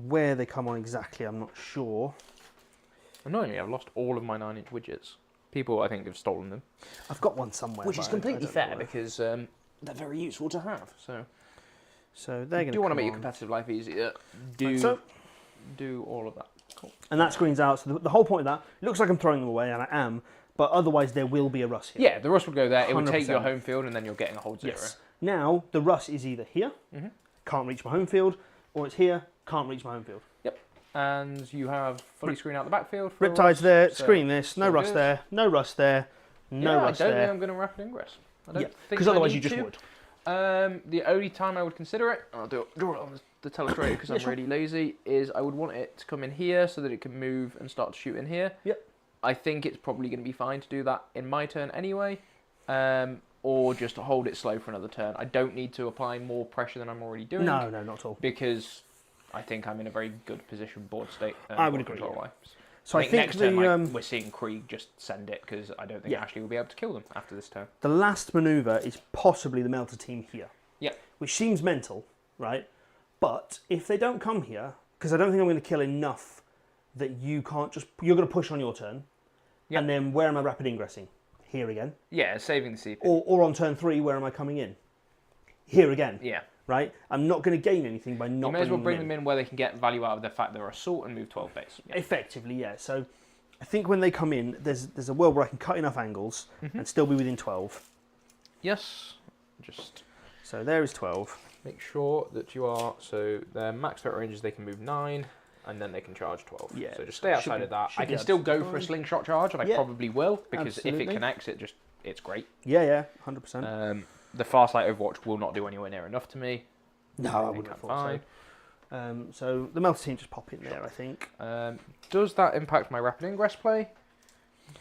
Where they come on exactly, I'm not sure. Annoyingly, I've lost all of my 9-inch widgets. People, I think, have stolen them. I've got one somewhere. Which is completely fair, because they're very useful to have. So they're going to do want to make your competitive life easier. Do all of that. Cool. And that screens out. So the whole point of that, it looks like I'm throwing them away, and I am, but otherwise there will be a Russ here. Yeah, the Russ would go there. It would take your home field, and then you're getting a hold 0. Yes. Now, the Russ is either here, can't reach my home field, or it's here, can't reach my home field. Yep. And you have fully screen out the backfield. Riptides there, screen this, no Russ there, no Russ there, no Russ there. I don't think I'm going to rapid ingress. I don't think because otherwise you just would. The only time I would consider it, and I'll draw it on the telestrator because I'm really lazy, is I would want it to come in here so that it can move and start to shoot in here. Yep. I think it's probably going to be fine to do that in my turn anyway, or just hold it slow for another turn. I don't need to apply more pressure than I'm already doing. No, not at all. Because I think I'm in a very good position board state. I would agree. So I think next turn, we're seeing Krieg just send it, because I don't think Ashley will be able to kill them after this turn. The last manoeuvre is possibly the Melter team here. Yeah. Which seems mental, right? But if they don't come here, because I don't think I'm going to kill enough that you can't just... You're going to push on your turn. Yep. And then where am I rapid ingressing? Here again. Yeah, saving the CP. Or on turn 3, where am I coming in? Here again. Yeah. Right? I'm not going to gain anything by not... You may as well bring them in where they can get value out of the fact they're assault and move 12 base. Yeah. Effectively, yeah. So I think when they come in, there's a world where I can cut enough angles and still be within 12. Yes. Just... So there is 12. Make sure that you are... So their max threat range is they can move 9, and then they can charge 12. Yeah. So just stay outside of that. I can still go for a slingshot charge, and I probably will, because if it connects, it's great. Yeah, 100%. The Farsight Overwatch will not do anywhere near enough to me. No, I wouldn't have thought so. So the Melter Team just pop in there, I think. Does that impact my rapid ingress play?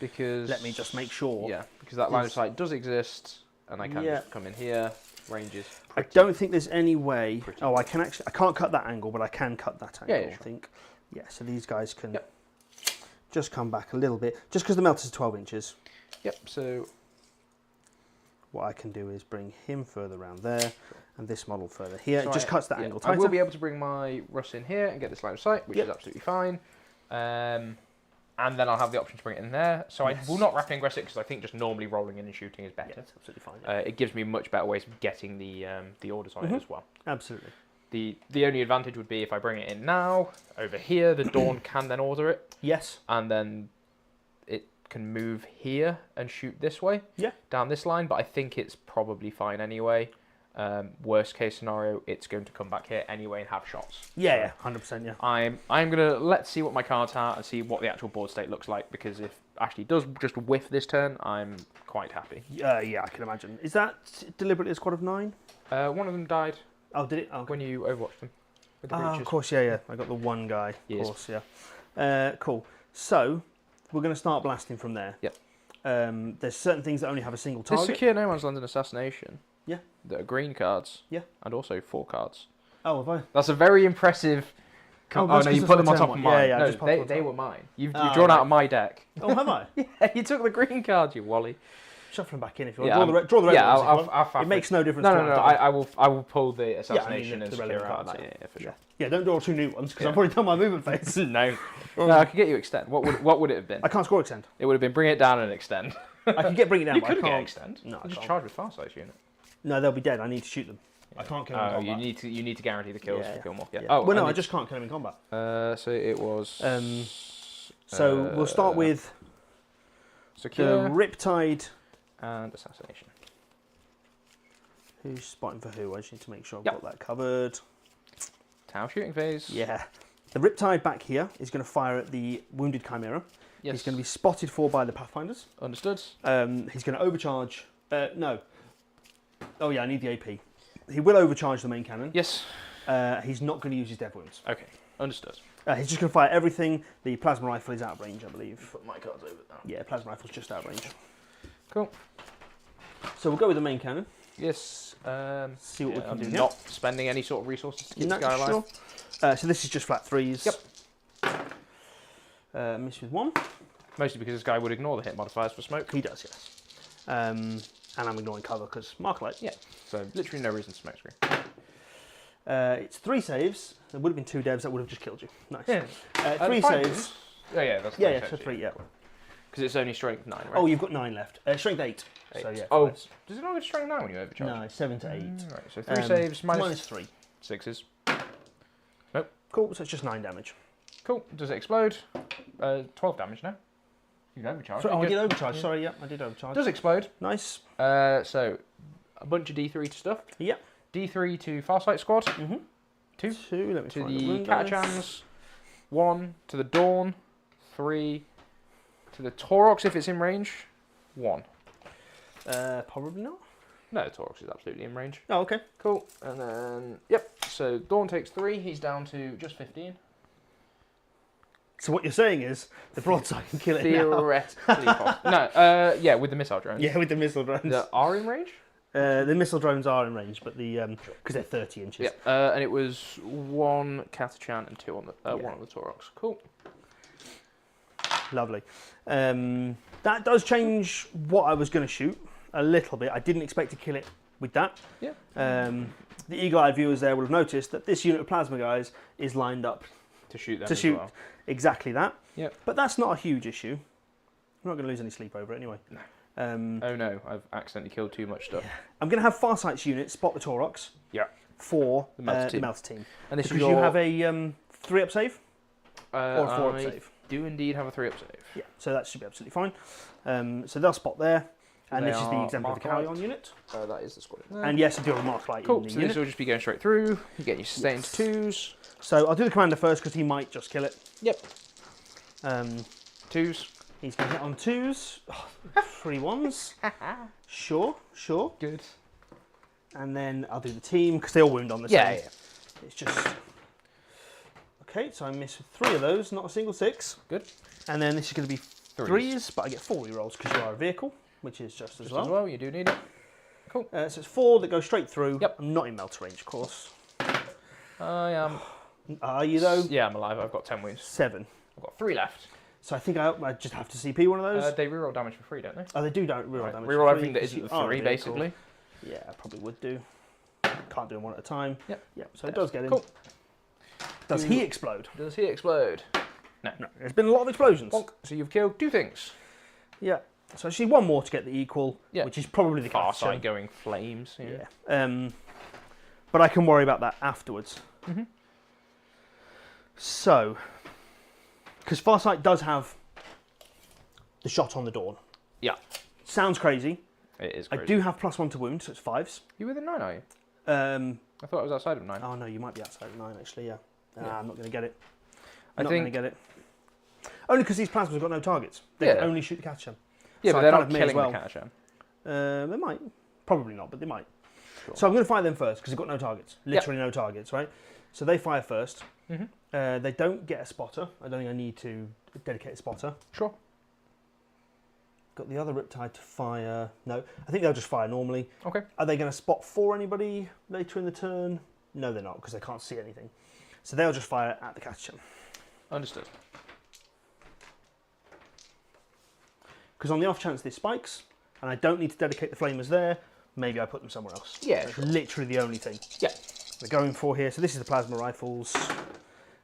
Because... Let me just make sure. Yeah, because that line of sight does exist, and I can just come in here. Ranges. I don't think there's any way... Oh, I can't cut that angle, but I can cut that angle, I think. Yeah, so these guys can just come back a little bit. Just because the Melter's 12 inches. Yep, so... What I can do is bring him further around there, and this model further here. It just cuts that angle tighter. I will be able to bring my Russ in here and get this line of sight, which is absolutely fine. And then I'll have the option to bring it in there. So I will not rapid ingress it, because I think just normally rolling in and shooting is better. Yeah, that's absolutely fine. It gives me much better ways of getting the orders on it as well. Absolutely. The only advantage would be if I bring it in now, over here, the Dawn can then order it. Yes. And then it can move here and shoot this way. Yeah. Down this line, but I think it's probably fine anyway. Worst case scenario, it's going to come back here anyway and have shots. Yeah, so 100%. Yeah. I'm gonna let's see what my cards are and see what the actual board state looks like, because if Ashley does just whiff this turn, I'm quite happy. Yeah, I can imagine. Is that deliberately a squad of 9? One of them died. Oh, did it? Oh, when you overwatched them. With the of course, yeah. I got the one guy. Of course, yeah. Cool. So we're going to start blasting from there. Yep. There's certain things that only have a single target. There's Secure No Man's Land and Assassination. Yeah. That are green cards. Yeah. And also 4 cards. Oh, have I? That's a very impressive... Oh, no, you put them on top of mine. Yeah, no, they were mine. You've drawn out of my deck. Oh, have I? Yeah, you took the green card, you Wally. Shuffle them back in if you want. Draw the red ones. I'll it makes no difference. No. I will pull the Assassination and Secure out of that. Yeah, for sure. Yeah, don't draw 2 new ones, because I've already done my movement phase. No, I could get you extend. What would it have been? I can't score extend. It would have been bring it down and extend. I can bring it down. You but I could can't get extend. No, I just can't. charge with Farsight unit. No, they'll be dead. I need to shoot them. I can't kill them in combat. You need to guarantee the kills to kill more. Yeah. Oh, well, no, I just can't kill them in combat. So it was. So we'll start with Secure, the Riptide and Assassination. Who's spotting for who? I just need to make sure I've got that covered. Tau shooting phase. Yeah. The Riptide back here is going to fire at the Wounded Chimera. Yes. He's going to be spotted for by the Pathfinders. Understood. He's going to overcharge. No. Oh yeah, I need the AP. He will overcharge the main cannon. Yes. He's not going to use his dev wounds. Okay, understood. He's just going to fire everything. The plasma rifle is out of range, I believe. Put my cards over now. Yeah, plasma rifle's just out of range. Cool. So we'll go with the main cannon. Yes. See what we can do. Not spending any sort of resources to keep this guy alive. Sure. So this is just flat 3s. Yep. Miss with 1. Mostly because this guy would ignore the hit modifiers for smoke. He does, yes. And I'm ignoring cover because Marklight. Yeah. So literally no reason to smoke screen. It's 3 saves. There would have been 2 devs that would have just killed you. Nice. Yeah. 3 saves. Oh yeah, that's so 3. Yeah. Because it's only strength 9, right? Oh, you've got 9 left. Strength 8. So yeah. Oh, does it not go to strength 9 when you overcharge? No, 7 to 8. Right. So 3 saves minus 3. 6s. Nope. Cool. So it's just 9 damage. Cool. Does it explode? 12 damage now. You can overcharge. I did overcharge. Sorry, I did overcharge. Does explode. Nice. So a bunch of D3 to stuff. Yep. D3 to Farsight squad. 2. 2. Let me to the Catachans. 1 to the Dawn. 3 to the Taurox if it's in range. 1. Probably not. No, the Taurox is absolutely in range. Oh, okay. Cool. And then, yep. So Dawn takes 3. He's down to just 15. So what you're saying is the broadside can kill it theoretically possible. No, yeah, with the missile drones. Yeah, with the missile drones. That are in range? The missile drones are in range, but the because they're 30 inches. Yeah, and it was 1 Catachan and 2 on the 1 on the Taurox. Cool. Lovely. That does change what I was going to shoot a little bit. I didn't expect to kill it with that. Yeah. The eagle-eyed viewers there will have noticed that this unit of plasma guys is lined up to shoot them to as shoot well. exactly that. Yep. But that's not a huge issue. I'm not going to lose any sleep over it anyway. No. Oh no, I've accidentally killed too much stuff. Yeah. I'm going to have Farsight's unit spot the Taurox. Yeah. For the Melter team. And this because is you have a 3-up save or a 4-up I save. do indeed have a 3-up save. Yeah, so that should be absolutely fine. So they'll spot there, and this is the exemplar of the carry-on unit. That is the squad. And yes, I do have a mark light in the so unit. this will just be going straight through. You get your sustained 2s. So I'll do the commander first because he might just kill it. Yep. 2s. He's going to hit on 2s. 3 1s. Sure. Good. And then I'll do the team because they all wound on the same. Yeah. It's just... Okay, so I miss 3 of those, not a single 6. Good. And then this is going to be 3s, but I get 4 rerolls because you are a vehicle, which is just as well. You do need it. Cool. So it's 4 that go straight through. Yep. I'm not in Melter range, of course. I am. Are you though? Yeah, I'm alive. I've got 10 wounds. 7. I've got 3 left. So I think I just have to CP one of those. They reroll damage for free, don't they? Oh, they do reroll damage. Reroll for everything free that isn't the because 3, you are a basically. vehicle. Yeah, I probably would do. Can't do them one at a time. Yep. So it does get in. Cool. Does he explode? Does he explode? No. There's been a lot of explosions. Bonk. So you've killed 2 things. Yeah. So I just need 1 more to get the equal, which is probably the Farsight going flames. Yeah. But I can worry about that afterwards. Mm-hmm. So, because Farsight does have the shot on the dawn. Yeah. Sounds crazy. It is crazy. I do have +1 to wound, so it's 5s. You within 9, are you? I thought it was outside of 9. Oh no, you might be outside of 9 actually, yeah. I'm not going to get it. I Not think... going to get it. Only because these plasmas have got no targets. They can only shoot the Catachan. Yeah, so but they're not killing the Catachan. They might. Probably not, but they might. Sure. So I'm going to fire them first because they've got no targets. Literally no targets, right? So they fire first. Mm-hmm. They don't get a spotter. I don't think I need to dedicate a spotter. Sure. Got the other Riptide to fire. No, I think they'll just fire normally. Okay. Are they going to spot for anybody later in the turn? No, they're not because they can't see anything. So they'll just fire at the Catachan. Understood. Because on the off chance this spikes, and I don't need to dedicate the flamers there, maybe I put them somewhere else. Yeah, That's literally the only thing. Yeah. We're going for here. So this is the plasma rifles.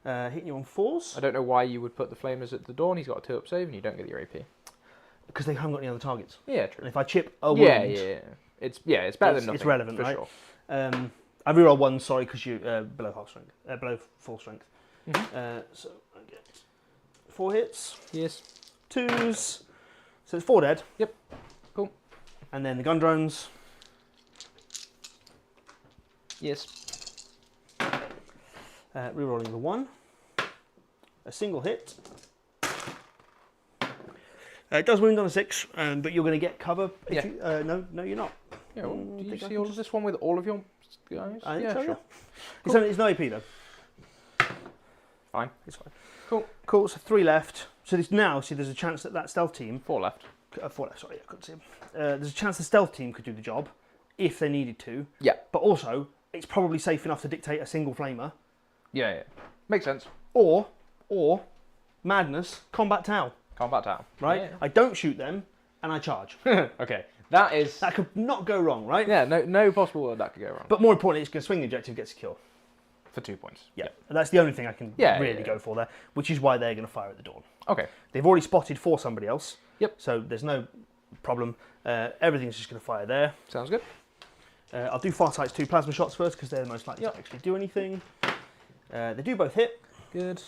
Hitting you on 4s. I don't know why you would put the flamers at the dawn. He's got a 2-up save and you don't get your AP. Because they haven't got any other targets. Yeah, true. And if I chip a wound... It's better than nothing. It's relevant, for right? Sure. I reroll 1, sorry, because you below half strength, below full strength. Mm-hmm. So I get 4 hits. Yes. 2s. So it's 4 dead. Yep. Cool. And then the gun drones. Yes. Rerolling the 1. A single hit. It does wound on a 6, but you're going to get cover. If you, no, you're not. Yeah, well, do you see all of this one with all of your guys? I think so, sure. Cool. It's no AP though. Fine. It's fine. Cool. Cool. So 3 left. So this now, see, there's a chance that that stealth team. 4 left. 4 left. Sorry, I couldn't see him. There's a chance the stealth team could do the job if they needed to. Yeah. But also, it's probably safe enough to dictate a single flamer. Yeah. Makes sense. Or madness, combat Tau. Combat Tau. Right. Yeah. I don't shoot them, and I charge. Okay. That could not go wrong, right? Yeah. No possible world that could go wrong. But more importantly, it's going to swing the objective, get secure. For 2 points. Yeah. And that's the only thing I can really go for there, which is why they're going to fire at the dawn. Okay. They've already spotted for somebody else. Yep. So there's no problem. Everything's just going to fire there. Sounds good. I'll do Farsight's 2 plasma shots first because they're the most likely to actually do anything. They do both hit. Good.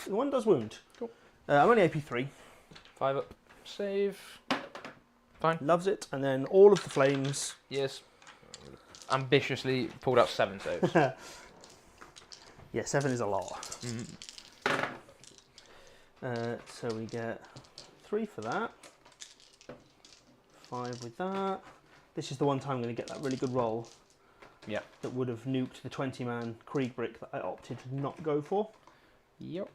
The one does wound. Cool. I'm only AP 3. 5-up. Save. Fine. Loves it. And then all of the flames. Yes. Ambitiously pulled out 7 saves. Yeah, 7 is a lot. Mm. So we get 3 for that. 5 with that. This is the one time I'm going to get that really good roll. Yeah. That would have nuked the 20-man Krieg brick that I opted to not go for. Yep.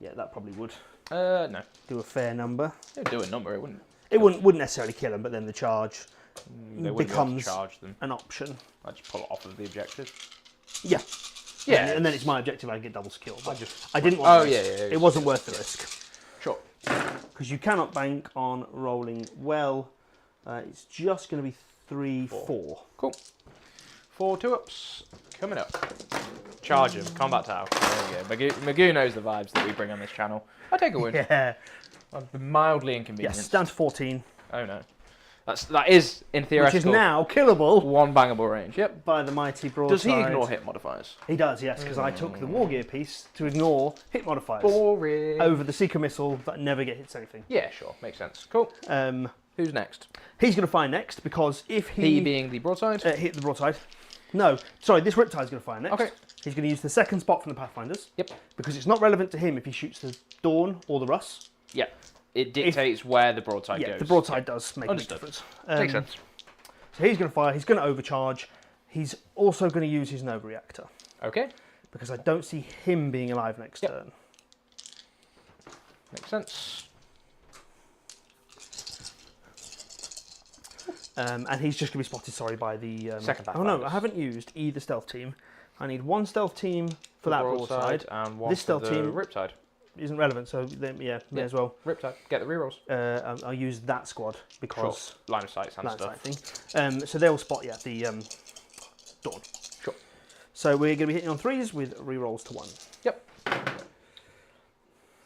Yeah, that probably would. No. Do a fair number. It would do a number, it wouldn't. It wouldn't necessarily kill them, but then the charge They wouldn't be able to becomes charge them. an option. I just pull it off of the objective. Yeah. Yeah. And then it's my objective, I get double secure. I didn't want Oh, to risk. yeah. It wasn't worth the risk. Sure. Because you cannot bank on rolling well. It's just going to be 3, 4. Cool. 4 2-ups coming up. Charge him. Combat Tau. There we go. Magoo knows the vibes that we bring on this channel. I take a wound. Yeah. I've been mildly inconvenienced. Yes, down to 14. Oh no. That is, in theoretical... Which is now killable. 1 bangable range, yep. By the mighty broadside. Does he ignore hit modifiers? He does, yes, because I took the War Gear piece to ignore hit modifiers. Boring. Over the Seeker missile that never hits anything. Yeah, sure. Makes sense. Cool. Who's next? He's going to fire next, because if He being the broadside? Hit the broadside. No, sorry, this Riptide's going to fire next. Okay. He's going to use the second spot from the Pathfinders. Yep. Because it's not relevant to him if he shoots the Dawn or the Russ. Yeah. It dictates where the broadside goes. Yeah, the broadside does make a big difference. Makes sense. So he's going to fire, he's going to overcharge. He's also going to use his Nova Reactor. Okay. Because I don't see him being alive next turn. Makes sense. And he's just going to be spotted, sorry, by the... second Oh no, I haven't used either stealth team. I need 1 stealth team for that broadside. And 1 this stealth for the team Riptide. Isn't relevant, so may as well. Riptide, get the rerolls. I'll use that squad because... Sure. Line of sight and stuff. Thing. So they'll spot, the Dawn. Sure. So we're going to be hitting on 3s with rerolls to 1. Yep.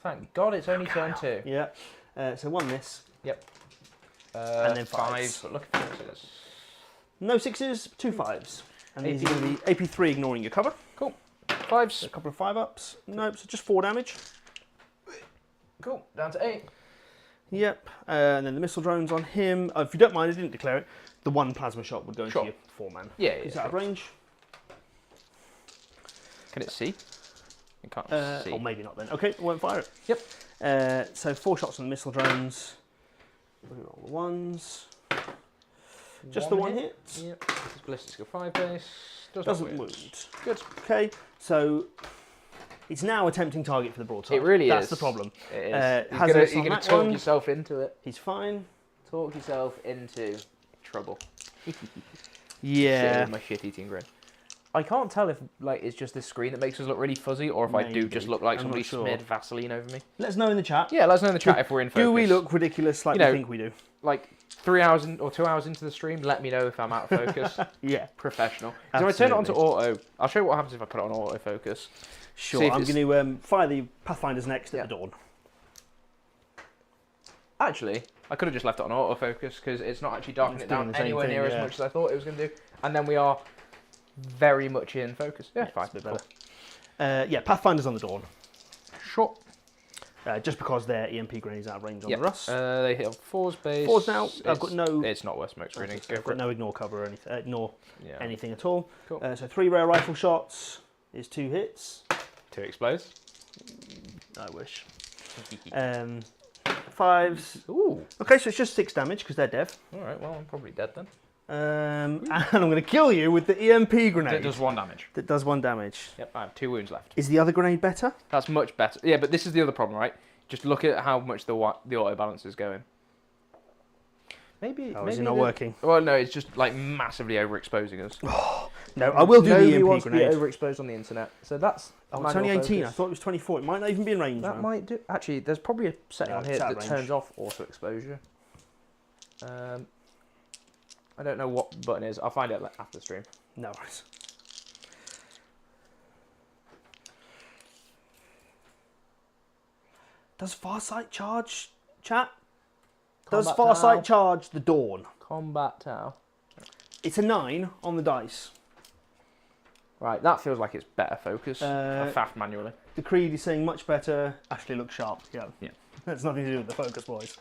Thank God it's only turn 2. Yeah. So 1 miss. Yep. And then 5. But look at 6s. No 6s, 2 5s. And these are going to be AP3 ignoring your cover. Cool. 5s. So a couple of 5-ups. Nope, so just 4 damage. Cool. Down to 8. Yep. And then the missile drones on him. If you don't mind, I didn't declare it. The 1 plasma shot would go into your 4-man. Yeah, Is that out of range? Can it see? It can't see. Or maybe not then. Okay, I won't fire it. Yep. So 4 shots on the missile drones. Reroll the 1s. Just the 1 hit. Yep. It's ballistic skill 5 base. Doesn't wound. Good. Okay, so it's now a tempting target for the broadside. It really is. That's the problem. It is. You're going to talk yourself into it. He's fine. Talk yourself into trouble. Yeah. My shit eating grin. I can't tell if it's just this screen that makes us look really fuzzy, or if I do just look like somebody smeared Vaseline over me. Let us know in the chat. Yeah, let us know in the chat if we're in focus. Do we look ridiculous like we think we do? Like 3 hours or 2 hours into the stream, let me know if I'm out of focus. Yeah. Professional. So if I turn it onto auto, I'll show you what happens if I put it on autofocus. Sure, I'm going to fire the Pathfinders next at the Dawn. Actually, I could have just left it on autofocus because it's not actually darkening it down anywhere near as much as I thought it was going to do. And then we are very much in focus. Yeah, fine. It's a bit better. Yeah, Pathfinders on the Dawn. Sure. Just because their EMP grenades out of range on the Russ. They hit on 4's base. 4's now. I've got no... It's not worth smoke screening. I've got no ignore cover or anything. Ignore anything at all. Cool. So 3 rare rifle shots is 2 hits. 2 explodes. I wish. 5s. Ooh. Okay, so it's just 6 damage because they're dev. Alright, well, I'm probably dead then. And I'm going to kill you with the EMP grenade. That does 1 damage. That does 1 damage. Yep, I have 2 wounds left. Is the other grenade better? That's much better. Yeah, but this is the other problem, right? Just look at how much the auto balance is going. Maybe. Is it not working? Well, no, it's just massively overexposing us. No, I will do the EMP wants grenade. to be overexposed on the internet, so that's. Oh, it's only 18. I thought it was 24. It might not even be in range. That might do. Actually, there's probably a setting on here that turns off auto exposure. I don't know what button is. I'll find it after the stream. No worries. Does Farsight charge, chat? Does Farsight charge the Dawn? Combat Tau. It's a 9 on the dice. Right, that feels like it's better focus. I faffed manually. The Creed is saying much better. Ashley looks sharp. Yeah. That's nothing to do with the focus, boys.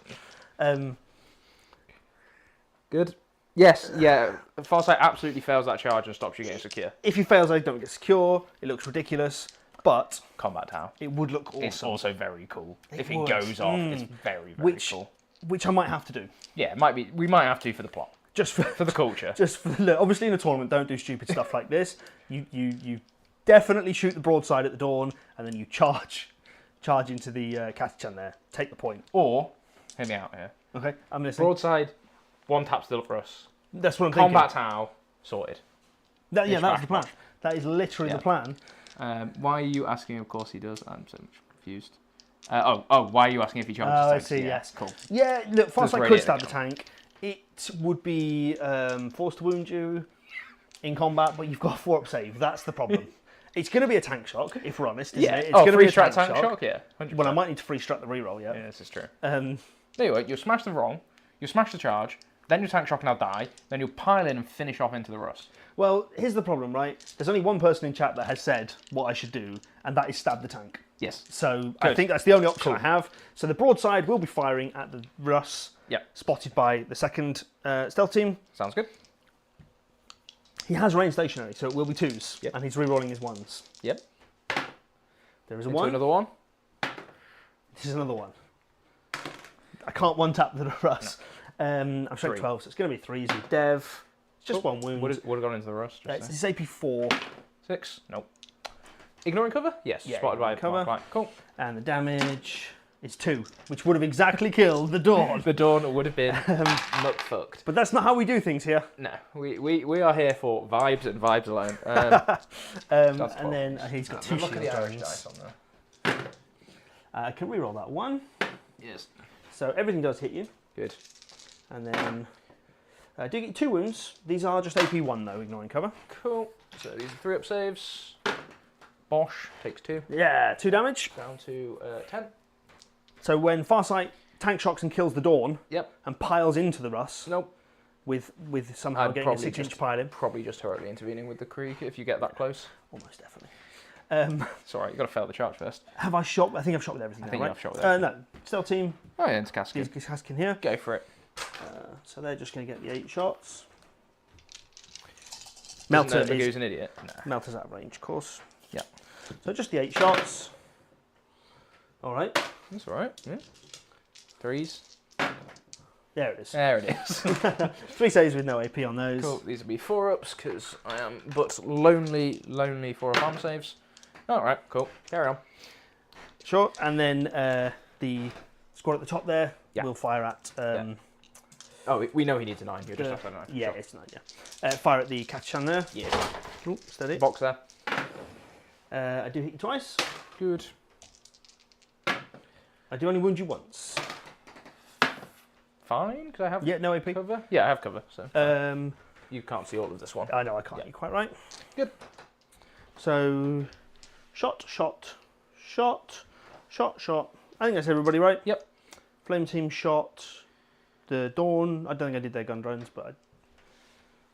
Good. Yes, yeah. Farsight absolutely fails that charge and stops you getting secure. If you fail, I don't get secure. It looks ridiculous, but Combat Tau. It would look awesome. It's also very cool. If it goes off, it's very, cool. Which I might have to do. Yeah, it might be. We might have to for the plot. Just for the culture. Just for the, obviously in a tournament, don't do stupid stuff like this. You definitely shoot the broadside at the Dawn, and then you charge into the Katachan there. Take the point. Or, hear me out here. Okay, I'm listening. Broadside, 1 tap still for us. That's what I'm thinking. Combat Tau, sorted. That's the plan. That is literally the plan. Why are you asking? Of course he does. I'm so much confused. Why are you asking if he charges tanks? I see, yes. Cool. Yeah, look, Farsight could stab the tank. It would be forced to wound you. in combat, but you've got a 4-up save. That's the problem. It's going to be a tank shock, if we're honest, isn't it? It's going to be a strat tank shock? Yeah. 100%. Well, I might need to free strat the reroll, yeah. Yeah, this is true. Anyway, you'll smash the wrong, you'll smash the charge, then your tank shock and I'll die, then you'll pile in and finish off into the rust. Well, here's the problem, right? There's only one person in chat that has said what I should do, and that is stab the tank. Yes. So Good. I think that's the only option I have. So the broadside will be firing at the Russ, spotted by the second stealth team. Sounds good. He has range stationary, so it will be 2s, and he's re-rolling his 1s. Yep. There is a 1. Another 1. This is another 1. I can't one-tap the Russ. No. I'm strength 12, so it's going to be 3s with Dev. It's just 1 wound. Would have gone into the rust? It's AP 4. 6? Nope. Ignoring cover? Yes. Yeah, spotted by cover. Right, cool. And the damage is 2, which would have exactly killed the Dawn. The Dawn would have been muck fucked. But that's not how we do things here. No, we are here for vibes and vibes alone. And then he's got 2 look at the shield Irish dice stones. on there. I can reroll that 1. Yes. So everything does hit you. Good. And then I do get 2 wounds. These are just AP 1 though, ignoring cover. Cool. So these are 3-up saves. Bosch takes 2. Yeah, 2 damage. Down to 10. So when Farsight tank shocks and kills the Dawn and piles into the Russ with somehow getting a 6-inch pile in. Probably just heroically intervening with the Krieg if you get that close. Almost definitely. It's alright, you've got to fail the charge first. Have I shot? I think I've shot with everything. I think right? I've shot with everything. No, stealth team. Oh yeah, it's Kaskin. Is Kaskin here. Go for it. So they're just going to get the 8 shots. Melter is an idiot. No. Melter's out of range, of course. Yeah. So just the 8 shots. All right. That's all right. Yeah. 3s. There it is. There it is. 3 saves with no AP on those. Cool. These will be 4-ups because I am but lonely 4-up armor saves. All right. Cool. Carry on. Sure. And then the squad at the top there will fire at. Oh, we know he needs a 9. You're just after a 9. Yeah, sure. it's a 9. Yeah. Fire at the Kachan there. Yeah. Ooh, steady. Box there. I do hit you twice. Good. I do only wound you once. Fine, because I have no AP cover. Yeah, I have cover. So you can't see all of this one. I know I can't. You're quite right. Good. So shot. I think that's everybody, right? Yep. Flame team shot. The Dawn. I don't think I did their gun drones, but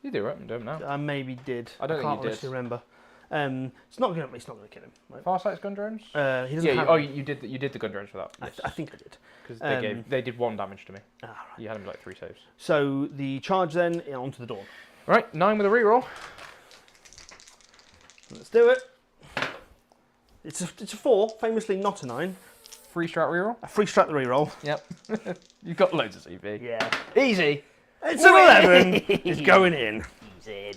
you do right. I'm doing now. I maybe did. I don't think you did. I can't remember. It's not going to kill him. Right? Farsight's gun drones. He doesn't have. Oh, you did the gun drones for that. Yes. I think I did. Because they did 1 damage to me. Right. You had them like 3 saves. So the charge then onto the Dawn. Right, 9 with a reroll. Let's do it. It's a 4, famously not a 9. Free strat reroll. A free strat the reroll. Yep. You've got loads of CV. Yeah. Easy. It's an 11. It's going in. Easy.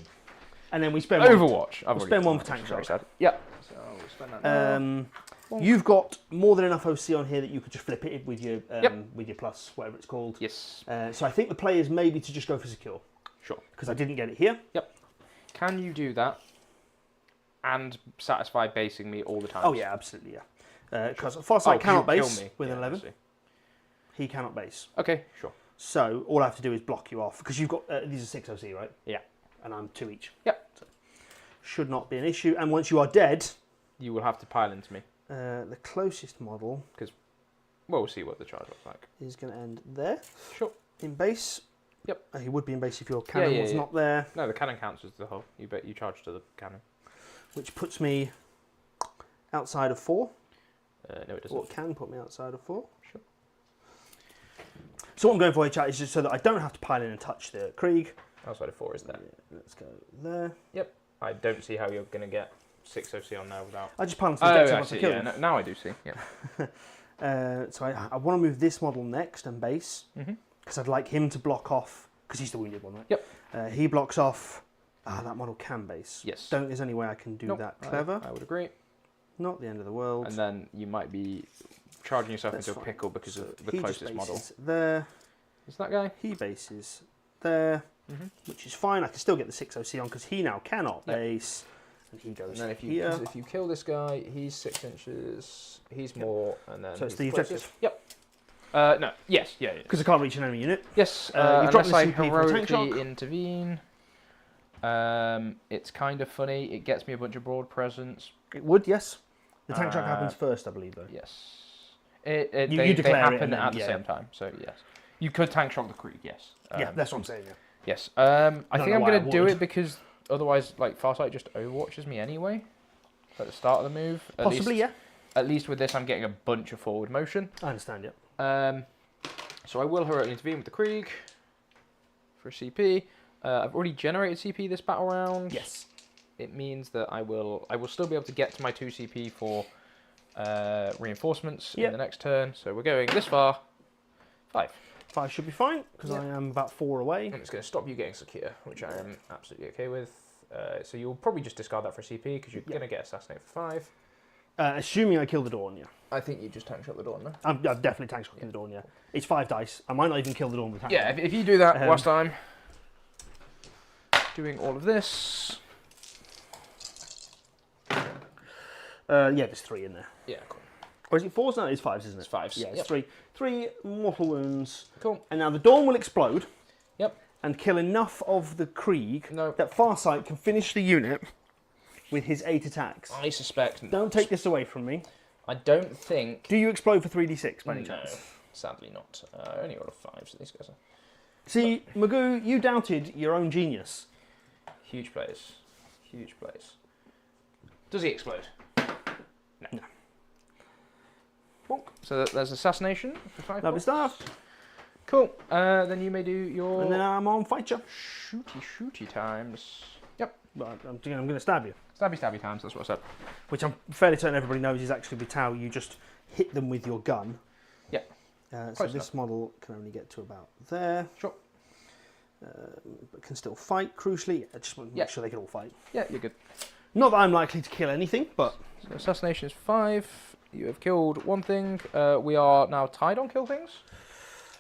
And then we spend Overwatch. We'll spend 1 for tank shot. Yep. So we'll spend that now. You've got more than enough OC on here that you could just flip it with your plus, whatever it's called. Yes. So I think the play is maybe to just go for secure. Sure. Because I didn't get it here. Yep. Can you do that and satisfy basing me all the time? Oh yeah, absolutely, yeah. Because Farsight cannot base with an 11. He cannot base. Okay, sure. So all I have to do is block you off because you've got these are 6 OC, right? Yeah. And I'm 2 each. Yep. So should not be an issue. And once you are dead, you will have to pile into me. The closest model, because we'll see what the charge looks like, is going to end there. Sure. In base. Yep. He would be in base if your cannon was not there. No, the cannon counts as the whole. You charge to the cannon. Which puts me outside of 4. No, it doesn't. Or it can put me outside of 4. Sure. So what I'm going for here, chat, is just so that I don't have to pile in and touch the Krieg. Outside of 4 is there. Yeah, let's go there. Yep. I don't see how you're going to get 6 OC on there without... I just pile in for the I see, yeah. Now I do see. Yeah. So I want to move this model next and base. Because I'd like him to block off, because he's the wounded one, right? Yep. He blocks off... that model can base. Yes. There's any way I can do that clever. I would agree. Not the end of the world. And then you might be charging yourself into a pickle because of the closest model. There. Is that guy? He bases there, which is fine. I can still get the 6 OC on because he now cannot base. And he goes and then here. If you kill this guy, he's 6 inches, he's more, and then... So it's the objective? Yep. No. Yes. Yeah. Because I can't reach an enemy unit. Yes. You drop the unless I CP for a tank shock. heroically intervene. It's kind of funny. It gets me a bunch of broad presence. It would, yes. The tank shock happens first, I believe, though. Yes. You they declare happen it at the same time, so yes. You could tank shock the Krieg, yes. Yeah, that's what I'm saying, yeah. Yes. I think I'm going to do it because otherwise, like, Farsight just overwatches me anyway at the start of the move. Possibly, yeah. At least with this, I'm getting a bunch of forward motion. I understand, yeah. So I will heroically intervene with the Krieg for a CP. I've already generated CP this battle round. Yes. It means that I will still be able to get to my 2 CP for reinforcements in the next turn. So we're going this far. 5. 5 should be fine, because I am about 4 away. And it's going to stop you getting secure, which I am absolutely okay with. So you'll probably just discard that for a CP, because you're going to get assassinated for 5. Assuming I kill the Dawn, yeah. I think you just tank shot the Dawn, no? I've definitely tank shot the Dawn, yeah. It's 5 dice. I might not even kill the Dawn with tank. Yeah, if you do that whilst I'm doing all of this. Yeah, there's 3 in there. Yeah, cool. Or is it 4s? No, it's 5s, isn't it? It's 5s. Yeah, it's 3. 3 mortal wounds. Cool. And now the Dawn will explode. Yep. And kill enough of the Krieg No. that Farsight can finish the unit with his 8 attacks. I suspect. Don't take this away from me. I don't think. Do you explode for 3d6 by any No, chance? sadly not. I only rolled a 5, so these guys are See, Magoo, you doubted your own genius. huge plays. Huge plays. Does he explode? No. Bonk. So there's assassination for 5 Lovely points. stuff. Cool. Then you may do your And then I'm on fighter. shooty times. Yep. Right, I'm going to stab you. Stabby times, that's what I said. Which I'm fairly certain everybody knows is actually with Tau, you just hit them with your gun. Yeah. So this model can only get to about there. Sure. But can still fight, crucially. I just want to make sure they can all fight. Yeah, you're good. Not that I'm likely to kill anything, but... So assassination is 5. You have killed 1 thing. We are now tied on kill things.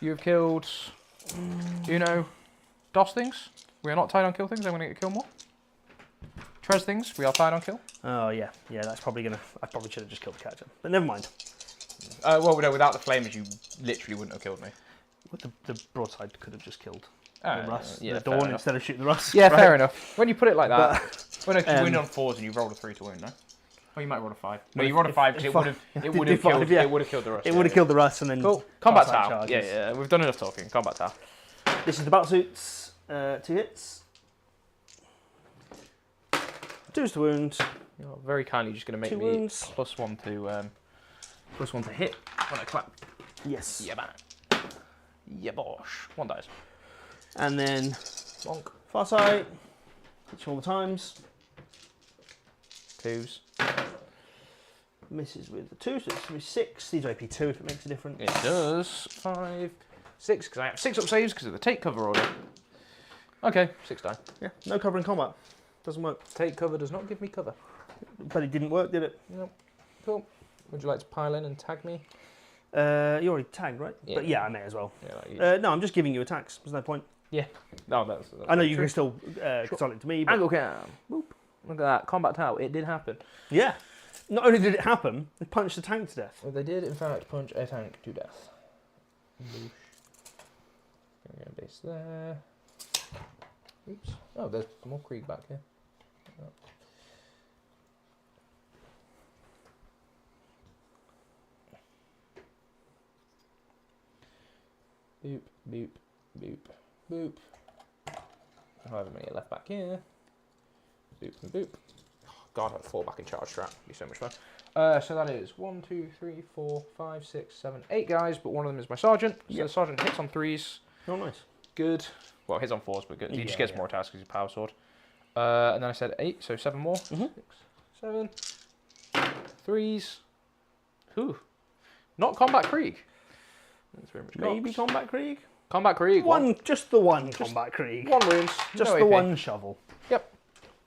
You have killed, DOS things. We are not tied on kill things. I'm going to get kill more. Trez things. We are tied on kill. Oh, yeah. Yeah, that's probably going to... I probably should have just killed the character. But never mind. Well, no, without the flamers, you literally wouldn't have killed me. Well, the broadside could have just killed the Russ. Yeah, the Dawn instead of shooting the Russ. Yeah, right? fair enough. When you put it like that... But, you win on 4s and you rolled a 3 to win, no? Oh, you might roll a 5. No, you rolled a 5 because it would have killed the Russ. It would have killed the Russ and then... Cool. Combat Tau. Yeah, we've done enough talking. Combat Tau. This is the battle suits. 2 hits. 2's to wound. You're very kindly just going to make 2 me wounds. +1 to hit when I clap. Yes. Yeah, man. Yeah, bosh. 1 dies. And then Bonk. Farsight. Hits you all the times. 2s. Misses with the 2, so it's going to be 6. These are AP 2 if it makes a difference. It does. 5, 6, because I have 6 up saves because of the take cover order. Okay, 6 die. Yeah, no cover in combat. Doesn't work. Take cover does not give me cover. But it didn't work, did it? Nope. Cool. Would you like to pile in and tag me? You already tagged, right? Yeah. But yeah, I may as well. Yeah, No, I'm just giving you attacks. There's no point. Yeah. No, that's I know you true. can still consult it to me. But... Angle cam. Boop. Look at that. Combat Tau. It did happen. Yeah. Not only did it happen, they punched the tank to death. Well, they did, in fact, punch a tank to death. Boosh. Gonna go base there. Oops. Oh, there's some more Krieg back here. Boop, boop, boop, boop. However many are left back here. Boop and boop. God, I'd fall back in charge trap. It'd be so much fun. So that is 1, 2, 3, 4, 5, 6, 7, 8 guys, but one of them is my sergeant. So the sergeant hits on 3s. Oh, nice. Good. Well, hits on 4s, but good. He just gets more attacks because he's power sword. And then I said 8, so 7 more. 6, 7. 3s. Whew. Not combat Krieg. That's very much Maybe combat Krieg? Combat Krieg. Just the one combat Krieg. 1 wounds. Just no the AP. one shovel. Yep.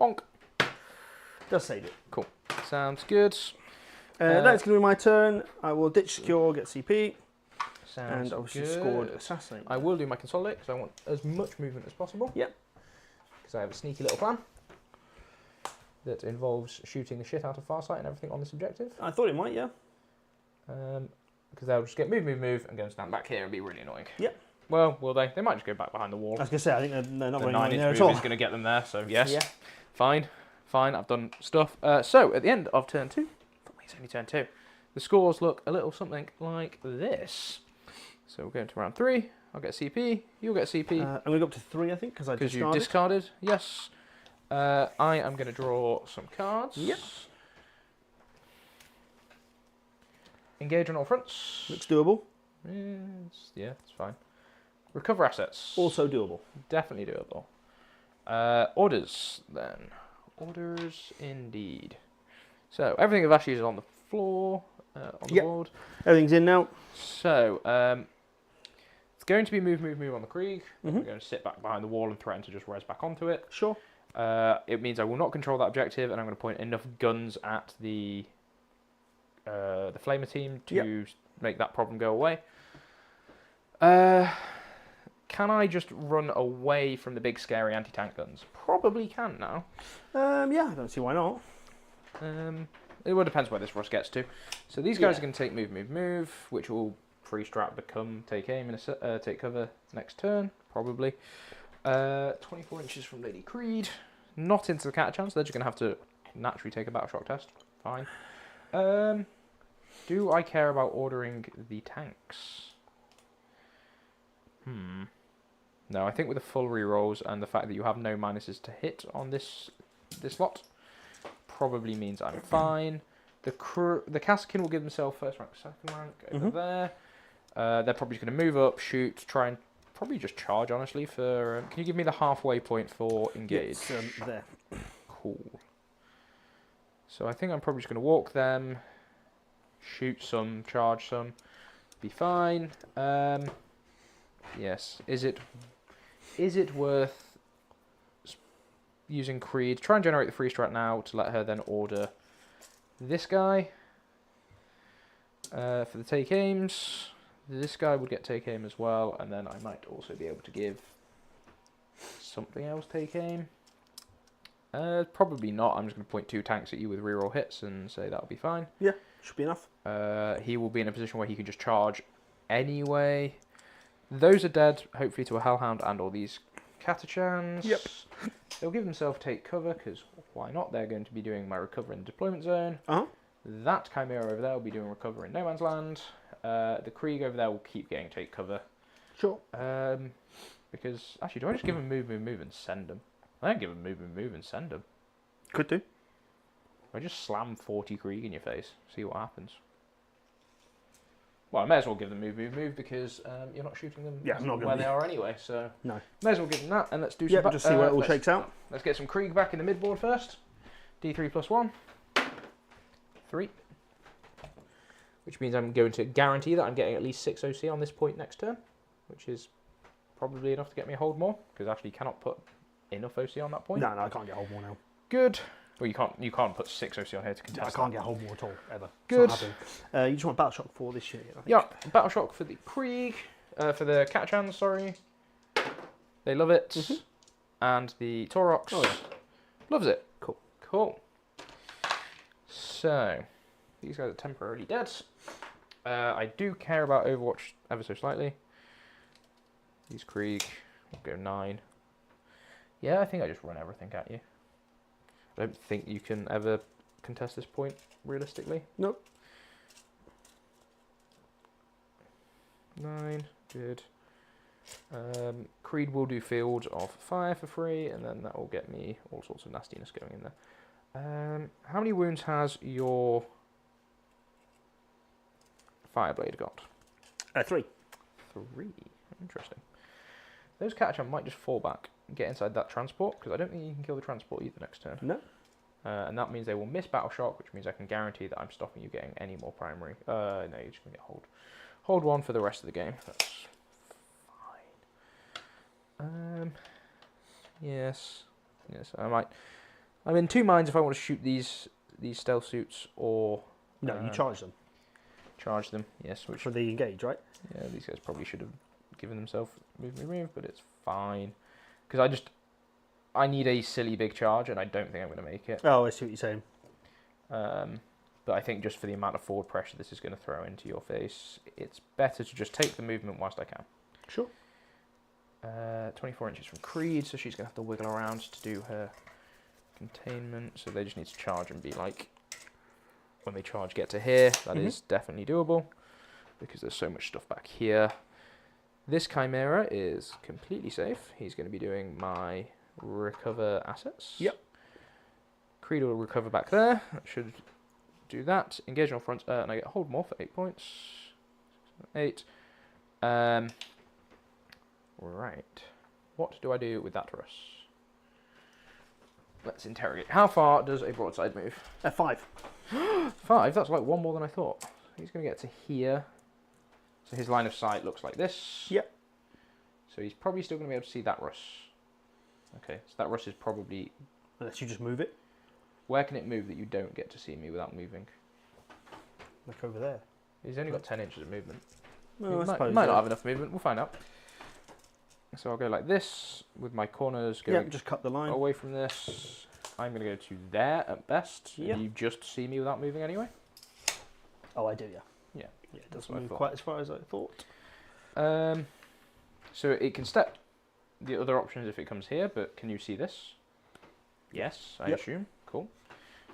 Bonk. Does save it. Cool. Sounds good. That's going to be my turn. I will ditch secure, get CP. Sounds and obviously good. scored assassinate. I will do my consolidate because I want as much movement as possible. Yep. Because I have a sneaky little plan that involves shooting the shit out of Farsight and everything on this objective. I thought it might, yeah. Because they'll just get move, and go and stand back here and be really annoying. Yep. Well, will they? They might just go back behind the wall. I was going to say, I think they're not The running on 9-inch there at move all. is going to get them there, so yes. Yeah. Fine. I've done stuff. So, at the end of turn 2, it's only turn 2, the scores look a little something like this. So, we're going to round 3. I'll get CP. You'll get CP. I'm going to go up to 3, I think, because you discarded. Yes. I am going to draw some cards. Yep. Engage on all fronts. Looks doable. Yeah, it's fine. Recover assets. Also doable. Definitely doable. Orders, then. Orders, indeed. So, everything of Ashley's is on the floor, on the board. Everything's in now. So, it's going to be move on the Krieg. We're going to sit back behind the wall and threaten to just res back onto it. Sure. It means I will not control that objective, and I'm going to point enough guns at the Flamer team to make that problem go away. Can I just run away from the big scary anti-tank guns? Probably can now. Yeah, I don't see why not. It all depends where this rush gets to. So these guys are going to take move, which will free strat become take aim and take cover next turn, probably. 24 inches from Lady Creed. Not into the Catachan, so they're just going to have to naturally take a battle shock test. Fine. Do I care about ordering the tanks? No, I think with the full rerolls and the fact that you have no minuses to hit on this lot, probably means I'm fine. The Kassakin will give themselves first rank, second rank over there. They're probably just going to move up, shoot, try and probably just charge, honestly. For can you give me the halfway point for engage? It's there. Cool. So I think I'm probably just going to walk them, shoot some, charge some, be fine. Yes. Is it worth using Creed? Try and generate the free strat now to let her then order this guy for the take aims. This guy would get take aim as well, and then I might also be able to give something else take aim. Probably not. I'm just going to point 2 tanks at you with reroll hits and say that'll be fine. Yeah, should be enough. He will be in a position where he can just charge anyway. Those are dead, hopefully to a Hellhound and all these Catachans. Yep. They'll give themselves take cover, because why not? They're going to be doing my recover in the deployment zone. Uh-huh. That Chimera over there will be doing recover in no man's land. The Krieg over there will keep getting take cover. Sure. Because, actually, do I just give them move and send them? I don't give them move and send them. Could do. I just slam 40 Krieg in your face, see what happens. Well, I may as well give them move because you're not shooting them where they are anyway, so no. May as well give them that, and let's do some... Yeah, just see where it all shakes out. Let's get some Krieg back in the midboard first. D3 plus 1. 3. Which means I'm going to guarantee that I'm getting at least 6 OC on this point next turn, which is probably enough to get me a hold more, because Ashley cannot put enough OC on that point. No, I can't get hold more now. Good. Well, you can't put 6 OC on here to contest. I can't get hold more at all, ever. Good. You just want Battle Shock for this year, I think. Yeah, Battle Shock for the Krieg, for the Catachans, sorry. They love it. And the Taurox loves it. Cool. So, these guys are temporarily dead. I do care about Overwatch ever so slightly. These Krieg will go 9. Yeah, I think I just run everything at you. I don't think you can ever contest this point realistically. Nope. 9, good. Creed will do field of fire for free, and then that will get me all sorts of nastiness going in there. How many wounds has your Fireblade got? 3. 3. Interesting. Those Catachan might just fall back and get inside that transport, because I don't think you can kill the transport either next turn. No. And that means they will miss Battle Shock, which means I can guarantee that I'm stopping you getting any more primary. No, you're just going to get hold. Hold 1 for the rest of the game. That's fine. Yes. I'm in 2 minds if I want to shoot these stealth suits or... No, you charge them. Charge them, yes. Which, for the engage, right? Yeah, these guys probably should have given themselves move, but it's fine. Because I need a silly big charge, and I don't think I'm going to make it. Oh, I see what you're saying. But I think just for the amount of forward pressure this is going to throw into your face, it's better to just take the movement whilst I can. Sure. 24 inches from Creed, so she's going to have to wiggle around to do her containment. So they just need to charge and be like, when they charge, get to here. That is definitely doable because there's so much stuff back here. This Chimera is completely safe. He's going to be doing my recover assets. Yep. Creed will recover back there. That should do that. Engage on front, and I get hold more for 8 points. 8. Right. What do I do with that Russ? Let's interrogate. How far does a broadside move? 5. 5? That's like one more than I thought. He's going to get to here. So his line of sight looks like this. Yep. So he's probably still going to be able to see that Russ. Okay, so that Russ is probably... Unless you just move it. Where can it move that you don't get to see me without moving? Like over there. He's only got 10 inches of movement. Well, he might not have enough movement. We'll find out. So I'll go like this with my corners going just cut the line away from this. I'm going to go to there at best. Yep. You just see me without moving anyway. Oh, I do, yeah. Yeah. Yeah, it doesn't move quite as far as I thought. So it can step the other options if it comes here, but can you see this? Yes, I assume. Cool.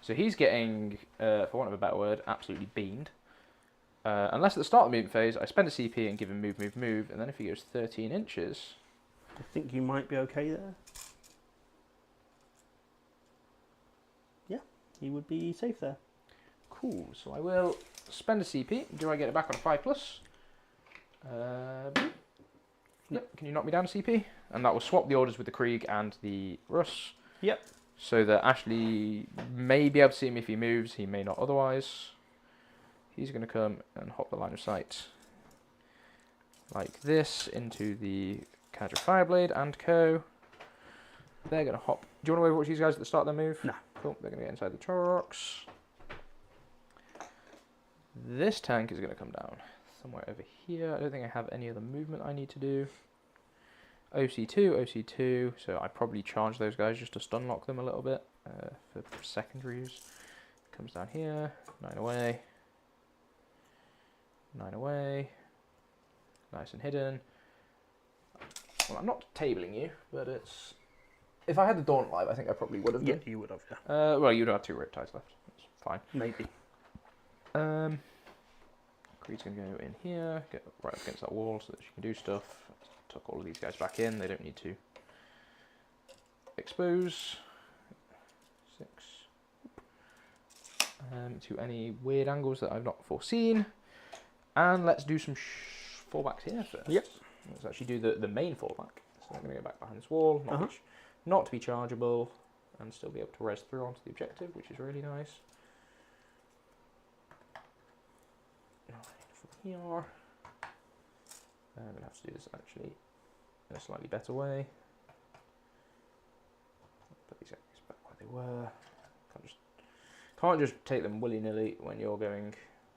So he's getting, for want of a better word, absolutely beamed. Unless at the start of the movement phase, I spend a CP and give him move, move, move, and then if he goes 13 inches... I think you might be okay there. Yeah, he would be safe there. Cool, so I will spend a CP. Do I get it back on a 5+? Yep, can you knock me down a CP? And that will swap the orders with the Krieg and the Russ. Yep. So that Ashley may be able to see him if he moves, he may not otherwise. He's going to come and hop the line of sight like this into the Cadre Fireblade and co. They're going to hop. Do you want to overwatch these guys at the start of their move? No. Cool, they're going to get inside the Chorox. This tank is going to come down somewhere over here. I don't think I have any other movement I need to do. OC2, so I probably charge those guys just to stun lock them a little bit for secondaries. Comes down here, 9 away. 9 away. Nice and hidden. Well, I'm not tabling you, but it's... If I had the Daunt live, I think I probably would have done. Yeah, you would have, yeah. Well, you'd have 2 Riptides left. That's fine. Maybe. Creed's going to go in here, get right up against that wall so that she can do stuff. Tuck all of these guys back in. They don't need to expose. 6. To any weird angles that I've not foreseen. And let's do some fallbacks here first. Yep. Let's actually do the main fallback. So I'm going to go back behind this wall, not to be chargeable, and still be able to res through onto the objective, which is really nice. From here, I'm going to have to do this actually in a slightly better way. Put these guys back where they were. Can't just take them willy-nilly when you're going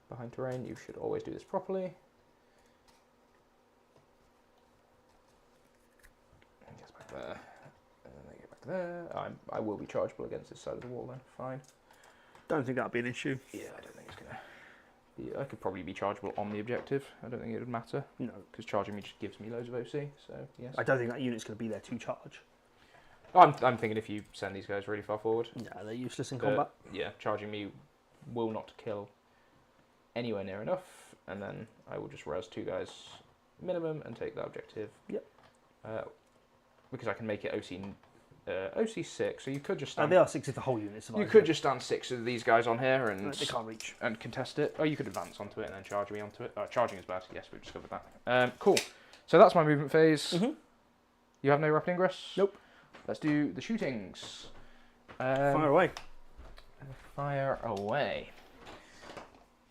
behind terrain. You should always do this properly. And gets back there, and then they get back there. I will be chargeable against this side of the wall then. Fine. Don't think that'll be an issue. Yeah, I don't think it's gonna be. I could probably be chargeable on the objective. I don't think it would matter. No, because charging me just gives me loads of OC. So yes. I don't think that unit's going to be there to charge. I'm thinking if you send these guys really far forward. Yeah, they're useless in combat. Yeah, charging me will not kill anywhere near enough, and then I will just res 2 guys minimum and take that objective. Yep. Because I can make it OC 6, so you could just stand. They are 6 if the whole unit survives. You could just stand 6 of these guys on here and they can't reach and contest it. Oh, you could advance onto it and then charge me onto it. Charging is bad. Yes, we've discovered that. Cool. So that's my movement phase. You have no rapid ingress? Nope. Let's do the shootings. Fire away. Fire away.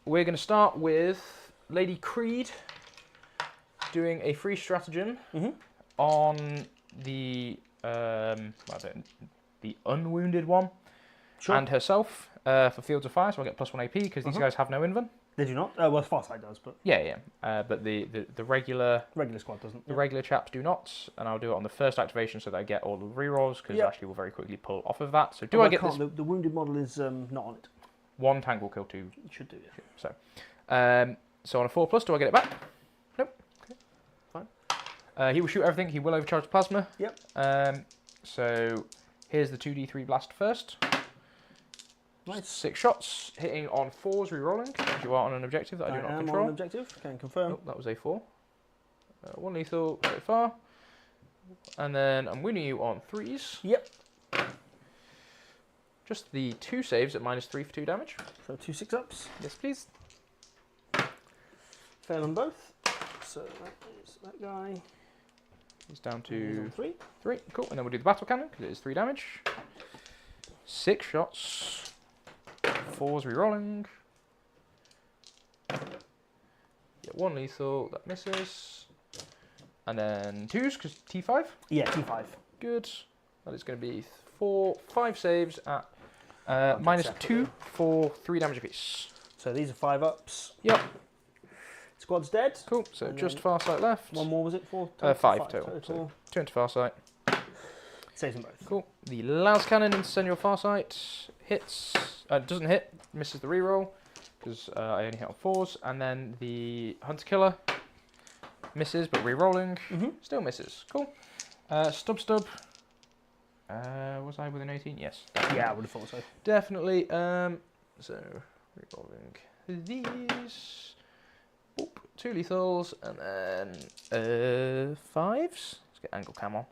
We're going to start with Lady Creed doing a free stratagem on the unwounded one and herself for Fields of Fire, so I'll get +1 AP because these guys have no invuln. They do not? Well, Farsight does, but... Yeah. But the regular... Regular squad doesn't. The regular chaps do not, and I'll do it on the first activation so that I get all the rerolls, because Ashley will very quickly pull off of that. So I get this... The wounded model is not on it. 1 tank will kill 2. It should do, yeah. So on a 4+, do I get it back? Nope. Okay, He will shoot everything. He will overcharge the plasma. Yep. So here's the 2d3 blast first. Nice. 6 shots, hitting on 4s, re-rolling. You are on an objective that I do not control. I am on an objective, can confirm. Oh, that was a 4. 1 lethal so far. And then I'm winning you on 3s. Yep. Just the 2 saves at -3 for 2 damage. So 2 6-ups. Yes, please. Fail on both. So that is that guy. He's down to 3. 3. Cool. And then we'll do the battle cannon because it is 3 damage. 6 shots. 4s re-rolling. Get 1 lethal, that misses. And then 2s, because T5? Yeah, T5. Good. That is going to be 5 saves at -2 for 3 damage apiece. So these are 5-ups. Yep. Squad's dead. Cool, so and just Farsight left. 1 more was it? 4? 5 total. So 2 into Farsight. Saves them both. Cool. The las cannon into Senor Farsight hits. Doesn't hit, misses the reroll because I only hit on 4s, and then the Hunter Killer misses but re-rolling, still misses. Cool. Stub. Was I with an 18? Yes. Yeah, I would have thought so. Definitely. So re-rolling these. Boop, 2 lethals and then 5s. Let's get angle cam on.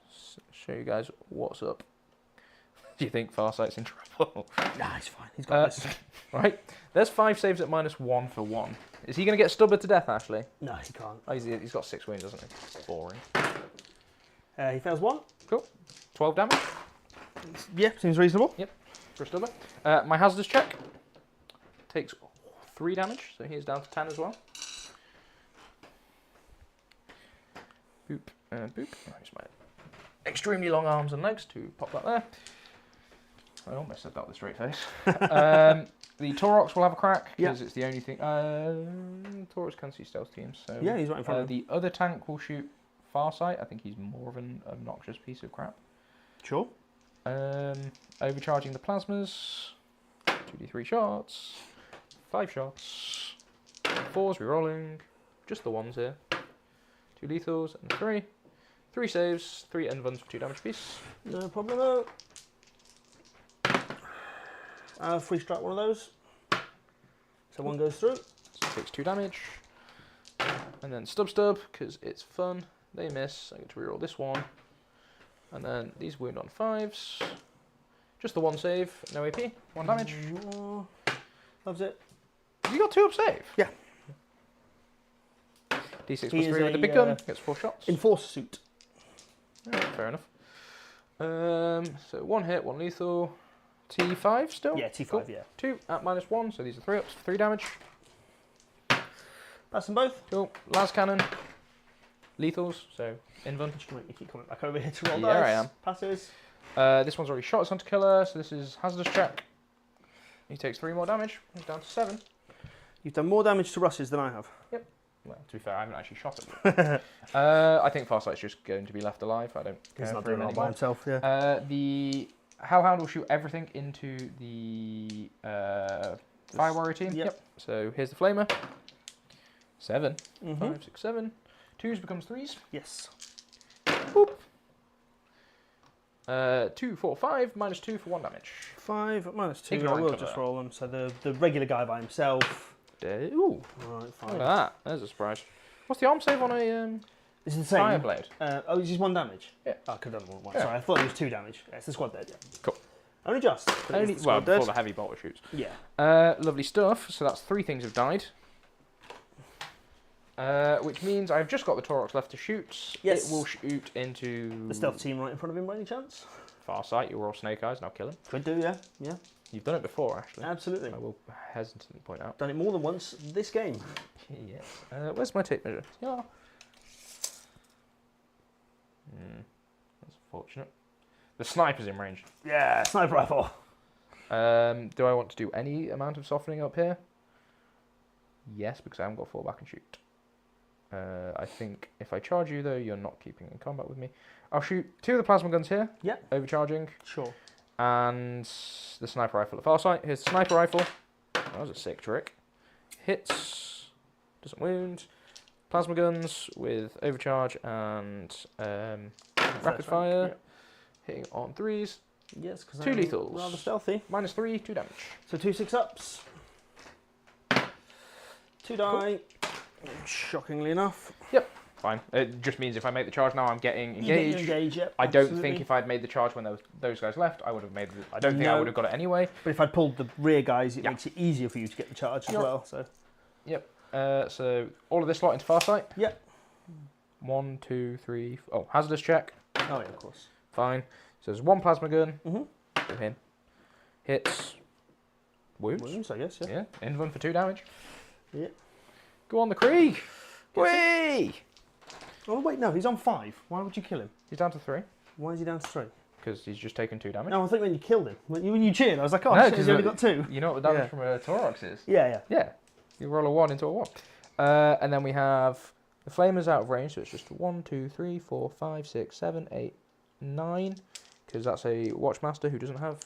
Show you guys what's up. Do you think Farsight's in trouble? Nah, he's fine. He's got this. Right. There's 5 saves at -1 for 1. Is he going to get stubbered to death, Ashley? No, he can't. Oh, he's got 6 wounds, doesn't he? Boring. He fails 1. Cool. 12 damage. Yeah, seems reasonable. Yep. For a stubber. My hazardous check takes 3 damage, so he is down to 10 as well. Boop and boop. Use my extremely long arms and legs to pop that there. I almost said that with a straight face. The Taurox will have a crack because it's the only thing. Taurox can see stealth teams, so yeah, he's right in front of the other tank will shoot Farsight. I think he's more of an obnoxious piece of crap. Sure. Overcharging the plasmas. 2d3 shots. 5 shots. 4s re-rolling. Just the 1s here. 2 lethals and 3. 3 saves, 3 envuns for 2 damage apiece. No problem. Free strike one of those. So 1 goes through. So it takes 2 damage. And then stub, because it's fun. They miss. I get to reroll this one. And then these wound on 5s. Just the 1 save, no AP, 1 damage. Loves it. You got 2 up save? Yeah. D6 plus 3 with the big gun, gets 4 shots. Enforcer suit. Yeah, fair enough. So 1 hit, 1 lethal. T5 still? Yeah, T5, cool. yeah. 2 at -1, so these are 3 ups for 3 damage. Pass them both. Cool. Las cannon. Lethals, so invuln. You keep coming back over here to roll dice. dice. I am. Passes. This one's already shot as Hunter Killer, so this is hazardous check. He takes 3 more damage. He's down to 7. You've done more damage to Russes than I have. Yep. Well, to be fair, I haven't actually shot him. I think Farsight's just going to be left alive. I don't care. He's not for him doing it anymore. by himself, yeah. The Hellhound will shoot everything into the Fire Warrior team. Yep. So here's the Flamer. 7. 5, 6, 7. 2s becomes 3s. Yes. Boop. 2, 4, 5, -2 for 1 damage. 5 -2. Ignorant I will cover. just roll them. So the regular guy by himself. Ooh. Right, 5. Look at that. There's a surprise. What's the arm save on a Is it the same? Fire Blade? Oh, it's just 1 damage? Yeah. Oh, I could have done 1. Yeah. Sorry, I thought it was 2 damage. Yeah, it's the squad dead, yeah. Cool. Only just. Only, well, before the heavy bolter shoots. Yeah. Lovely stuff. So that's 3 things have died. Which means I've just got the Taurox left to shoot. Yes. It will shoot into... The stealth team right in front of him by any chance? Farsight, you'll roll Snake Eyes and I'll kill him. Could do, yeah. Yeah. You've done it before, actually. Absolutely. I will hesitantly point out. Done it more than once this game. Yes. Where's my tape measure? Yeah. That's unfortunate. The sniper's in range. Yeah, sniper rifle. Do I want to do any amount of softening up here? Yes, because I haven't got 4 back and shoot. I think if I charge you, though, you're not keeping in combat with me. I'll shoot 2 of the plasma guns here. Yeah. Overcharging. Sure. And the sniper rifle at Farsight. Here's the sniper rifle. That was a sick trick. Hits. Doesn't wound. plasma guns with overcharge and rapid fire, hitting on 3s. Yes, because 2 lethals. Rather stealthy. -3, 2 damage. So 2 6-ups. 2 die. Cool. Shockingly enough. Yep. Fine. It just means if I make the charge now, I'm getting engaged. Engage, yep, I don't think if I'd made the charge when those guys left, I would have made. I don't think I would have got it anyway. But if I'd pulled the rear guys, it makes it easier for you to get the charge as well. So. Yep. So all of this slot into Farsight. Yep. 1, 2, 3. Oh, hazardous check. Oh yeah, of course. Fine. So there's 1 plasma gun. Mm-hmm. Go in. Hits. Wounds. Wounds, I guess. Yeah. Yeah. Invuln for 2 damage. Yeah. Go on the Krieg. Whee! Oh wait, no, he's on 5. Why would you kill him? He's down to 3. Why is he down to 3? Because he's just taken 2 damage. No, I think when you killed him, when you cheered, I was like, oh, no, shit, he's only got 2. You know what the damage from a Torox is? Yeah. Yeah. You roll a 1 into a 1. And then we have the flamers out of range, so it's just 1, 2, 3, 4, 5, 6, 7, 8, 9. Because that's a Watchmaster who doesn't have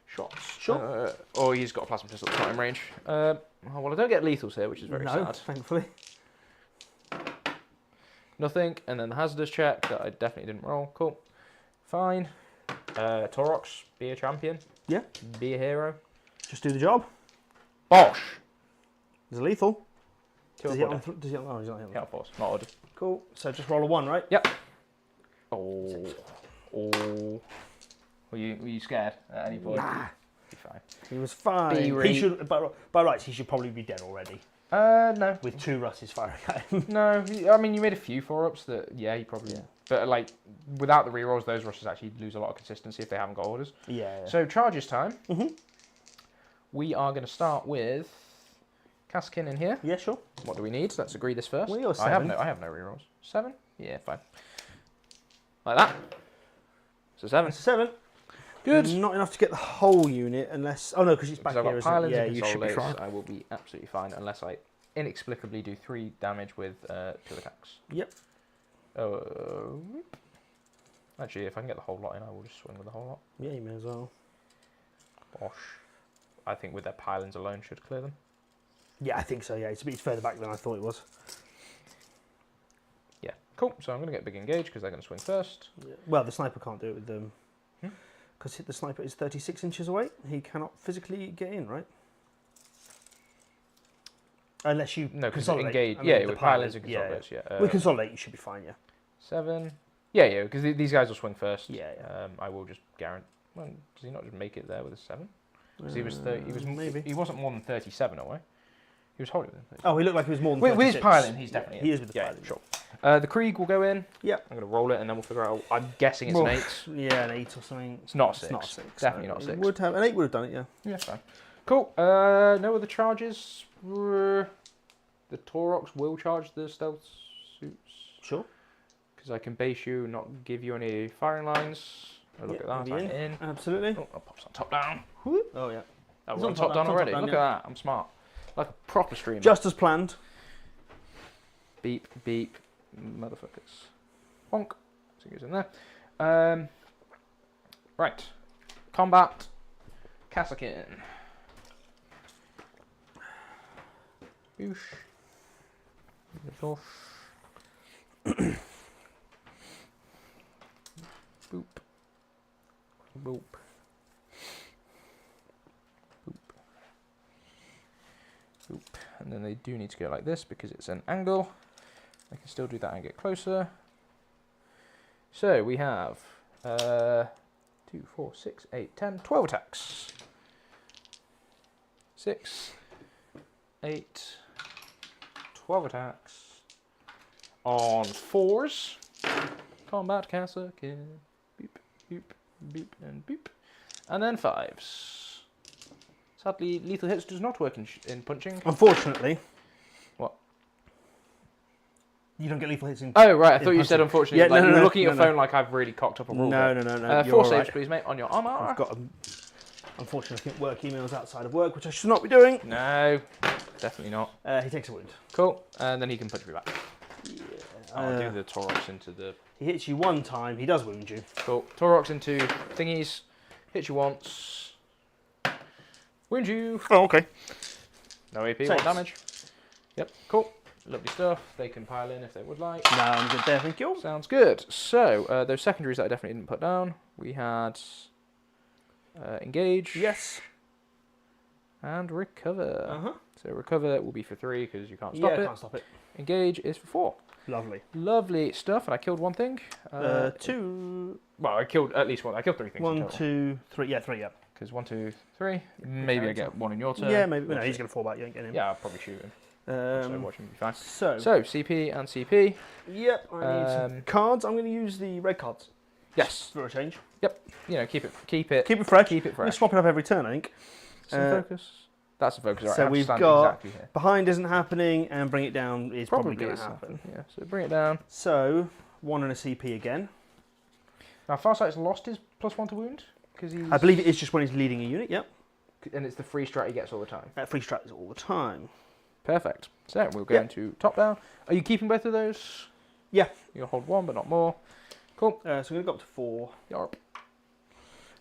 shots. Sure. Or he's got a plasma pistol that's not in range. Well, I don't get lethals here, which is very sad. Thankfully. Nothing, and then the hazardous check that I definitely didn't roll. Cool. Fine. Torox, be a champion. Yeah. Be a hero. Just do the job. Bosh! He's lethal. Does he oh, he's not hitting. Can't force, not ordered. Cool. So just roll a 1, right? Yep. Oh. Were you scared at any point? Nah. Be fine. He was fine. He should, by rights, he should probably be dead already. No. With 2 Russes firing at him. No, I mean, you made a few 4-ups that, he probably... Yeah. But, like, without the rerolls, those Russes actually lose a lot of consistency if they haven't got orders. Yeah. So, charges time. Mm-hmm. We are going to start with Kaskin in here. Yeah, sure. What do we need? Let's agree this first. Well, I have no rerolls. 7? Yeah, fine. Like that. So 7. It's a 7. Good. Not enough to get the whole unit unless... Oh, no, because it's back here, isn't it? Yeah, you should be fine. I will be absolutely fine unless I inexplicably do 3 damage with 2 attacks. Yep. Actually, if I can get the whole lot in, I will just swing with the whole lot. Yeah, you may as well. Bosh. I think with their pylons alone should clear them. Yeah, I think so, yeah. It's further back than I thought it was. Yeah, cool. So I'm going to get big engage because they're going to swing first. Yeah. Well, the sniper can't do it with them. Because the sniper is 36 inches away. He cannot physically get in, right? Unless you consolidate. Engage. Yeah, with pylons and consolidate. Yeah. With consolidate, you should be fine, yeah. 7. Yeah, because these guys will swing first. Yeah. I will just guarantee... Well, does he not just make it there with a 7? Because maybe. He wasn't more than 37 away. He was holding them. Oh, he looked like he was more than 36. With his pylon, he's definitely in. He is with the pylon. Sure. The Krieg will go in. Yeah. I'm going to roll it and then we'll figure out... I'm guessing it's an 8. Yeah, an 8 or something. It's not a 6. It's not a 6. Definitely not a 6. An 8 would have done it, yeah. Yeah, fine. Cool. No other charges. The Torox will charge the stealth suits. Sure. Because I can base you, not give you any firing lines. Look at that. I'm in. Absolutely. Oh, I'll pop some top down. Oh, yeah. Oh, we're on top down already. Look at that. I'm smart. Like a proper streamer. Just as planned. Beep, beep, motherfuckers. Bonk. So he goes in there. Right. Combat. Kassakin. Boosh. Boop. Boop. Boop. Boop. And then they do need to go like this because it's an angle. I can still do that and get closer. So we have 2, 4, 6, 8, 10, 12 attacks. 6, 8, 12 attacks. On 4s. Combat Kassakin. Boop, boop, boop, and boop. And then 5s. Sadly, lethal hits does not work in punching. Unfortunately. What? You don't get lethal hits in Oh, right. I thought you said unfortunately. Yeah, like, no, looking at your phone like I've really cocked up a rule. No. 4 saves, please, mate, on your armor. I've got unfortunately, work emails outside of work, which I should not be doing. No, definitely not. He takes a wound. Cool. And then he can punch me back. Yeah. I'll do the Torox into the... He hits you 1 time. He does wound you. Cool. Torox into thingies. Hits you once. Wound you. Oh, okay. No AP, 1 damage. Yep, cool. Lovely stuff. They can pile in if they would like. No, I'm good there, thank you. Sounds good. So, those secondaries that I definitely didn't put down, we had engage. Yes. And recover. Uh-huh. So recover will be for 3 because you can't stop it. Yeah, can't stop it. Engage is for 4. Lovely. Lovely stuff. And I killed one thing. 2. Well, I killed at least one. I killed 3 things. 1, 2, 3. Yeah, 3. Yeah. Because 1, 2, 3. Maybe I get 1 in your turn. Yeah, maybe. No, he's going to fall back. You ain't getting him. Yeah, I'll probably shoot him. So watch him be fine. So CP and CP. Yep. I need some cards. I'm going to use the red cards. Yes. For a change. Yep. You know, keep it fresh. Keep it fresh. We swap it up every turn, I think. Some focus. That's a focus. Right, so we've got exactly here. behind isn't happening, and bring it down is probably going to happen. Yeah. So bring it down. So 1 and a CP again. Now Farsight's lost his +1 to wound because he's. I believe it is just when he's leading a unit. Yep. And it's the free strat he gets all the time. Free strat is all the time. Perfect. So we'll go into top down. Are you keeping both of those? Yeah. You'll hold 1, but not more. Cool. So I'm going to go up to 4. Yarp.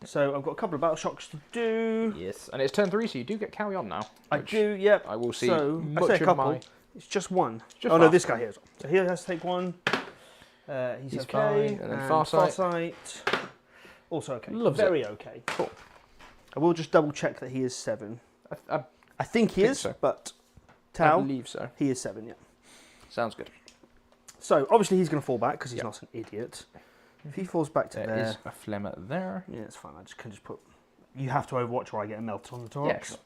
So I've got a couple of battle shocks to do. Yes. And it's turn 3, so you do get carry on now. I do. Yep. I will see. So much I say a couple. Of my... It's just 1. Just no, this guy here. So he has to take 1. He's okay. Fine. And then Farsight. Also okay. Loves Very it. okay. Cool. I will just double check that he is 7. I think he is, so. but Tau, I believe so. he is 7, yeah. Sounds good. So obviously he's going to fall back because he's not an idiot. If he falls back to there. There is a flemmer there. Yeah, it's fine. I can just put. You have to Overwatch or I get a melt on the top. Yeah, sure.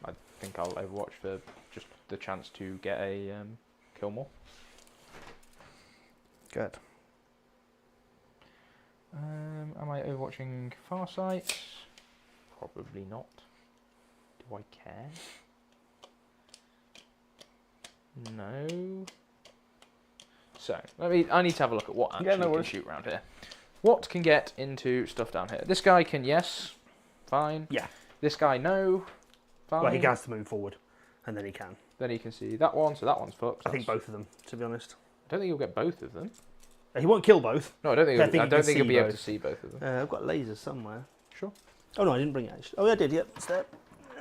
I think I'll Overwatch for just the chance to get a kill more. Good. Am I overwatching Farsight? Probably not. Do I care? No. So, I need to have a look at what actually can shoot around here. What can get into stuff down here? This guy can, yes. Fine. Yeah. This guy, no. Fine. Well, he has to move forward, and then he can. Then he can see that one, so that one's fucked. I think both of them, to be honest. I don't think he'll get both of them. He won't kill both. No, I don't think he'll be able to see both of them. I've got lasers somewhere. Sure. Oh no, I didn't bring it actually. Oh yeah, I did, yep, it's there.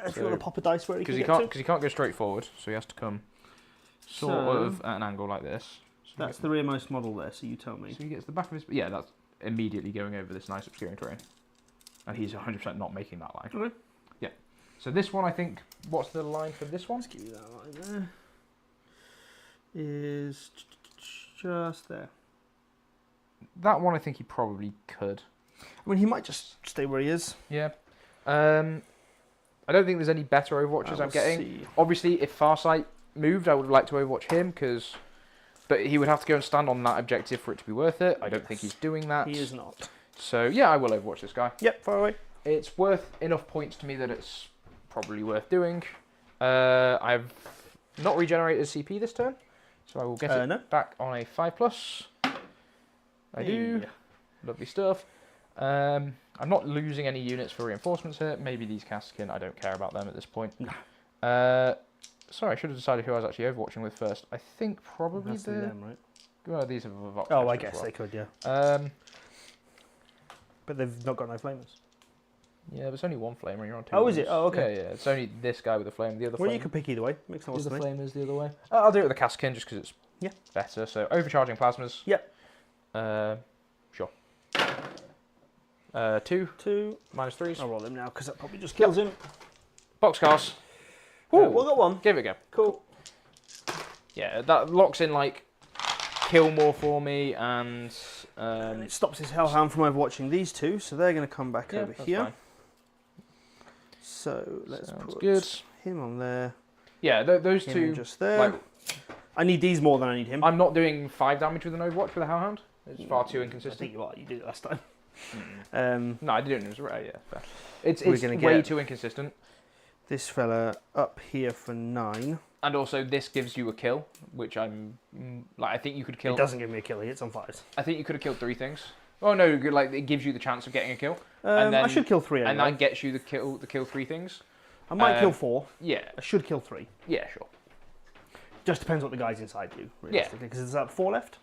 If you want to pop a dice where he can get to. Because he can't go straight forward, so he has to come sort of at an angle like this. So that's the rearmost model there, so you tell me. So he gets the back of his... Yeah, that's immediately going over this nice obscuring terrain. And he's 100% not making that line. Okay. Yeah. So this one, I think... What's the line for this one? Let's give you that line there. Is just there. That one, I think he probably could. I mean, he might just stay where he is. Yeah. I don't think there's any better Overwatches I'm getting. Obviously, if Farsight moved, I would like to Overwatch him, but he would have to go and stand on that objective for it to be worth it. I don't think he's doing that. He is not. So, yeah, I will Overwatch this guy. Yep, far away. It's worth enough points to me that it's probably worth doing. I've not regenerated CP this turn, so I will get it back on a 5+. I do. Lovely stuff. I'm not losing any units for reinforcements here. Maybe these Kaskin, I don't care about them at this point. Sorry, I should have decided who I was actually overwatching with first. I think probably them, right? Well, these are the Vox. Oh, I guess they could, yeah. But they've not got no flamers. Yeah, there's only one flamer. You're on 2. Oh, is it? Oh, okay. Yeah. It's only this guy with the flame. The other. Well, you could pick either way. Makes no sense to me. The flamers the other way. I'll do it with the Kaskin just because it's better. So overcharging plasmas. Yep. Sure. 2. -3s. I'll roll him now because that probably just kills him. Boxcars. We'll got one. Give it a go. Cool. Yeah, that locks in like kill more for me, and it stops his Hellhound from overwatching these two, so they're going to come back over here. Fine. So let's put him on there. Yeah, those two just there. Like, I need these more than I need him. I'm not doing 5 damage with an Overwatch with a Hellhound. It's far too inconsistent. I think you are. You did it last time. No, I didn't. It was right. Yeah, fair. It's way too inconsistent. This fella up here for 9. And also, this gives you a kill, which I'm like. I think you could kill. It doesn't give me a kill. He hits on 5s. I think you could have killed 3 things. Oh no! Like it gives you the chance of getting a kill. And then, I should kill 3 anyway. And that gets you the kill 3 things. I might kill 4. Yeah. I should kill 3. Yeah, sure. Just depends what the guys inside do, realistically. Because there's that 4 left.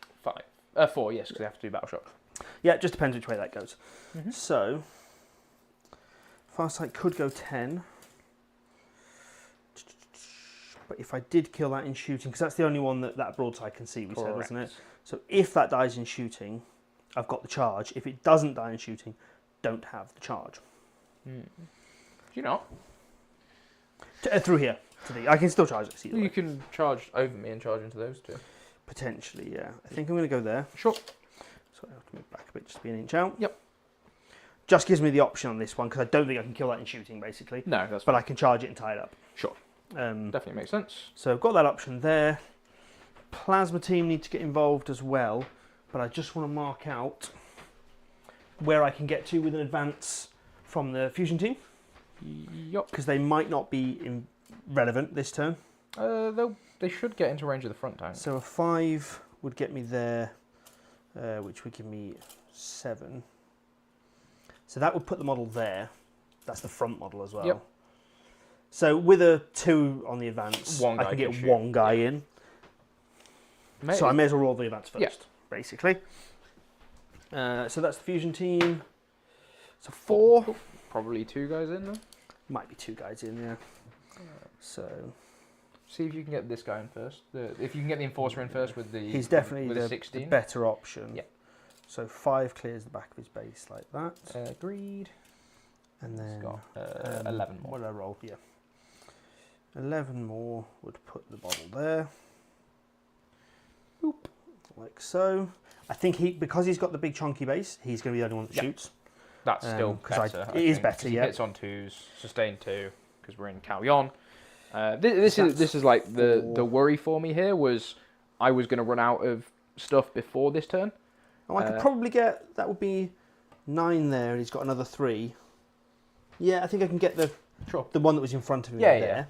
4, yes, because they have to do battle shock. Yeah, it just depends which way that goes. So, Farsight could go 10. But if I did kill that in shooting, because that's the only one that broadside can see, we said, Correct. wasn't it? So if that dies in shooting, I've got the charge. If it doesn't die in shooting, don't have the charge. Do you not? Through here. I can still charge it. You can charge over me and charge into those two. Potentially, yeah. I think I'm going to go there. Sure. So I have to move back a bit just to be an inch out. Yep. Just gives me the option on this one because I don't think I can kill that in shooting, basically. No, that's But fine. I can charge it and tie it up. Sure. Definitely makes sense. So I've got that option there. Plasma team need to get involved as well, but I just want to mark out where I can get to with an advance from the fusion team. Yup. Because they might not be relevant this turn. They should get into range of the front tank. So a 5 would get me there, which would give me 7. So that would put the model there. That's the front model as well. Yep. So with a 2 on the advance, I can get one guy in. Maybe. So I may as well roll the advance first, Yeah. basically. So that's the fusion team. So 4. Probably 2 guys in there. Might be 2 guys in, yeah. So see if you can get this guy in first. If you can get the enforcer in first with the he's definitely with the 16. better option. Yeah. So 5 clears the back of his base like that. Agreed. And then It's got 11 more. What did I roll? Yeah. 11 more would put the model there. Boop. Like so. I think because he's got the big chunky base, he's going to be the only one that shoots. That's still better. It is better, yeah. He hits on 2s, sustain 2, because we're in Calyon. This is like the worry for me here was I was going to run out of stuff before this turn. Oh, I could probably get, that would be 9 there, and he's got another 3. Yeah, I think I can get the one that was in front of him there. Yeah.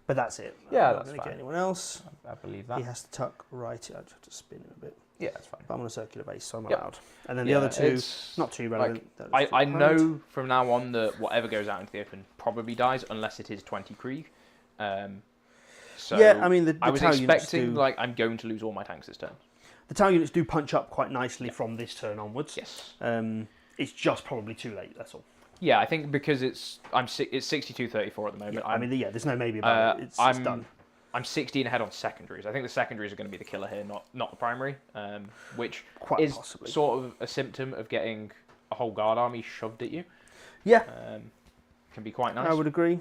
But that's it. Yeah, I'm that's not going fine. to get anyone else. I believe that. He has to tuck right. I just have to spin him a bit. Yeah, that's fine. But I'm on a circular base, so I'm Yep. allowed. And then the other 2, not too relevant. I know from now on that whatever goes out into the open probably dies unless it is 20 Krieg. So yeah, I mean, the I was Tau expecting I'm going to lose all my tanks this turn. The Tau units do punch up quite nicely from this turn onwards. Yes. It's just probably too late, that's all. Yeah, I think because it's 62-34 at the moment. Yeah, there's no maybe about it. It's done. I'm 16 ahead on secondaries. I think the secondaries are going to be the killer here, not the primary, which Quite is possibly. sort of a symptom of getting a whole guard army shoved at you. Yeah. Can be quite nice. I would agree.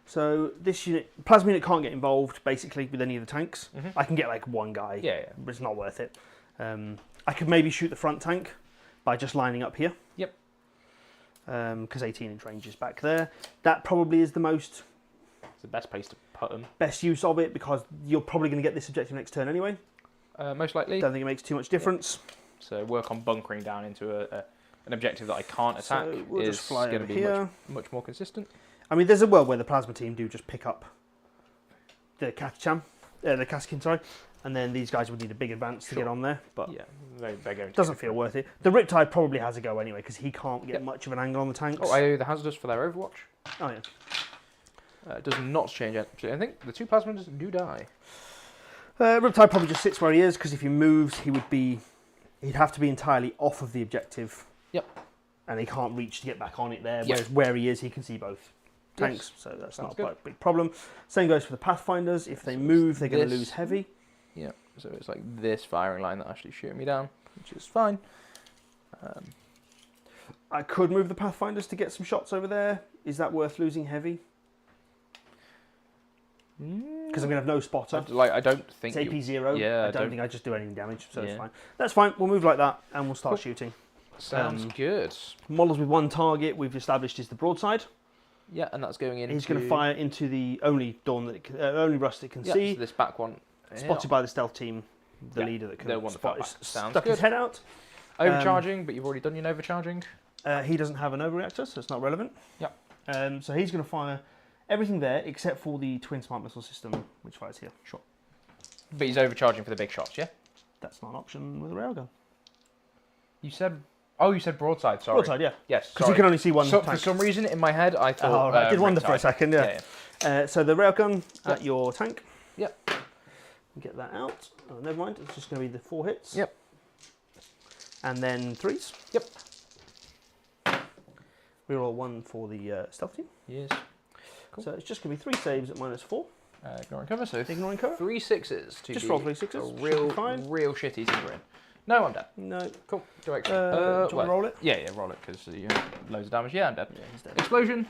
So this unit, plasma unit can't get involved basically with any of the tanks. I can get like one guy, but it's not worth it. I could maybe shoot the front tank by just lining up here. Yep. Because 18-inch range is back there. That probably is the It's the best place to put them. best use of it because you're probably going to get this objective next turn anyway. Most likely. Don't think it makes too much difference. So work on bunkering down into an objective that I can't attack So we'll is just fly going to over be here. much more consistent. I mean, there's a world where the plasma team do just pick up the Kaskin, sorry, and then these guys would need a big advance to get on there. But yeah, they're going to doesn't feel worth it. The Riptide probably has a go anyway because he can't get much of an angle on the tanks. Oh, I owe the hazardous for their Overwatch. Oh yeah. It does not change absolutely anything. The 2 plasmas do die. Riptide probably just sits where he is because if he moves, he'd have to be entirely off of the objective. Yep. And he can't reach to get back on it there. Yep. Whereas where he is, he can see both tanks, so that's Sounds not a big problem. Same goes for the Pathfinders. If they move, they're going to lose heavy. Yeah, so it's like this firing line that actually shooting me down, which is fine. I could move the Pathfinders to get some shots over there. Is that worth losing heavy? Because I'm going to have no spotter. I don't think it's AP 0. Yeah, I don't think I just do any damage, so it's fine. That's fine. We'll move like that, and we'll start shooting. Sounds good. Models with one target we've established is the broadside. Yeah, and that's going in. He's going to fire into the only only rust it can see. So this back one. Spotted by the stealth team, the leader that can spot his, stuck his head out. Overcharging, but you've already done your overcharging. He doesn't have an overreactor, so it's not relevant. Yeah. So he's going to fire everything there except for the twin smart missile system, which fires here. Sure. But he's overcharging for the big shots, yeah? That's not an option with a railgun. You said broadside, sorry. Broadside, yeah. Yes, because you can only see one tank. For some reason, in my head, I thought... I did wonder for a second, yeah. So the railgun at your tank. Yep. Get that out. Oh, never mind, it's just going to be the 4 hits. Yep. And then 3s. Yep. We roll 1 for the stealth team. Yes. Cool. So it's just going to be 3 saves at -4. Ignoring cover, so ignoring cover. 3 6s to just be roll 3 6s. a real shitty tinkering. No, I'm dead. No. Cool. Do I do you want to roll it? Yeah, roll it because you have loads of damage. Yeah, I'm dead. Yeah, he's dead. Explosion.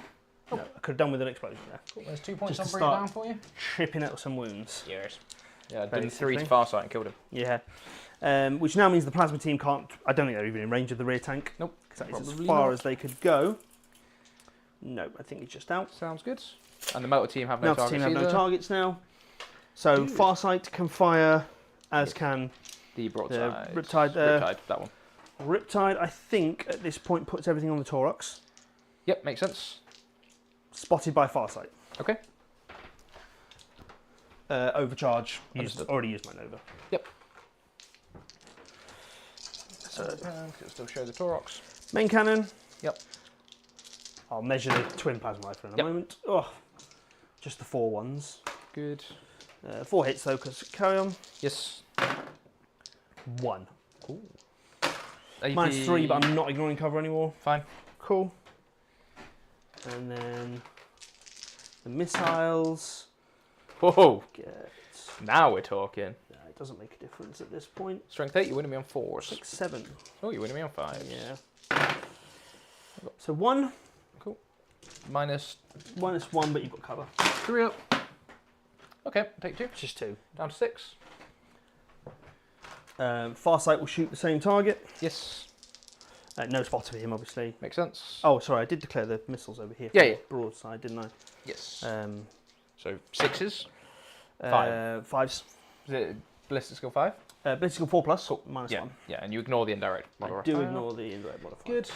No, I could have done with an explosion there. Cool. There's 2 points on Just to bring it start down for you. Chipping out some wounds. Yes. Yeah, Basically. done 3 to Farsight and killed him. Yeah. Which now means the plasma team can't. I don't think they're even in range of the rear tank. Nope. Because that is as far as they could go. No, I think he's just out. Sounds good. And the motor team have no targets. Team have either. no targets now. So Farsight can fire, as can the broadside. Riptide. Riptide, that one. Riptide, I think, at this point puts everything on the Taurox. Yep, makes sense. Spotted by Farsight. Okay. Overcharge. Already used my Nova. Yep. So it'll still show the Taurox. Main cannon. Yep. I'll measure the twin plasma rifle in a moment. Oh, just the 4 ones. Good. 4 hits though, because carry on. Yes. 1. Cool. Minus 3, but I'm not ignoring cover anymore. Fine. Cool. And then the missiles. Whoa. Get... Now we're talking. No, it doesn't make a difference at this point. Strength 8, you're winning me on 4s. 6, 7. Oh, you're winning me on 5s. Yeah. So 1. Cool. Minus 1, but you've got cover. 3 up. Okay, take 2. Just 2. Down to 6. Farsight will shoot the same target. Yes. No spot for him, obviously. Makes sense. Oh, sorry, I did declare the missiles over here. Yeah. Broadside, didn't I? Yes. So 6s. 5. 5s. Is it ballistic skill 5? Ballistic skill 4 plus, Cool. minus Yeah. 1. Yeah, and you ignore the indirect I modifier. do ignore the indirect modifier. Good.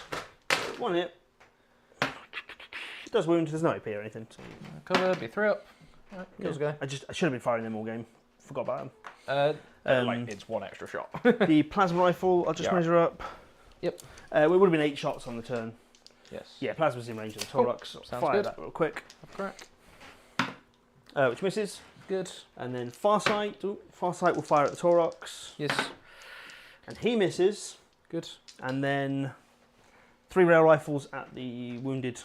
1 hit. It does wound, there's no AP or anything. So. Cover, be 3 up. Right, kills a guy. I should have been firing them all game. Forgot about them. Like it's 1 extra shot. The plasma rifle, I'll just measure up. Yep. It would have been 8 shots on the turn. Yes. Yeah, plasma's in range of the Taurox. Cool. Sounds Fire good. that real quick. Crack. Which misses. Good. And then Farsight. Ooh, Farsight will fire at the Taurox. Yes. And he misses. Good. And then 3 rail rifles at the wounded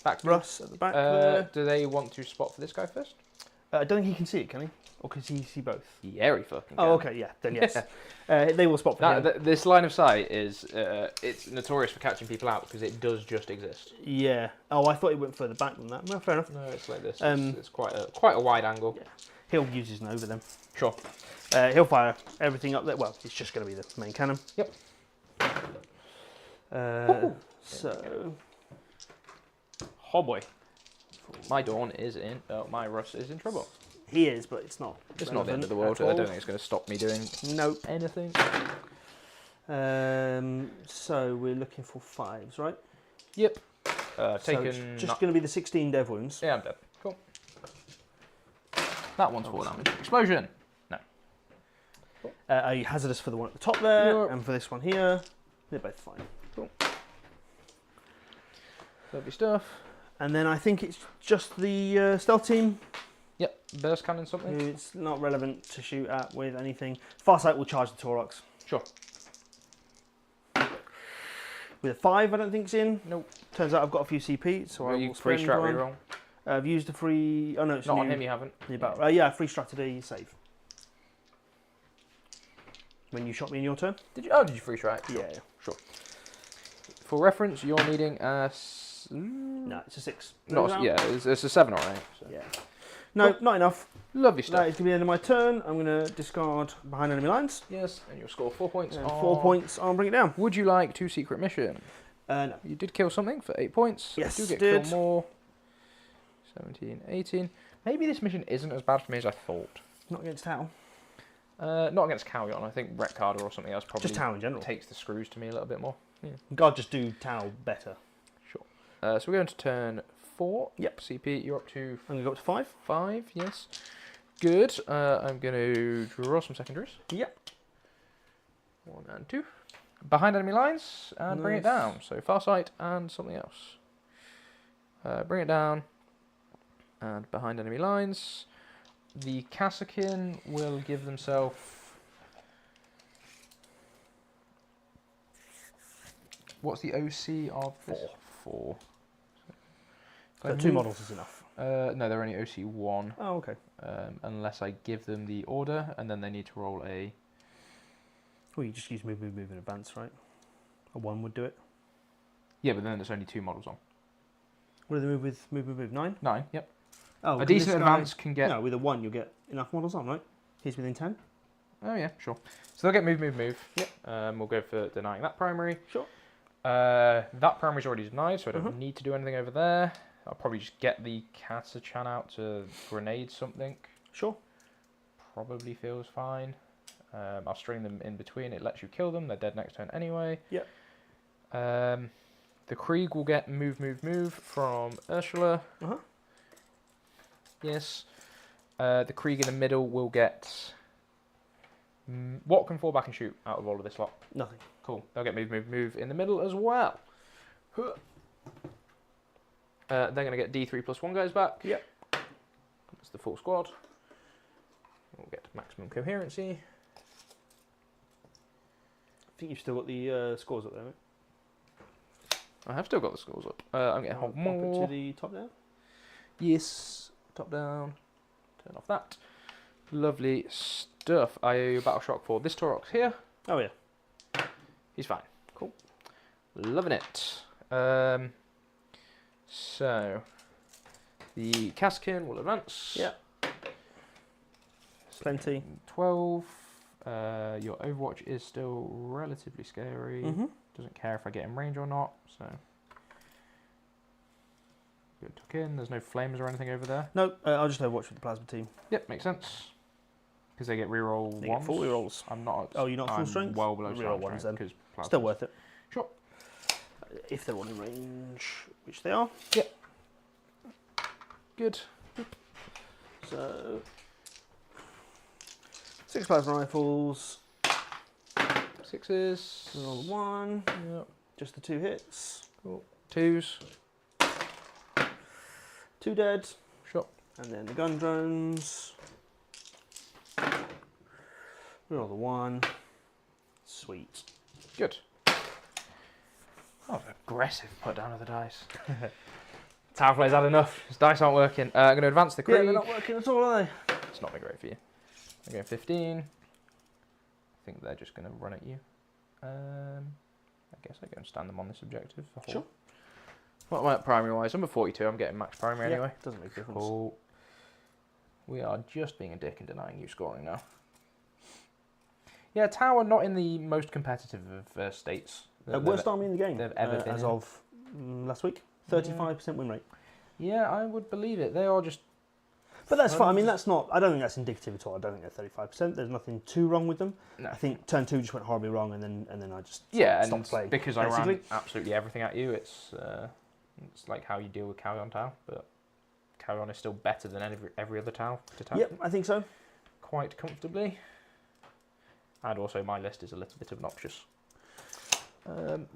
Back. Russ at the back there. Do they want to spot for this guy first? I don't think he can see it, can he? Or can he see both? Yeah, he fucking can. Oh, okay, yeah. Then yes. They will spot for him. This line of sight is it's notorious for catching people out because it does just exist. Yeah. Oh, I thought it went further back than that. Well, fair enough. No, it's like this. It's quite a wide angle. Yeah. He'll use his Nova then. Sure. He'll fire everything up there. Well, it's just going to be the main cannon. Yep. So. Oh boy. My Dawn is in. My Russ is in trouble. He is, but it's not. It's not the end of the world. I don't think it's going to stop me doing anything. So we're looking for 5s, right? Yep. So it's just going to be the 16 dev wounds. Yeah, I'm dead. Cool. That one's 4 damage. Explosion. No. Are you hazardous for the one at the top there, Yep. and for this one here? They're both fine. Cool. Lovely stuff. And then I think it's just the stealth team. Yep. Burst cannon something. It's not relevant to shoot at with anything. Farsight will charge the Taurox. Sure. With a 5, I don't think it's in. Nope. Turns out I've got a few CP, so I will free spend strat one. reroll. I've used a free. Oh no, it's Not new. on him. You haven't. Yeah, free strategy save. When you shot me in your turn. Did you? Oh, did you free strat? Yeah. Sure. For reference, you're needing a. No, it's a 6. Yeah, it's a 7 or 8. So. Yeah. No, not enough. Lovely stuff. That is going to be the end of my turn. I'm going to discard behind enemy lines. Yes, and you'll score 4 points. And 4 points. I'll bring it down. Would you like to secret mission? No. You did kill something for 8 points. Yes, you do get did. kill more. 17, 18. Maybe this mission isn't as bad for me as I thought. Not against Tau. Not against Calgon. I think Retcarder or something else probably Just Tau in general. takes the screws to me a little bit more. Yeah. God, just do Tau better. Sure. So we're going to turn 4. Yep. CP, you're up to I'm going to go up to 5. 5, yes. Good. I'm going to draw some secondaries. Yep. 1 and 2. Behind enemy lines and bring it down. So Farsight and something else. Bring it down and behind enemy lines. The Kassakin will give themselves. What's the OC of this? 4. 4. So 2 models is enough. No, they're only OC1. Oh, okay. Unless I give them the order, and then they need to roll a... Well, you just use move in advance, right? A 1 would do it. Yeah, but then there's only 2 models on. What do they move with? Move 9? 9, yep. Oh, a decent advance can get... No, with a 1 you'll get enough models on, right? He's within 10? Oh, yeah, sure. So they'll get move. Yep. We'll go for denying that primary. Sure. That primary's already denied, so I don't need to do anything over there. I'll probably just get the Katachan out to grenade something. Sure. Probably feels fine. I'll string them in between. It lets you kill them. They're dead next turn anyway. Yep. The Krieg will get move from Ursula. Yes. The Krieg in the middle will get... what can fall back and shoot out of all of this lot? Nothing. Cool. They'll get move in the middle as well. They're going to get D3+1 guys back. Yep. That's the full squad. We'll get maximum coherency. I think you've still got the scores up there, mate. I have still got the scores up. I'm getting one more. Pop it to the top down? Yes. Top down. Turn off that. Lovely stuff. I owe you a battle shock for this Taurox here. Oh, yeah. He's fine. Cool. Loving it. So, the Kaskin will advance. Yeah. Plenty. 12. Your Overwatch is still relatively scary. Doesn't care if I get in range or not. So, good tuck in. There's no flames or anything over there. No, I'll just Overwatch with the plasma team. Yep, makes sense. Because they get reroll ones. They get full rerolls. I'm not. Oh, you're not full strength? Well below reroll ones then. Plasma. Still worth it. Sure. If they're all in range, which they are. Yep. Good. So, 6 plasma rifles. 6s. Roll 1. Yep. Just the 2 hits. Cool. 2s. 2 dead. Sure. And then the gun drones. Roll the 1. Sweet. Good. Oh, aggressive put down of the dice. Tower play's had enough. His dice aren't working. I'm going to advance the Krieg. Yeah, they're not working at all, are they? It's not been great for you. I'm going 15. I think they're just going to run at you. I guess I go and stand them on this objective. Sure. What about primary wise? Number 42. I'm getting max primary anyway. Doesn't make a difference. Cool. We are just being a dick and denying you scoring now. Yeah, Tower not in the most competitive of states. Worst army in the game they've ever been as of last week. 35% win rate. Yeah, I would believe it. They are just... But that's fine. I mean, that's not... I don't think that's indicative at all. I don't think they're 35%. There's nothing too wrong with them. No. I think turn 2 just went horribly wrong, and then I just stopped playing. Because I ran absolutely everything at you, it's like how you deal with Carrion Tau, but Carrion is still better than every other Tau to Tau. Yep, I think so. Quite comfortably. And also my list is a little bit obnoxious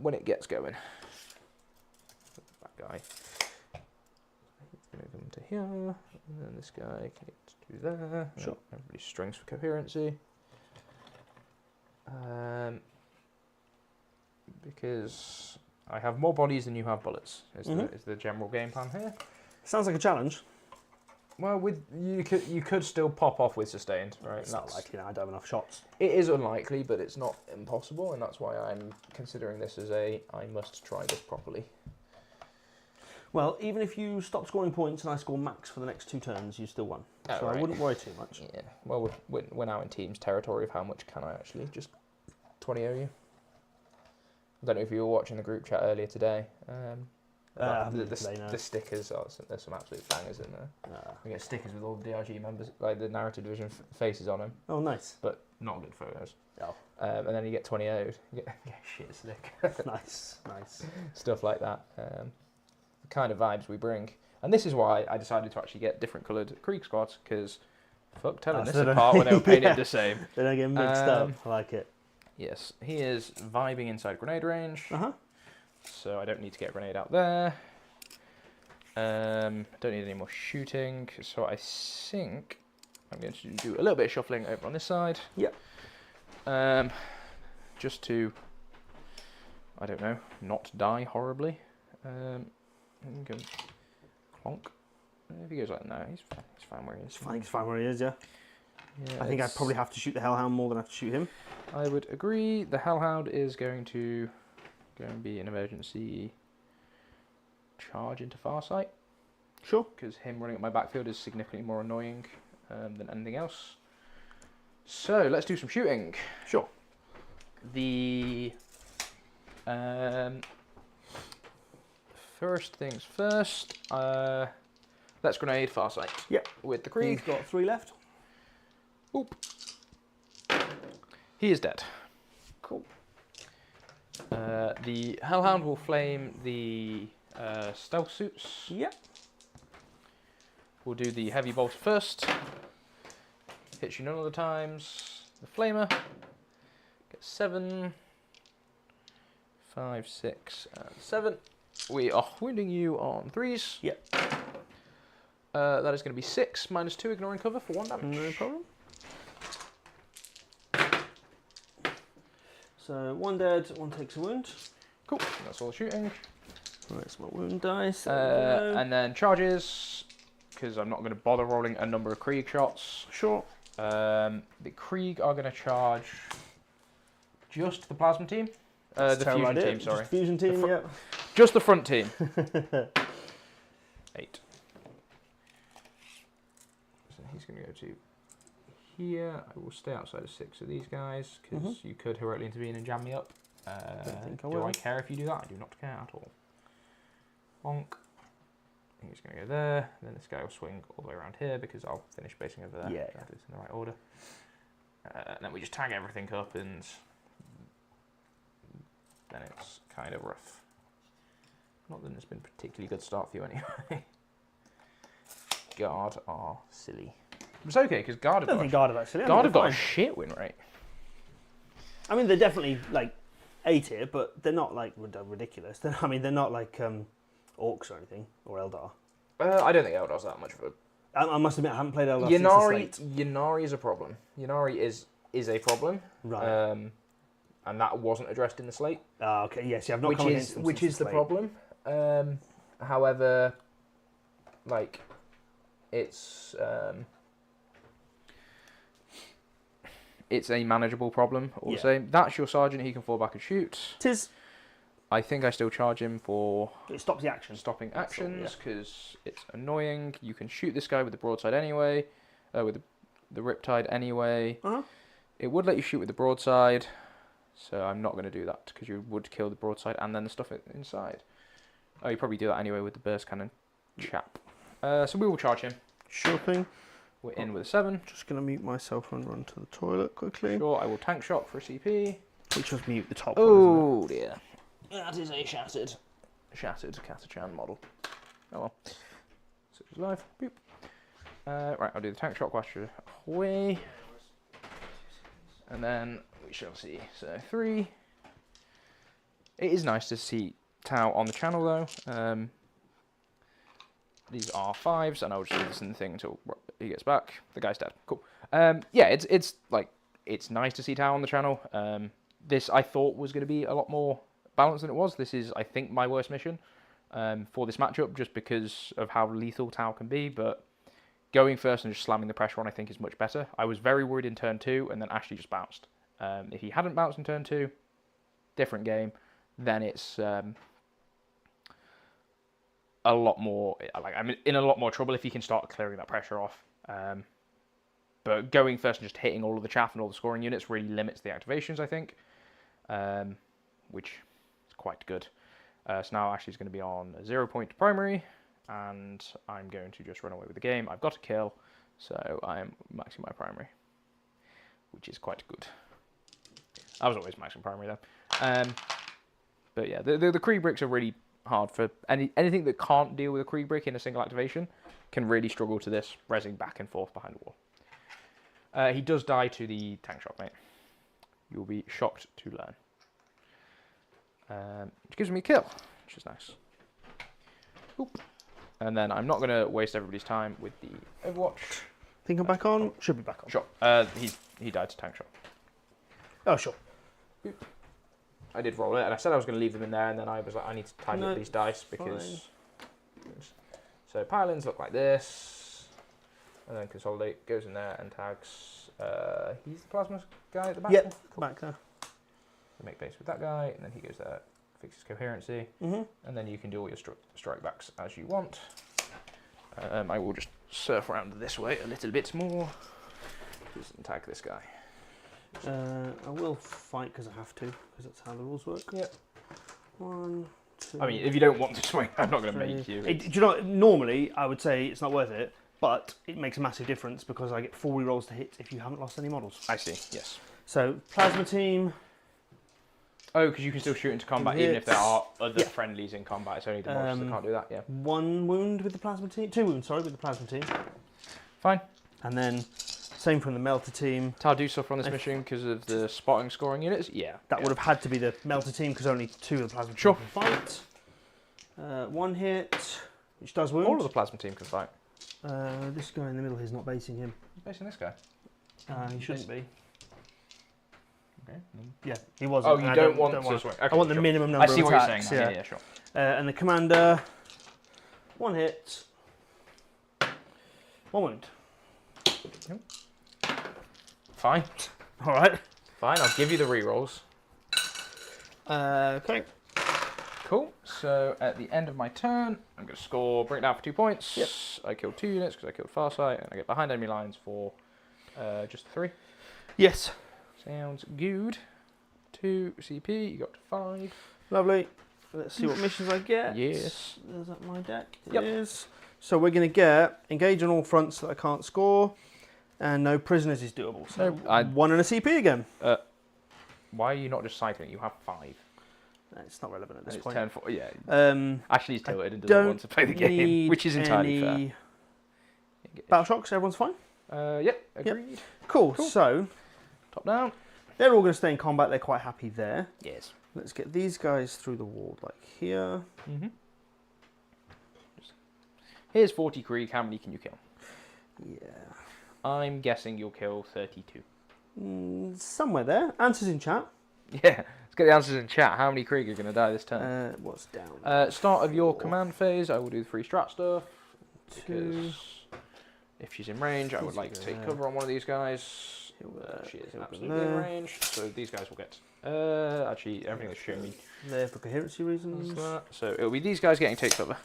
when it gets going. That guy. Move him to here, and then this guy can get to there. Sure. Everybody strings for coherency. Because I have more bodies than you have bullets. Is the general game plan here? Sounds like a challenge. Well, you could still pop off with sustained, right? It's not likely. I don't have enough shots. It is unlikely, but it's not impossible, and that's why I'm considering this as I must try this properly. Well, even if you stop scoring points and I score max for the next 2 turns, you still won. Oh, so right. I wouldn't worry too much. Yeah. Well, we're now in teams territory of how much can I actually just 20-0 you. I don't know if you were watching the group chat earlier today. The stickers, there's some absolute bangers in there. We get stickers with all the DRG members, like the Narrative Division faces on them. Oh, nice. But not good photos. Oh. And then you get 20-0'd. You get shit slick. Nice. Stuff like that. The kind of vibes we bring. And this is why I decided to actually get different coloured Krieg squads, because fuck telling this apart when they were painted the same. They don't get mixed up. I like it. Yes, he is vibing inside grenade range. So I don't need to get a grenade out there. Don't need any more shooting. So I think I'm going to do a little bit of shuffling over on this side. Yep. Just to, I don't know, not die horribly. Go clonk. If he goes like no, he's fine where he is. He's fine where he is, yeah. I think I'd probably have to shoot the Hellhound more than I have to shoot him. I would agree. The Hellhound is going to be an emergency charge into Farsight. Sure. Because him running at my backfield is significantly more annoying than anything else. So let's do some shooting. Sure. The first things first. Let's grenade Farsight. Yep. With the Krieg. He's got 3 left. Oop. He is dead. Cool. The Hellhound will flame the stealth suits. Yep. We'll do the heavy bolt first. Hits you none of the times. The flamer gets 7, 5, 6, and 7. We are wounding you on 3s. Yep. That is going to be 6 minus 2, ignoring cover for 1 damage. No problem. So 1 dead, 1 takes a wound. Cool. That's all the shooting. That's my wound dice. And then charges, because I'm not going to bother rolling a number of Krieg shots. Sure. The Krieg are going to charge just the plasma team. The fusion team, sorry. Just fusion team, yep. Just the front team. 8. So he's going to go to here. I will stay outside of 6 of these guys, because you could heroically intervene and jam me up. Do I care if you do that? I do not care at all. Bonk. I think he's going to go there. Then this guy will swing all the way around here, because I'll finish basing over there. Yeah. That is in the right order. And then we just tag everything up, and then it's kind of rough. Not that it's been a particularly good start for you anyway. Guard are silly. It's okay, because Guard have got a shit win rate. I mean, they're definitely like A tier, but they're not like ridiculous. They're not like Orcs or anything, or Eldar. I don't think Eldar's that much of a... I must admit, I haven't played Eldar since the slate. Ynnari is a problem. Ynnari is a problem. Right. And that wasn't addressed in the slate. Okay, yes, I've not come against them which since is the slate. problem. However, like, it's a manageable problem. Also, that's your sergeant. He can fall back and shoot. Tis. I think I still charge him for... It stops the action. Stopping actions, because it's annoying. You can shoot this guy with the broadside anyway, with the riptide anyway. It would let you shoot with the broadside, so I'm not going to do that, because you would kill the broadside and then the stuff inside. Oh, you probably do that anyway with the burst cannon chap. So we will charge him. Sure thing. We're in with a 7. Just going to mute myself and run to the toilet quickly. Sure, I will tank shot for a CP. Which just mute the top one, isn't it? Dear. That is a shattered Katachan model. Oh well. So it's live. Boop. Right, I'll do the tank shot question away. And then we shall see. So 3. It is nice to see Tau on the channel though. These are 5s, and I'll just leave this in the thing until he gets back. The guy's dead. Cool. Yeah, it's nice to see Tau on the channel. This I thought was going to be a lot more balanced than it was. This is, I think, my worst mission for this matchup, just because of how lethal Tau can be. But going first and just slamming the pressure on, I think, is much better. I was very worried in turn 2, and then Ashley just bounced. If he hadn't bounced in turn 2, different game. Then it's a lot more. I'm in a lot more trouble if he can start clearing that pressure off. But going first and just hitting all of the chaff and all the scoring units really limits the activations, I think, which is quite good. So now Ashley's going to be on a 0-point primary, and I'm going to just run away with the game. I've got a kill, so I am maxing my primary, which is quite good. I was always maxing primary though. But yeah, the Krieg bricks are really hard for anything that can't deal with a Krieg brick in a single activation can really struggle to this, rezzing back and forth behind the wall. He does die to the tank shot, mate. You'll be shocked to learn. Which gives me a kill, which is nice. Oop. And then I'm not going to waste everybody's time with the Overwatch. Think I'm back on? Should be back on. Sure. He died to tank shot. Oh, sure. Oop. I did roll it, and I said I was going to leave them in there, and then I was like, I need to tidy up these dice, because... So pylons look like this, and then consolidate goes in there and tags. He's the plasma guy at the back. Yep, cool. Back there. Make base with that guy, and then he goes there, fixes coherency, and then you can do all your strike backs as you want. I will just surf around this way a little bit more. Just tag this guy. I will fight because I have to, because that's how the rules work. Yep. 1, 2. I mean, if you don't want to swing, I'm not going to make you. Do you know? Normally, I would say it's not worth it, but it makes a massive difference because I get 4 rerolls to hit if you haven't lost any models. I see. Yes. So plasma team. Oh, because you can still shoot into combat even if there are other friendlies in combat. It's only the models that can't do that. Yeah. 1 wound with the plasma team. 2 wounds, sorry, with the plasma team. Fine. And then same from the melter team. Tar do suffer on this mission because of the spotting scoring units. Yeah. That would have had to be the melter team because only 2 of the plasma team can fight. 1 hit, which does wound. All of the plasma team can fight. This guy in the middle, he's not basing him. He's basing this guy. He shouldn't be. Okay. Yeah, he wasn't. Oh, you don't want to swing. Okay, I want the minimum number of attacks. I see what you're saying. Yeah, sure. And the commander, 1 hit, 1 wound. Nope. Fine. All right. Fine, I'll give you the rerolls. Okay. Cool. So at the end of my turn, I'm going to score, bring it down for 2 points. Yep. I killed 2 units because I killed Farsight, and I get behind enemy lines for just 3. Yes. Sounds good. 2 CP, you got to 5. Lovely. Let's see what missions I get. Yes. Is that my deck? Yep. It is. So we're going to get engage on all fronts that I can't score, and no prisoners is doable. So 1 and a CP again. Why are you not just cycling? You have 5. It's not relevant at this it's point. 10 for, yeah. Ashley's tilted and doesn't want to play the game, which is entirely fair. Battle shocks, everyone's fine? Yep, agreed. Yep. Cool, so top down. They're all going to stay in combat, they're quite happy there. Yes. Let's get these guys through the wall, like here. Here's 40 Krieg, how many can you kill? Yeah. I'm guessing you'll kill 32. Somewhere there. Answers in chat. Yeah, let's get the answers in chat. How many Krieg are going to die this turn? What's down? Start of your command phase, I will do the free strat stuff. 2. If she's in range, I would like to take cover on one of these guys. She is absolutely in range, so these guys will get... actually, everything that's showing me... There for coherency reasons. So it'll be these guys getting take cover.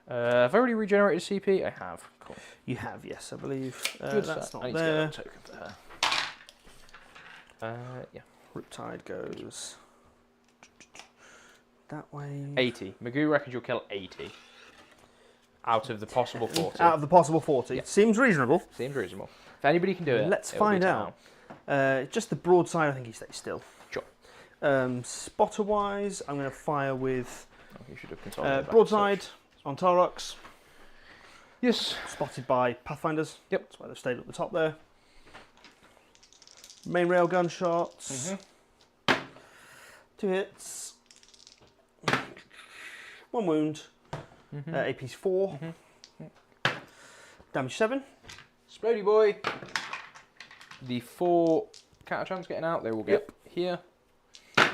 Have I already regenerated CP? I have. Cool. You have, yes, I believe. Good, that's not I need there. to get a token for her. Yeah. Riptide goes that way. 80. Magoo reckons you'll kill 80. Out of the possible 40. Out of the possible 40. Yeah. Seems reasonable. Seems reasonable. If anybody can do it, let's find out. Just the broadside, I think he stays still. Sure. Spotter-wise, I'm going to fire with you should have consolidated broadside on Tarox. Yes. Spotted by Pathfinders. Yep. That's why they've stayed at the top there. Main rail gunshots. 2 hits. 1 wound. AP's 4. Damage 7. Splody boy. The 4 Catachans getting out, they will get here. 1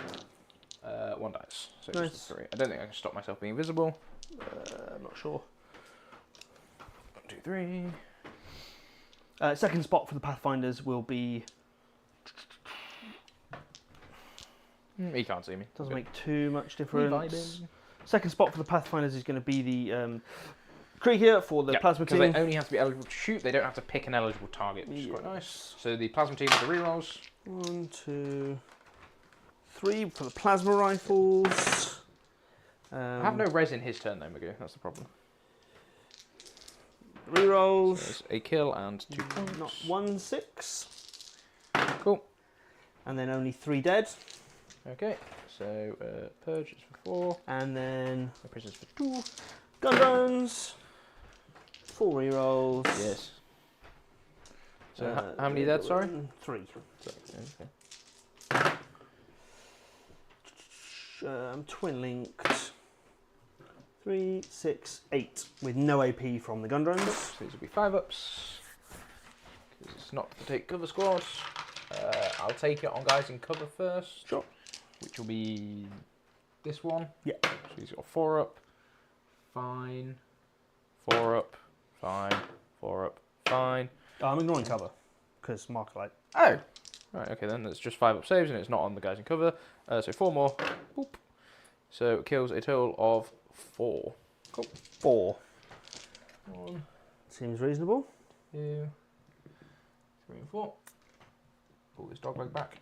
dice. So nice. Just 3. I don't think I can stop myself being visible. I'm not sure. 1, 2, 3. Second spot for the Pathfinders will be... He can't see me. Doesn't make too much difference. Second spot for the Pathfinders is going to be the Krieg here for the plasma team. Because they only have to be eligible to shoot, they don't have to pick an eligible target, which is quite nice. So the plasma team with the rerolls. 1, 2, 3 for the plasma rifles. I have no res in his turn though, Magoo. That's the problem. Rerolls. So a kill and 2 points. Not 1, 6. Cool. And then only 3 dead. Okay. So purge is for 4. And then the prisoners for 2. Gun drones. 4 rerolls. Yes. So how many dead? Sorry. 3. Okay. Twin linked. 3, 6, 8 with no AP from the gun drones. So these will be 5-ups. Because it's not to take cover squad. I'll take it on guys in cover first. Sure. Which will be this one. Yeah. So he's got 4-up, fine. 4 up, fine. 4 up, fine. Oh, I'm ignoring cover because marker light. Oh, right. Okay, then it's just 5 up saves, and it's not on the guys in cover. So 4 more. Boop. So it kills a total of 4. Cool. 4. 1, Seems reasonable. 2, 3, and 4. Pull this dog leg back.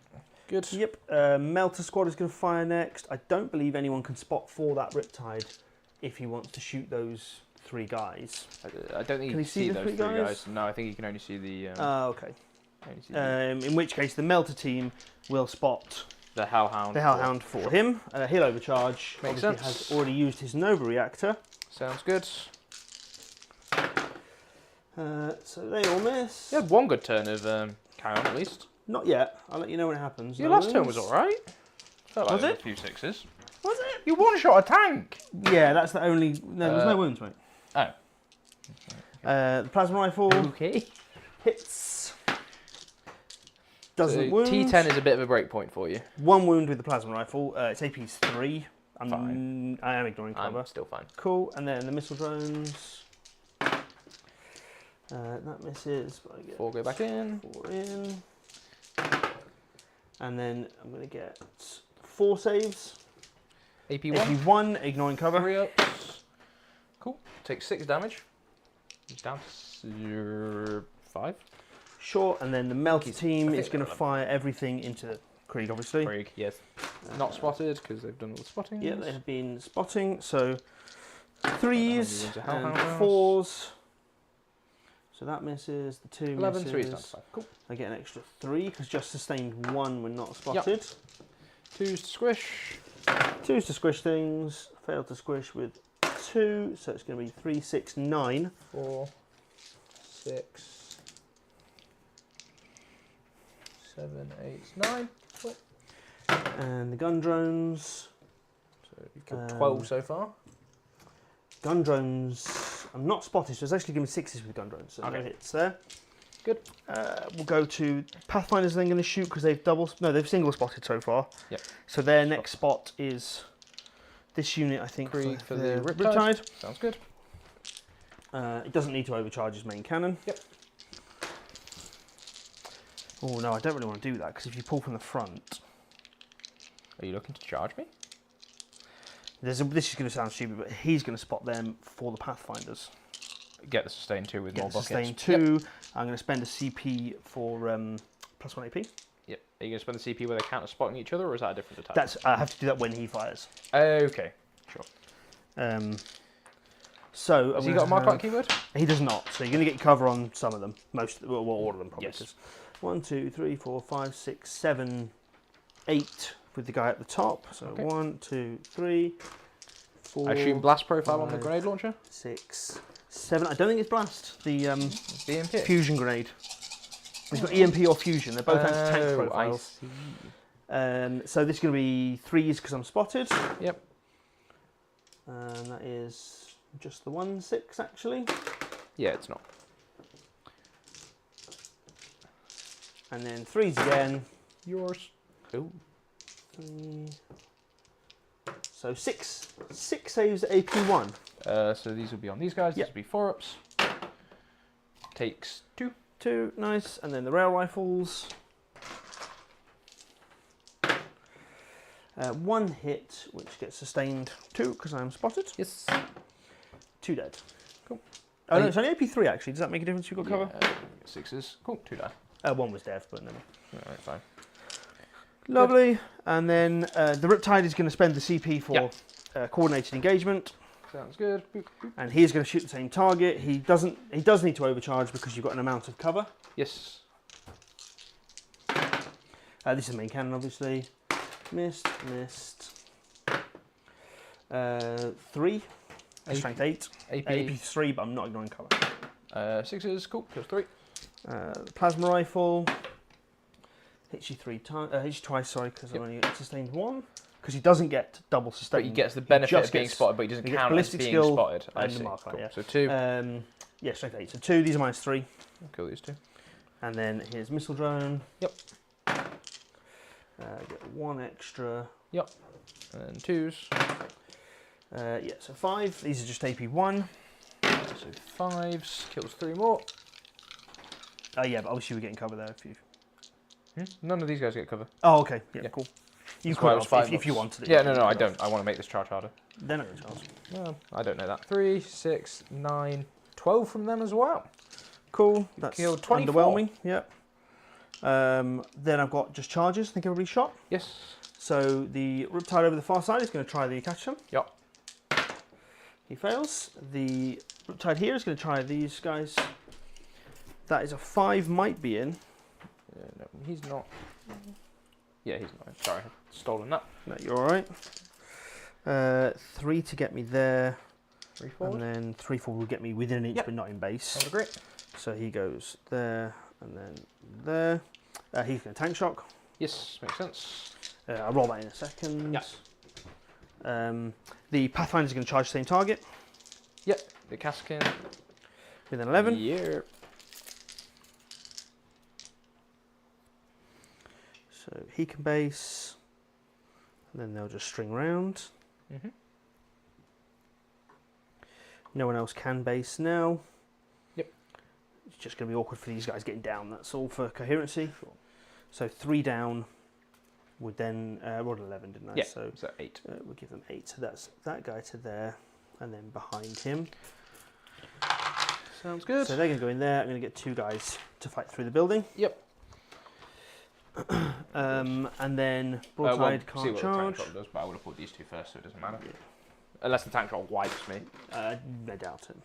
Good. Yep. Melter Squad is going to fire next. I don't believe anyone can spot for that Riptide if he wants to shoot those 3 guys. I don't think you can see those 3 guys. No, I think you can only see the... okay. In which case, the Melter team will spot the Hellhound. The Hellhound for him. He'll overcharge. Makes Obviously sense. has already used his Nova Reactor. Sounds good. So they all miss. You had 1 good turn of carry on at least. Not yet. I'll let you know when it happens. Your last turn was alright. Felt like Was it? A few 6s. Was it? You one-shot a tank! Yeah, that's the only... No, there was no wounds, mate. Oh. The Plasma Rifle Okay. hits. Doesn't So wound. T10 is a bit of a break point for you. 1 wound with the Plasma Rifle. Its AP's 3. Fine. I am ignoring cover. I'm still fine. Cool. And then the missile drones. That misses. But I get 4 go back in. 4 in. And then I'm going to get 4 saves. AP1. AP1, ignoring cover. 3 ups. Cool. Takes 6 damage. He's down to 5. Sure. And then the Melter team think is going to fire everything into Krieg, obviously. Krieg, yes. Not spotted because they've done all the spotting. Yeah, they have been spotting. So 3s and Hellhound 4s. So that misses. The 2 11, misses. 3 down to 5. Cool. I get an extra 3 because just sustained 1 when not spotted. 2s to squish. 2s to squish things. Failed to squish with 2. So it's going to be 3, 6, 9. 4, 6, 7, 8, 9. Cool. And the gun drones. So you've killed 12 so far. Gun drones. I'm not spotted, so it's actually giving me 6s with gun drones. So no hits there. Good. We'll go to Pathfinders. Then going to shoot because they've they've single spotted so far. Yep. So their next spot is this unit, I think, Krieg for the the Riptide. Sounds good. It doesn't need to overcharge his main cannon. Yep. Oh no, I don't really want to do that because if you pull from the front, Are you looking to charge me? this is going to sound stupid, but he's going to spot them for the Pathfinders. Get the sustain 2 with more buckets. Sustain 2. Yep. I'm going to spend a CP for +1 AP. Yep. Are you going to spend the CP where they counter spotting each other, or is that a different attack? I have to do that when he fires. Okay. Sure. So Has he got a mark out keyword? He does not. So you're going to get cover on some of them, all of them probably. Yes. 1, 2, 3, 4, 5, 6, 7, 8 with the guy at the top. So 1, 2, 3, 4. I assume blast profile 5, on the grenade launcher. 6, 7. I don't think it's blast. The EMP. fusion grenade. We've got EMP or fusion. They're both anti-tank profiles. I see. So this is going to be 3s because I'm spotted. Yep. And that is just the 1 6 actually. Yeah, it's not. And then 3s again. Yours. Ooh. 3. So 6 saves at AP1. So these will be on these guys. These will be 4 ups. Takes 2. 2, nice. And then the rail rifles. 1 hit, which gets sustained 2 because I'm spotted. Yes. 2 dead. Cool. Oh no, it's only AP3 actually. Does that make a difference? You've got cover. 6s. Cool. 2 die. 1 was dev, but no. Alright, fine. Lovely. And then the Riptide is going to spend the CP for coordinated engagement. Sounds good. Boop, boop. And he's going to shoot the same target. He does need to overcharge because you've got an amount of cover. Yes. This is main cannon, obviously. Missed. 3. Strength 8. AP 3, but I'm not ignoring cover. 6s. Cool. Kills 3. Plasma rifle. Hits you 3 times. Hits you twice, sorry, because I've only sustained 1. Because he doesn't get double sustain. But he gets the benefit of being spotted, but he doesn't count as being spotted. I see. Mark, cool. yeah. So 2. Yeah, strength 8. So 2. These are -3. I'll kill these 2. And then here's missile drone. Yep. Get 1 extra. Yep. And 2s. Yeah, so 5. These are just AP1. So 5s, kills 3 more. Yeah, but obviously we're getting cover there if you... None of these guys get cover. Oh, okay. Yeah, cool. You could if you wanted it. Yeah, no, I don't. I want to make this charge harder. They're not going to charge. No, I don't know that. 3, 6, 9, 12 from them as well. Cool. That's killed 24. Underwhelming. Yep. Then I've got just charges. I think everybody's shot. Yes. So the Riptide over the far side is going to try the Catachan. Yep. He fails. The Riptide here is going to try these guys. That is a 5, might be in. No, he's not. Yeah, he's not. Sorry, I've stolen that. No, you're all right. 3 to get me there. 3 forward. And then 3 forward will get me within an inch, but not in base. I agree. So he goes there and then there. He's going to tank shock. Yes, makes sense. I'll roll that in a second. Yeah. The Pathfinder's going to charge the same target. Yep. The Caskin. With an 11. Yeah. So he can base, and then they'll just string round. No one else can base now. Yep. It's just going to be awkward for these guys getting down. That's all for coherency. Sure. So 3 down would then roll 11, didn't I? Yeah. So 8. We'll give them 8. So that's that guy to there, and then behind him. Sounds good. So they're going to go in there. I'm going to get 2 guys to fight through the building. Yep. And then Broadside can't charge. The tank does, but I would have put these 2 first, so it doesn't matter. Yeah. Unless the tank shot wipes me. I doubt it.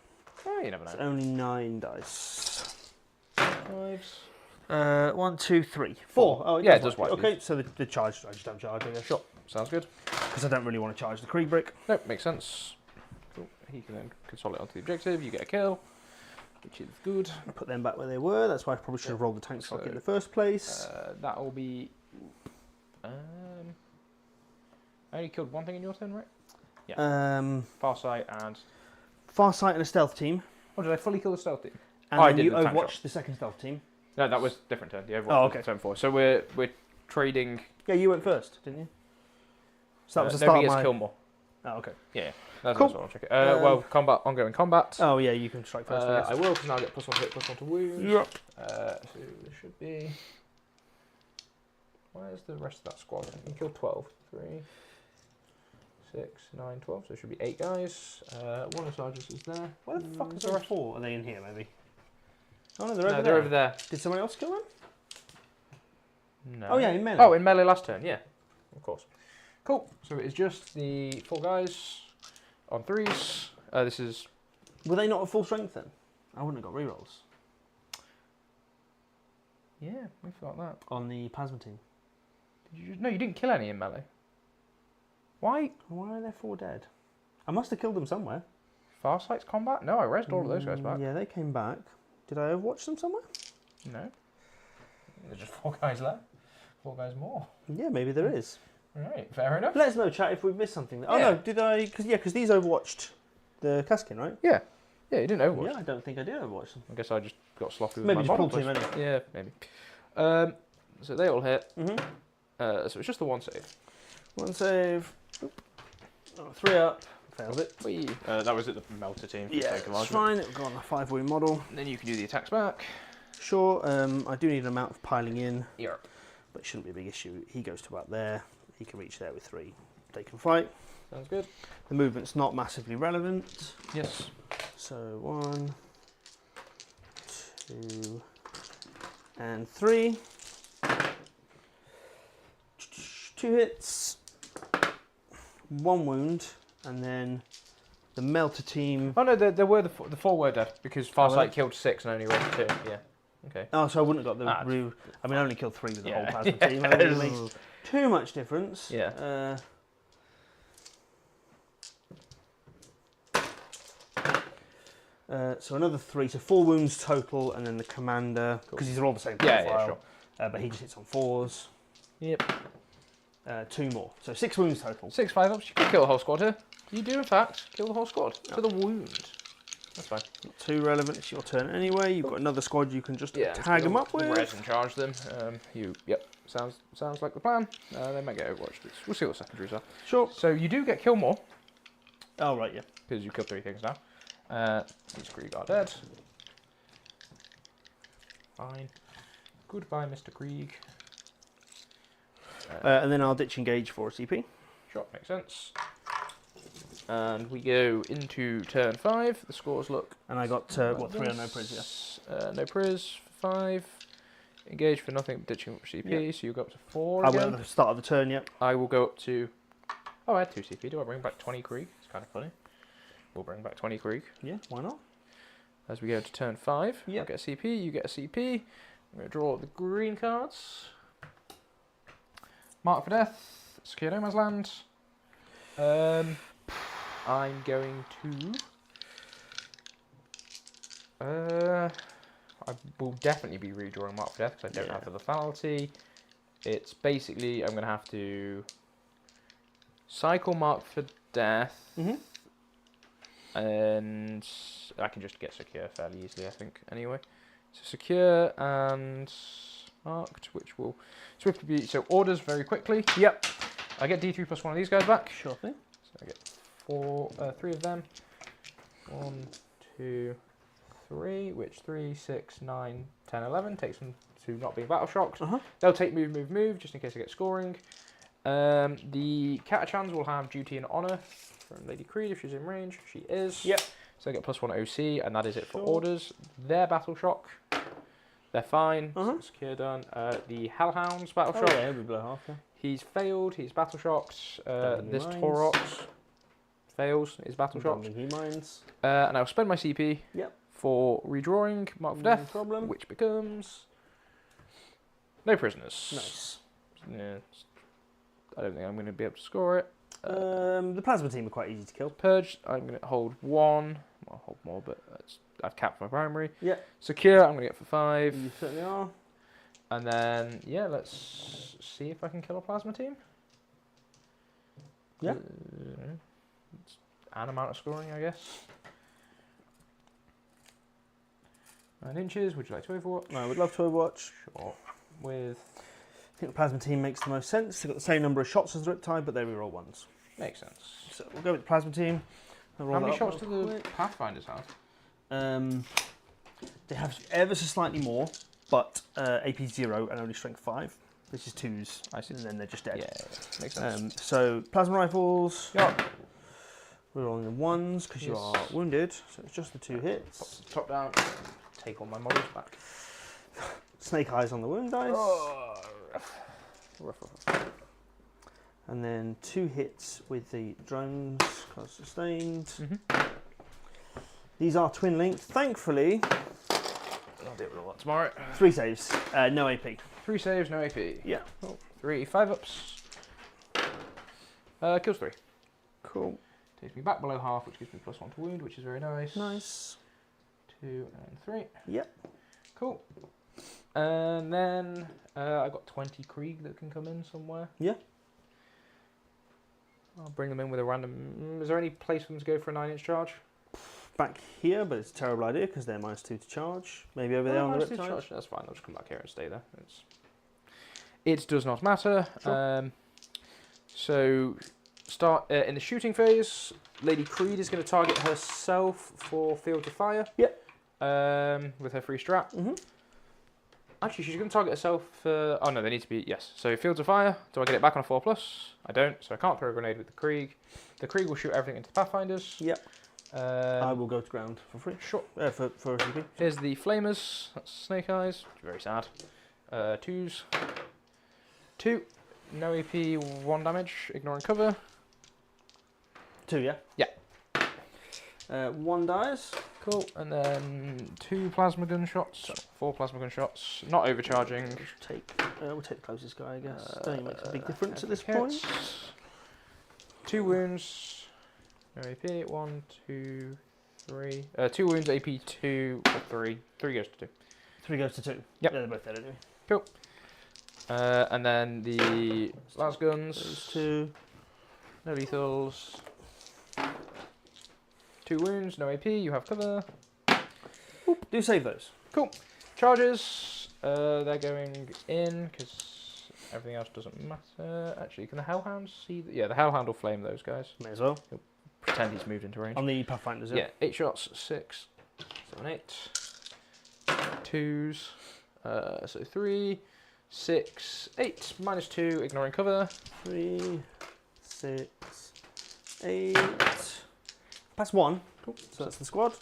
Oh, you never know. It's only 9 dice. 5s. 1, 2, 3, 4. Oh, yeah, it does wipe. Okay, so the charge, I just don't charge, I guess. Sure, sounds good. Because I don't really want to charge the Krieg brick. Nope, makes sense. Cool. He can then consolidate onto the objective, you get a kill, which is good. Put them back where they were, that's why I probably should have rolled the tank stock in the first place. That will be... I only killed 1 thing in your turn, right? Yeah. Farsight and... Farsight and a stealth team. Oh, did I fully kill the stealth team? And then you overwatched the second stealth team. No, that was different turn. The overwatch was turn 4. So we're trading... Yeah, you went first, didn't you? So that was the nobody start gets kill more. Oh, okay. Yeah, that's cool. what I'll check it. Well, combat, ongoing combat. Oh, yeah, you can strike first. I will, because now I get +1 to hit, +1 to wound. Yep. So there should be... Where's the rest of that squad? I can kill 12. 3, 6, 9, 12. So it should be 8 guys. One of the sergeants is there. Where the fuck is the rest? 4? Are they in here, maybe? Oh, no, they're over there. Did someone else kill them? No. Oh, yeah, in melee. Oh, in melee last turn, yeah. Of course. Cool. So it is just the 4 guys on 3s. This is... Were they not at full strength then? I wouldn't have got rerolls. Yeah, we forgot that. On the plasma team. No, you didn't kill any in melee. Why? Why are there 4 dead? I must have killed them somewhere. Farsight's combat? No, I rezzed all of those guys back. Yeah, they came back. Did I overwatch them somewhere? No. There's just 4 guys left. 4 guys more. Yeah, maybe there is. Alright, fair enough. Let us know, chat, if we've missed something. Oh, no, did I... Because these overwatched the Caskin, right? Yeah. Yeah, you didn't overwatch. Yeah, I don't think I did overwatch them. I guess I just got sloppy with maybe my just model pulled too many. Yeah, maybe. So they all hit. So it's just the 1 save. 1 save. Oh, 3 up. Fails it. That was at the melter team. Yeah, it's fine. It'll go on the 5 wound model. And then you can do the attacks back. Sure. I do need an amount of piling in. Yeah. But it shouldn't be a big issue. He goes to about there. He can reach there with 3. They can fight. Sounds good. The movement's not massively relevant. Yes. So 1, 2, and 3. 2 hits, 1 wound, and then the melter team. Oh no, there were the 4 were dead because Farsight killed 6 and only raised 2. Yeah. Okay. Oh, so I wouldn't have got the. I mean, I only killed 3 with the whole plasma team. I didn't make too much difference. Yeah. So another 3, so 4 wounds total, and then the commander, because these are all the same profile. Yeah, sure. But he just hits on 4s. Yep. 2 more, so 6 wounds total. 6 5-ups. You can kill the whole squad here. You do in fact kill the whole squad for the wound. That's fine. Not too relevant. It's your turn anyway. You've got another squad you can just tag them up with. Res and charge them. Yep. Sounds like the plan. They might get overwatched. We'll see what secondaries are. Sure. So you do get kill more. Oh, right, yeah. Because you killed 3 things now. These Krieg are dead. Fine. Goodbye, Mr. Krieg. And then I'll ditch engage for a CP. Sure, makes sense. And we go into turn 5. The scores look... And I got, what, 3 on no priz, yes? No priz for 5. Engage for nothing, ditching for CP, Yep. so you go up to 4 I again. went at the start of the turn, yep. I will go up to... Oh, I had 2 CP. Do I bring back 20 Krieg? It's kind of funny. We'll bring back 20 Krieg. Yeah, why not? As we go to turn 5, Yep. I get a CP, you get a CP. I'm going to draw the green cards. Mark for Death, Secure No Man's Land. I'm going to... I will definitely be redrawing Mark for Death because I don't have the lethality. It's basically, I'm going to have to cycle Mark for Death. And I can just get Secure fairly easily, I think, anyway. So Secure and Marked, which will swiftly be... So orders very quickly. Yep. I get D3 plus 1 of these guys back. Sure thing. So I get 3 of them. 1, 2, 3, which 3, 6, 9, 10, 11 takes them to not being battle shocked. They'll take move, just in case I get scoring. The Catachans will have duty and honour from Lady Creed if she's in range. She is. Yep. So I get +1 OC, and that is it for orders. They're battle shock. They're fine. So secure done. The Hellhounds battle shock. Yeah, we blow half. Yeah. He's failed. He's battle shocked. This Taurox fails. Is battle shocked. He minds. And I'll spend my CP. Yep. For redrawing Mark for Death, problem. which becomes no prisoners. Nice. Yeah, I don't think I'm going to be able to score it. The plasma team are quite easy to kill. Purge, I'm going to hold 1. Well, I'll hold more, but I've capped my primary. Yeah. Secure, I'm going to get for 5. You certainly are. And then, yeah, let's see if I can kill a plasma team. Yeah. It's an amount of scoring, I guess. 9 inches, would you like to Overwatch? I would love to Overwatch. Sure. With... I think the plasma team makes the most sense. They've got the same number of shots as the Riptide, but they reroll 1s. Makes sense. So we'll go with the plasma team. How many shots do the Pathfinders have? They have ever so slightly more, but AP 0 and only strength 5. This is 2s, I see. and then they're just dead. Yeah, makes sense. So plasma rifles. Yep. We're rolling the 1s because you are wounded, so it's just the 2 hits. Top down. Take all my models back. Snake eyes on the wound dice. Oh. And then 2 hits with the drones, cause sustained. These are twin linked. Thankfully, I'll deal with all that tomorrow. 3 saves, no AP. 3 saves, no AP. Yeah. Oh, 3 5-ups. Kills 3. Cool. Takes me back below half, which gives me +1 to wound, which is very nice. Nice. 2 and 3. Yep. Cool. And then I've got 20 Krieg that can come in somewhere. Yeah. I'll bring them in with a random... Is there any place for them to go for a 9-inch charge? Back here, but it's a terrible idea because they're -2 to charge. Maybe over there on the Riptide. Charge. That's fine. I'll just come back here and stay there. It does not matter. Sure. So start in the shooting phase. Lady Creed is going to target herself for Field of Fire. Yep. With her free strap. Actually, she's going to target herself for... Oh, no, they need to be... Yes. So, Fields of Fire. Do I get it back on a 4+? I don't, so I can't throw a grenade with the Krieg. The Krieg will shoot everything into the Pathfinders. Yep. I will go to ground for free. Sure. For a CP. Here's the Flamers. That's Snake Eyes. Very sad. 2s. 2. No AP, 1 damage. Ignoring cover. 2, yeah? Yeah. 1 dies. Cool. And then 2 plasma gun shots. 4 plasma gun shots. Not overcharging. We'll take the closest guy, I guess. Don't think it makes a big difference at this point. 2 wounds. No AP. 1, 2, 3. 2 wounds. AP 2 or 3. 3 goes to 2. 3 goes to 2. Yep. Yeah, they're both dead anyway. Cool. And then the las guns. Those 2. No lethals. 2 wounds, no AP, you have cover. Oop, do save those. Cool. Charges, they're going in because everything else doesn't matter. Actually, can the Hellhounds see? Yeah, the Hellhound will flame those guys. May as well. He'll pretend he's moved into range. On the Pathfinders, yeah. 8 shots, 6, 7, 8. 2s, so 3, 6, 8, -2, ignoring cover. 3, 6, 8. Pass 1. Cool. So that's the squad.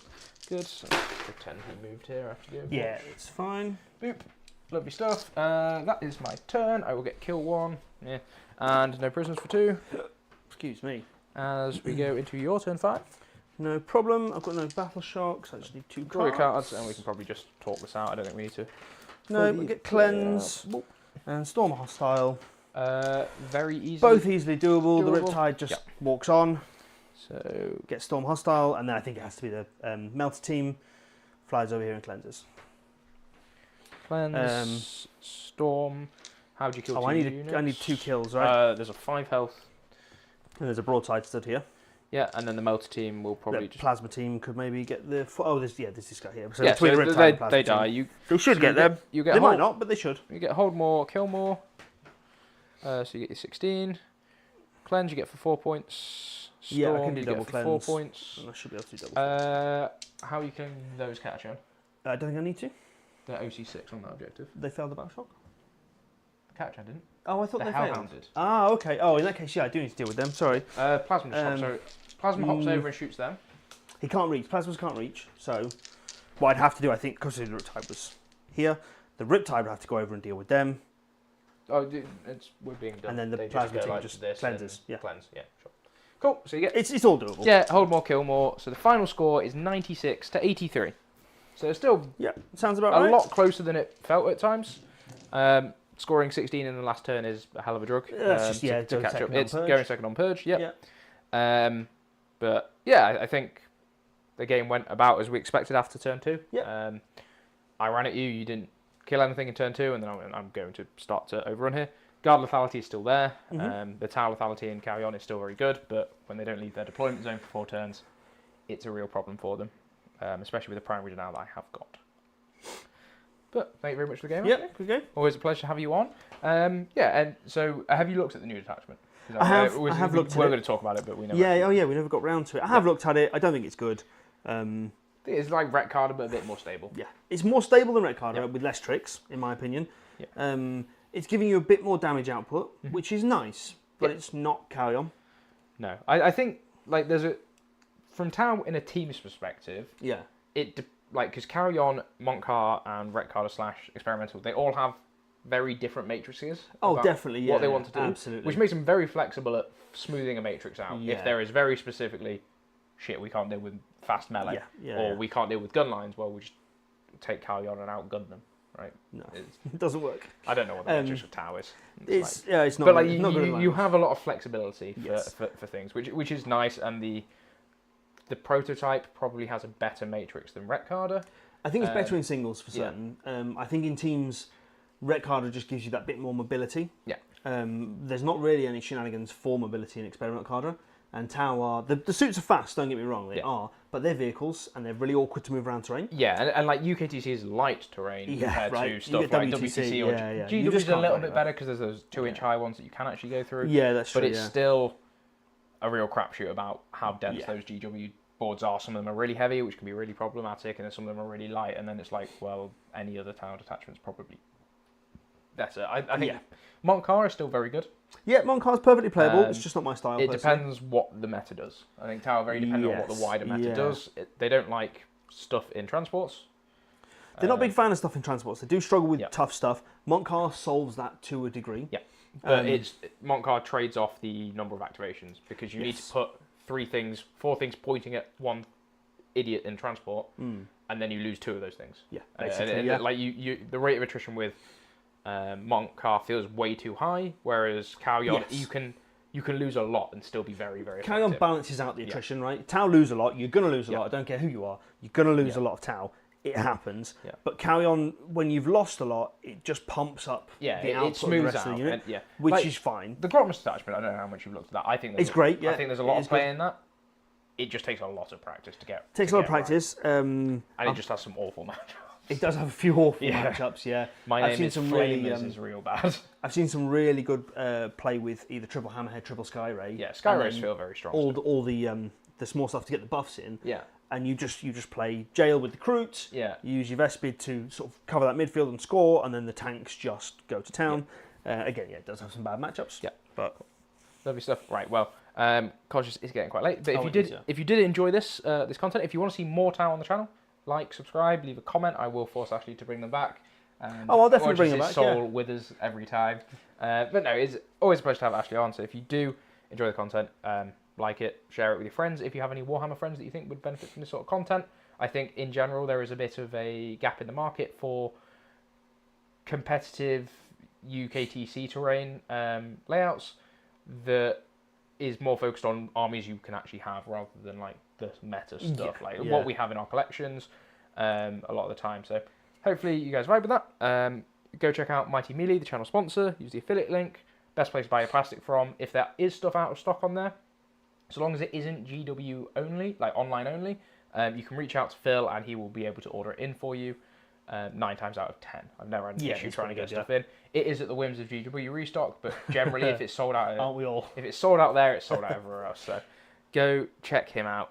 Good. So pretend he moved here after doing. Yeah, it's fine. Boop. Lovely stuff. That is my turn. I will get kill 1. Yeah. And no prisoners for 2. Excuse me. As we go into your turn 5. No problem. I've got no battle shocks. I just need 2 Draw your cards, and we can probably just talk this out. I don't think we need to. No, we get cleanse and storm hostile. Very easy. Both easily doable. The Riptide just walks on. So get storm hostile, and then I think it has to be the Melter team flies over here and cleanses. Cleanse, storm. How do you kill? Oh, I need 2 kills, right? There's a 5 health, and there's a broadside stood here. Yeah, and then the Melter team will probably the plasma team could maybe get the. There's this guy here. So yeah, between so the Riptide and plasma they team, die. They should get them. You get they hold, might not, but they should. You get hold more, kill more. So you get your 16. Cleanse you get for 4 points. Storm, yeah, I can do you double get for cleanse. 4 points. And I should be able to do double cleanse. How are you killing those catch on? I don't think I need to. They're OC6 on that objective. They failed the battle shock. Catch I didn't. Oh, I thought they failed. Hellhounded. Ah, okay. Oh, in that case, yeah, I do need to deal with them. Sorry. Plasma shot. So Plasma hops over and shoots them. He can't reach. Plasmas can't reach. So what I'd have to do, I think, because the Riptide was here, the Riptide would have to go over and deal with them. Oh, we're being done. And then the they plasma team like just cleanses. Yeah. Cleanse. Yeah. Sure. Cool. So you get. It's all doable. Yeah. Hold more, kill more. So the final score is 96 to 83. So it's still. Yeah. Sounds about right. A lot closer than it felt at times. Scoring 16 in the last turn is a hell of a drug. Just, to catch up. It's Purge. going second on Purge. Yep. Yeah. But yeah, I think the game went about as we expected after turn 2. Yeah. I ran at you. You didn't kill anything in turn 2, and then I'm going to start to overrun here. Guard lethality is still there. The tower lethality in Carry On is still very good, but when they don't leave their deployment zone for 4 turns, it's a real problem for them, especially with the primary now that I have got. But thank you very much for the game. Yeah, good game. Always a pleasure to have you on. And so have you looked at the new attachment? I have looked at it. We're going to talk about it, but we never. Yeah, we never got round to it. I have looked at it. I don't think it's good. It's like Ret Carder, but a bit more stable. Yeah, it's more stable than Ret Carder with less tricks, in my opinion. Yeah. It's giving you a bit more damage output, which is nice, but it's not Carry On. No, I think like there's from Tau in a team's perspective. Yeah. Because Carry On, Montcar, and Ret Carder / Experimental, they all have very different matrices. Oh, definitely, yeah. What they want to do. Absolutely. Which makes them very flexible at smoothing a matrix out. Yeah. If there is very specifically, shit, we can't deal with fast melee, we can't deal with gun lines, well, we just take Carry On and outgun them, right? No, it doesn't work. I don't know what the matrix of Tau is. It's not. But like not you have a lot of flexibility Yes. for things, which is nice, and the prototype probably has a better matrix than Ret Carder. I think it's better in singles for certain. I think in teams, Ret Carder just gives you that bit more mobility. Yeah. There's not really any shenanigans for mobility in Experimental Carder. And Tau are... The suits are fast, don't get me wrong, they are. But they're vehicles, and they're really awkward to move around terrain. Yeah, and like UKTC is light terrain compared to stuff like WTC or GW is a little bit better because there's those 2-inch high ones that you can actually go through. Yeah, that's true. But it's still a real crapshoot about how dense those GW boards are. Some of them are really heavy, which can be really problematic, and then some of them are really light, and then it's like, well, any other tower detachment's probably better. I think Montcar is still very good. Yeah, Montcar's perfectly playable. It's just not my style. It depends what the meta does. I think Tower very dependent on what the wider meta does. They don't like stuff in transports. They're not a big fan of stuff in transports. They do struggle with tough stuff. Montcar solves that to a degree. Yeah, but Montcar trades off the number of activations because you need to put 4 things pointing at one idiot in transport, and then you lose 2 of those things. Yeah, basically. Like the rate of attrition with Montcar feels way too high, whereas Carry On you can lose a lot and still be very, very effective. Carry On balances out the attrition, right? Tau lose a lot. You're going to lose a lot. I don't care who you are. You're going to lose a lot of Tau. It happens. Yeah. But Carry On, when you've lost a lot, it just pumps up the output of the rest of the unit, which is fine. The Grotmus attachment, I don't know how much you've looked at that. I think it's great. Yeah, I think there's a lot of play in that. It just takes a lot of practice to get. Takes a lot of practice, and it just has some awful matchups. It does have a few awful matchups. Yeah, I've seen some Flamers is real bad. I've seen some really good play with either triple Hammerhead, triple Skyray. Yeah, Skyrays feel very strong. All the the small stuff to get the buffs in. Yeah. And you just play jail with the Kroot. Yeah. You use your Vespid to sort of cover that midfield and score, and then the tanks just go to town. Yeah. Again, it does have some bad matchups. Yeah. But lovely stuff. Right. Well, conscious it's getting quite late. But if you did enjoy this this content, if you want to see more Tau on the channel, like, subscribe, leave a comment. I will force Ashley to bring them back. I'll definitely bring them back. Soul with us every time. But no, it's always a pleasure to have Ashley on. So if you do enjoy the content, like it, share it with your friends. If you have any Warhammer friends that you think would benefit from this sort of content, I think in general there is a bit of a gap in the market for competitive UKTC terrain layouts that is more focused on armies you can actually have rather than like the meta stuff, what we have in our collections a lot of the time. So hopefully you guys vibe with that. Go check out Mighty Melee, the channel sponsor. Use the affiliate link. Best place to buy your plastic from. If there is stuff out of stock on there, so long as it isn't GW only, like online only, you can reach out to Phil and he will be able to order it in for you 9 times out of 10. I've never had an issue trying to get stuff in. It is at the whims of GW restock, but generally if it's sold out, aren't we all? If it's sold out there, it's sold out everywhere else. So go check him out.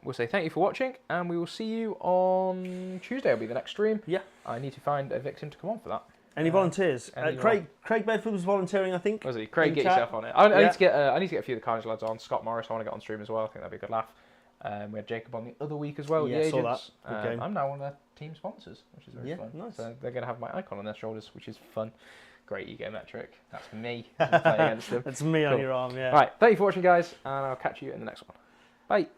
We'll say thank you for watching, and we will see you on Tuesday. Will be the next stream. Yeah. I need to find a victim to come on for that. Any volunteers? Craig Bedford was volunteering, I think. Was he? Craig, get yourself on it. I need to get a few of the Carnage lads on. Scott Morris, I want to get on stream as well. I think that'd be a good laugh. We had Jacob on the other week as well. Yeah, the saw agents. that. I'm now one of their team sponsors, which is very fun. Nice. So they're going to have my icon on their shoulders, which is fun. Great ego metric. That's me playing against them. That's me on your arm, yeah. Right, thank you for watching, guys, and I'll catch you in the next one. Bye.